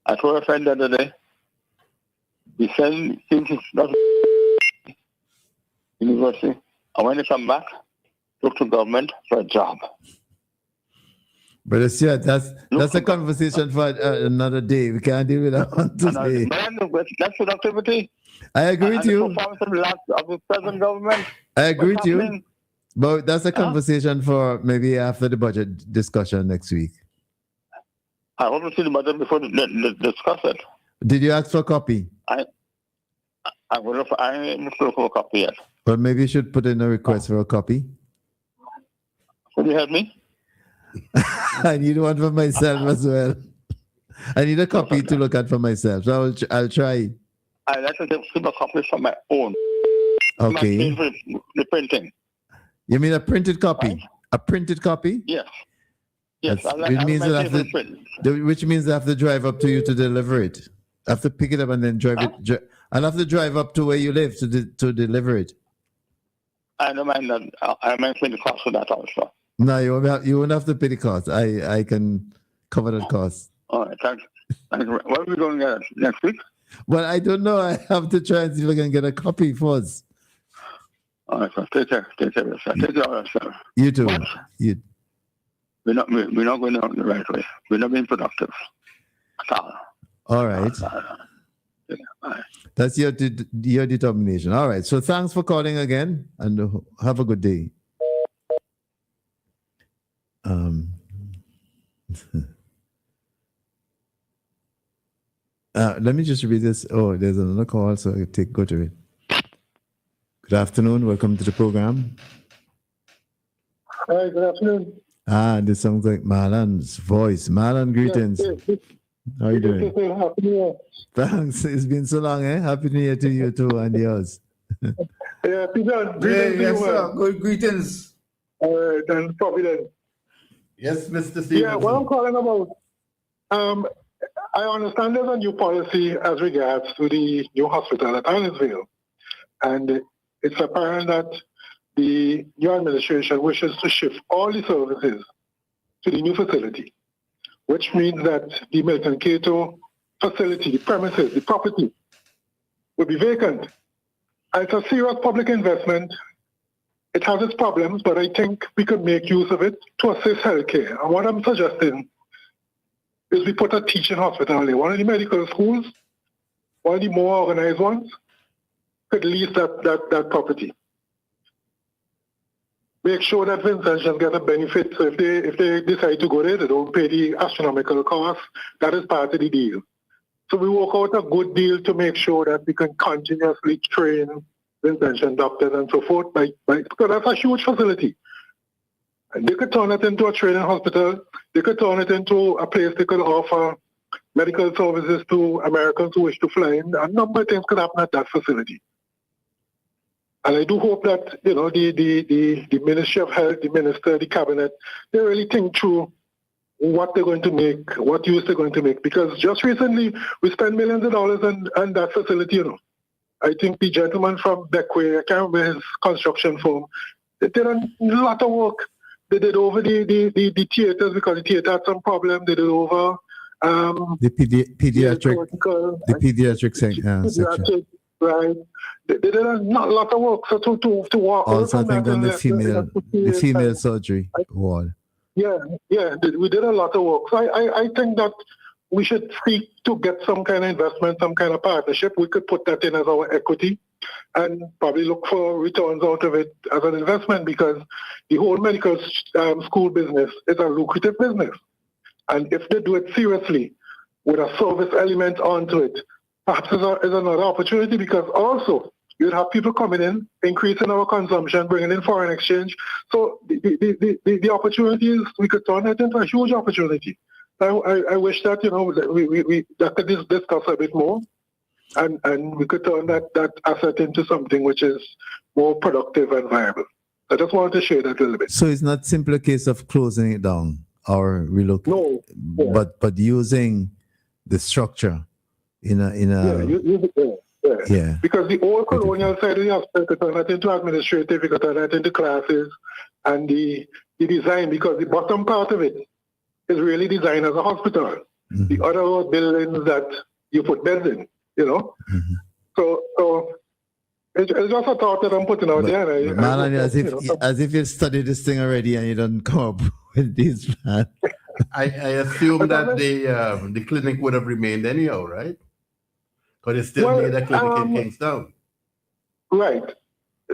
I told a friend the other day, we send things to university, and when they come back, look to government for a job. Brother Stuart, that's a conversation for another day. We can't deal with that one today. That's productivity. I agree with you. The performance of the present government. I agree with you. But that's a conversation for maybe after the budget discussion next week. I hope to see the budget before discuss it. Did you ask for a copy? I will look for a copy yet. But maybe you should put in a request for a copy. Could you help me? I need one for myself as well. I need a copy to look at for myself. So I'll try. I'd like to keep a copy for my own. Okay. The printing. You mean a printed copy? Right. A printed copy? Yes. Yes. Which means they have to drive up to you to deliver it. I have to pick it up and then drive it. I'll have to drive up to where you live to deliver it. I don't mind that. I might pay the cost for that also. No, you won't have to pay the cost. I can cover that cost. All right, thanks. What are we going to get next week? Well, I don't know. I have to try and see if I can get a copy first. All right, so take care. Take care of yourself. Take care of yourself. You too. We're not going down the right way. We're not being productive at all. All right. That's your determination. All right. So thanks for calling again, and have a good day. Let me just read this. Oh, there's another call, so I go to it. Good afternoon. Welcome to the program. Hi, good afternoon. This sounds like Marlon's voice. Marlon, greetings. Yes. How are you doing? Happy New Year. Thanks. It's been so long, eh? Happy New Year to you too and yours. Yeah, Peter, greetings. Yes, sir. Good greetings. And Providence. Yes, Mr. Stevenson. Yeah, what I'm calling about, I understand there's a new policy as regards to the new hospital at Islandsville. And it's apparent that the new administration wishes to shift all the services to the new facility, which means that the Milton Cato facility, the premises, the property, will be vacant. And it's a serious public investment. It has its problems, but I think we could make use of it to assist healthcare. And what I'm suggesting is we put a teaching hospital there. One of the medical schools, one of the more organized ones, could lease that property. Make sure that Vincentians get a benefit. So if they decide to go there, they don't pay the astronomical cost. That is part of the deal. So we work out a good deal to make sure that we can continuously train Vincentian doctors and so forth. Because that's a huge facility. And they could turn it into a training hospital. They could turn it into a place they could offer medical services to Americans who wish to fly in. A number of things could happen at that facility. And I do hope that, the Ministry of Health, the Minister, the Cabinet, they really think through what they're going to make, what use they're going to make. Because just recently, we spent millions of dollars on that facility, I think the gentleman from Beckway, I can't remember his construction firm, they did a lot of work. They did over the theaters because the theater had some problem. They did over the pediatric section. Right. They did a lot of work. So to walk also, I think on the female surgery ward. Yeah, we did a lot of work. So I think that we should seek to get some kind of investment, some kind of partnership. We could put that in as our equity and probably look for returns out of it as an investment, because the whole medical school business is a lucrative business. And if they do it seriously with a service element onto it, perhaps is another opportunity, because also you'd have people coming in, increasing our consumption, bringing in foreign exchange. So the opportunity is we could turn it into a huge opportunity. I wish that, we could discuss a bit more and we could turn that asset into something which is more productive and viable. I just wanted to share that a little bit. So it's not simply a case of closing it down or relocating, no, yeah. but using the structure in a yeah. Because the old colonial side of the hospital could turn that into administrative, you could turn that into classes, and the design, because the bottom part of it is really designed as a hospital. Mm-hmm. The other buildings that you put beds in, Mm-hmm. So it's just a thought that I'm putting out there. As if you've studied this thing already and you don't come up with these plans. I assume that the clinic would have remained anyhow, right? Because it still need a clinic in Kingstown. Right.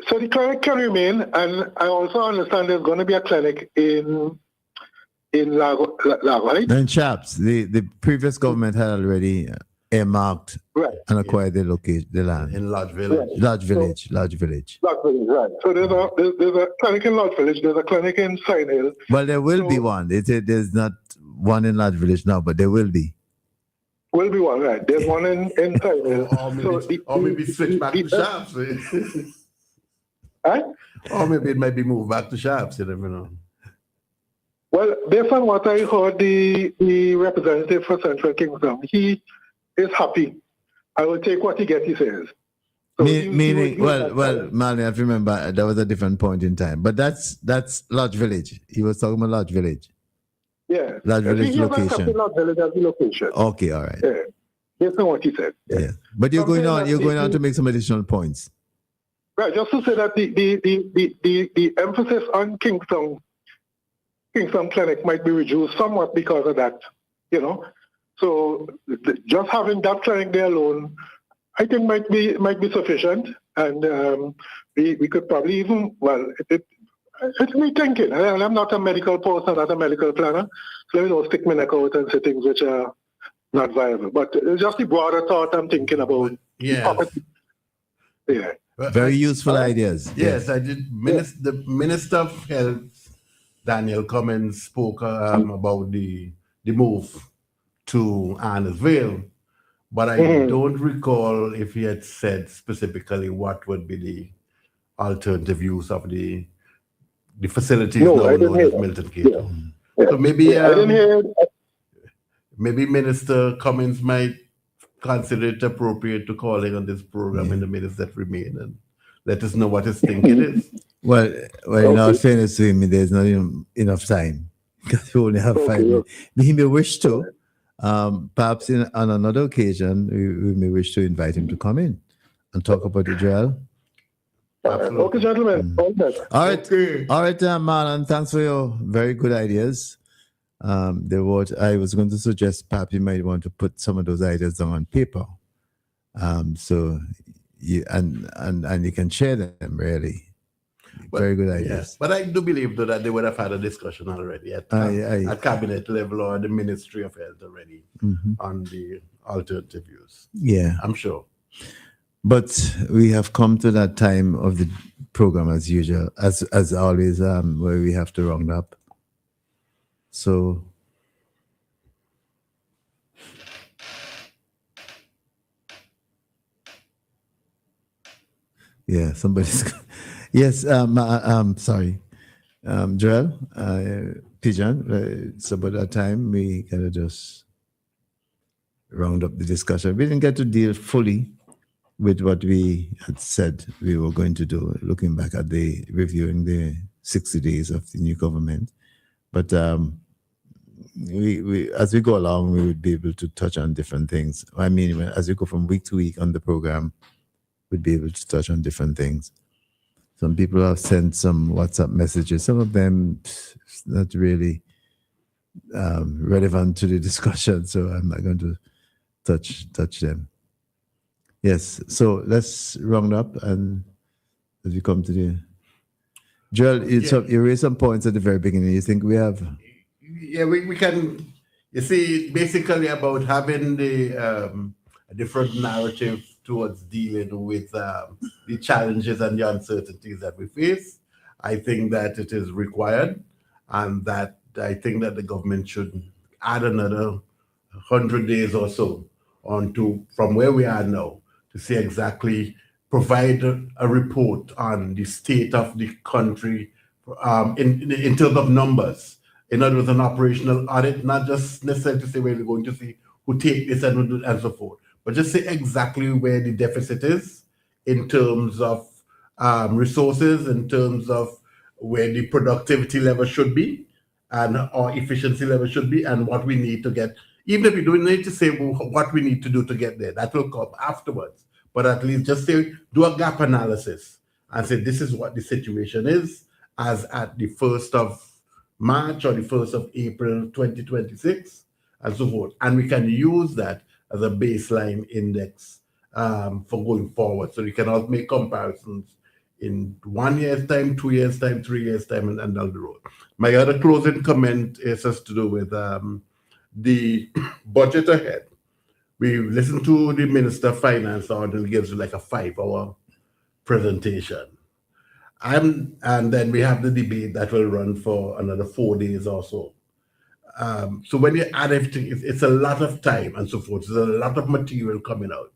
So the clinic can remain, and I also understand there's going to be a clinic in Lago, right? In Chaps, the previous government had already earmarked and acquired the land in Lodge Village. Lodge Village, right? So there's a clinic in Lodge Village. There's a clinic in Sign Hill. Well, there will be one. There's not one in Lodge Village now, but there will be. Will be one, right? There's one in Sign Hill. Or maybe switch back to Chaps. Right? Or maybe it might be moved back to Sharps, you never know. Well, based on what I heard, the representative for Central Kingston, he is happy. I will take what he gets, he says. So Meaning, Marlon, I have to remember that was a different point in time. But that's Lodge Village. He was talking about Lodge Village. Yeah. Lodge Village location. Lodge Village as the location. Okay, all right. Yeah. Based on what he said. Yeah. But you're going on to make some additional points. Right, just to say that the emphasis on Kingston Clinic might be reduced somewhat because of that, you know. So just having that clinic there alone, I think might be sufficient, and we could probably even, well, it's me thinking. I'm not a medical person, not a medical planner, so let me not stick my neck out and say things which are not viable. But it's just the broader thought I'm thinking about. Yeah. Yeah. Very useful ideas. Yes, I did. The Minister of Health, Daniel Cummins, spoke about the move to Annesville, but I don't recall if he had said specifically what would be the alternative use of the facilities now known as Milton Keynes. Yeah. So maybe I didn't hear maybe Minister Cummins might consider it appropriate to call in on this program in the minutes that remain and let us know what his thinking is. Well, in all fairness to him, there's not enough time because we only have 5 minutes. He may wish to. Perhaps on another occasion, we may wish to invite him to come in and talk about the drill. Okay, gentlemen. All right, Marlon, thanks for your very good ideas. I was going to suggest perhaps you might want to put some of those ideas down on paper. So you and you can share them really. Very good ideas. Yes, but I do believe though that they would have had a discussion already at cabinet level or the Ministry of Health already on the alternative use. Yeah, I'm sure. But we have come to that time of the program as usual, as always, where we have to round up. So yeah, somebody's yes, sorry. Joel, Pigeon, it's about that time we gotta just round up the discussion. We didn't get to deal fully with what we had said we were going to do, looking back at the reviewing the 60 days of the new government. But we as we go along, we would be able to touch on different things. I mean, as we go from week to week on the program, we'd be able to touch on different things. Some people have sent some WhatsApp messages. Some of them not really relevant to the discussion, so I'm not going to touch them. Yes, so let's round up, and as we come to the Joel, you raised some points at the very beginning. You think we have? Yeah, we can. You see, basically about having the a different narrative towards dealing with the challenges and the uncertainties that we face. I think that it is required, and that I think that the government should add another 100 days or so onto from where we are now to see exactly, provide a report on the state of the country in terms of numbers. In other words, an operational audit, not just necessarily to say where we're going to see who take this and so forth, but just say exactly where the deficit is in terms of resources, in terms of where the productivity level should be and or efficiency level should be, and what we need to get. Even if we don't need to say what we need to do to get there, that will come afterwards. But at least just say, do a gap analysis and say, this is what the situation is as at the 1st of March or the 1st of April 2026 and so forth. And we can use that as a baseline index for going forward. So we can also make comparisons in 1 year's time, 2 years' time, 3 years' time, and down the road. My other closing comment is has to do with the budget ahead. We listened to the Minister of Finance, and he gives like a 5-hour presentation. And then we have the debate that will run for another 4 days or so. So when you add everything, it's a lot of time and so forth. There's a lot of material coming out.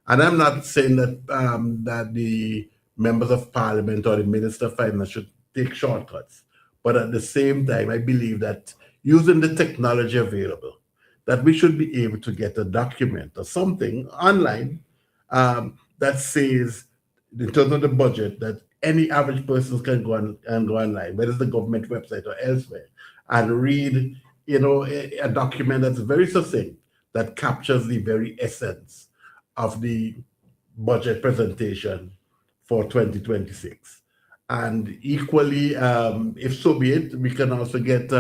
And I'm not saying that that the members of parliament or the minister of finance should take shortcuts. But at the same time, I believe that using the technology available, that we should be able to get a document or something online that says, in terms of the budget, that any average person can go online, whether it's the government website or elsewhere, and read, a document that's very succinct, that captures the very essence of the budget presentation for 2026. And equally, if so be it, we can also get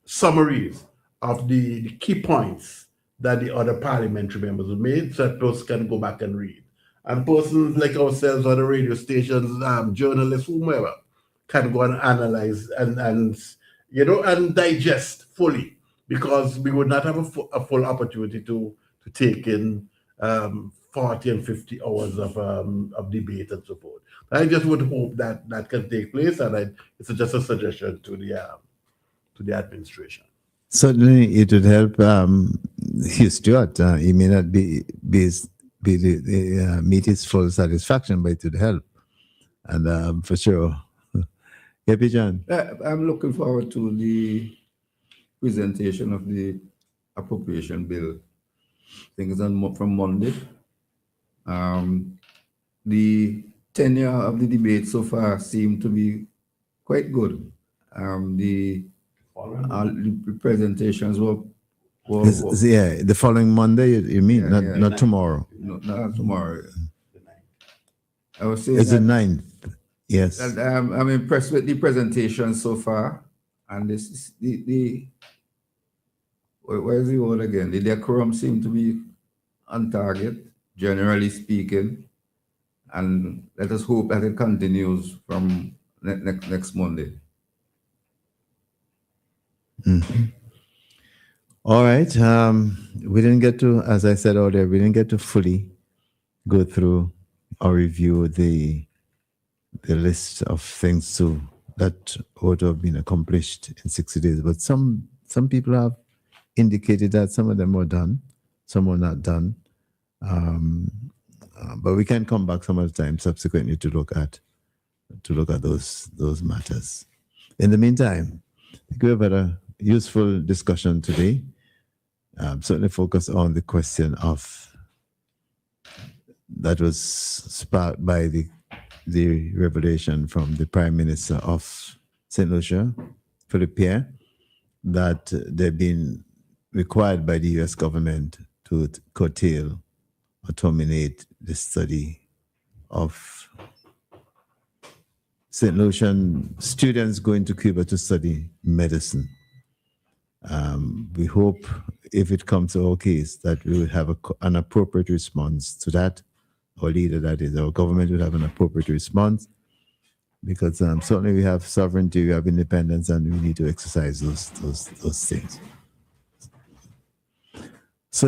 summaries of the key points that the other parliamentary members have made, so that those can go back and read. And persons like ourselves on the radio stations, journalists, whomever, can go and analyze and digest fully, because we would not have a full opportunity to take in 40 and 50 hours of debate and so forth. I just would hope that can take place, and it's just a suggestion to the administration. Certainly, it would help Hugh Stewart. He may not meet his full satisfaction, but it would help, and for sure. Yeah, John. I'm looking forward to the presentation of the appropriation bill. I think it's from Monday. The tenure of the debate so far seemed to be quite good. The presentations were the following Monday. You mean not tomorrow? No, not tomorrow. I was saying it's the 9th. Yes. I'm impressed with the presentation so far, and this is the where is the word again? The decorum seemed to be on target, generally speaking, and let us hope that it continues from next Monday. Mm-hmm. All right. We didn't get to, as I said earlier, we didn't get to fully go through or review the list of things that ought to have been accomplished in 60 days. But some people have indicated that some of them were done, some were not done. But we can come back some other time subsequently to look at those matters. In the meantime, I think we've had a useful discussion today. Certainly focus on the question that was sparked by the revelation from the Prime Minister of St. Lucia, Philbert, that they've been required by the US government to curtail or terminate the study of St. Lucian students going to Cuba to study medicine. We hope, if it comes to our case, that we will have an appropriate response to that. Our leader, that is, our government, will have an appropriate response, because certainly we have sovereignty, we have independence, and we need to exercise those things. So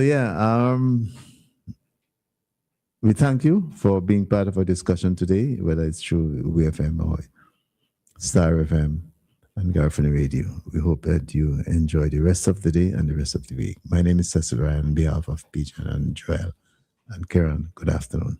we thank you for being part of our discussion today, whether it's through WEFM or Star FM and Garfin Radio. We hope that you enjoy the rest of the day and the rest of the week. My name is Cecil Ryan on behalf of Pijan and Joel and Karen. Good afternoon.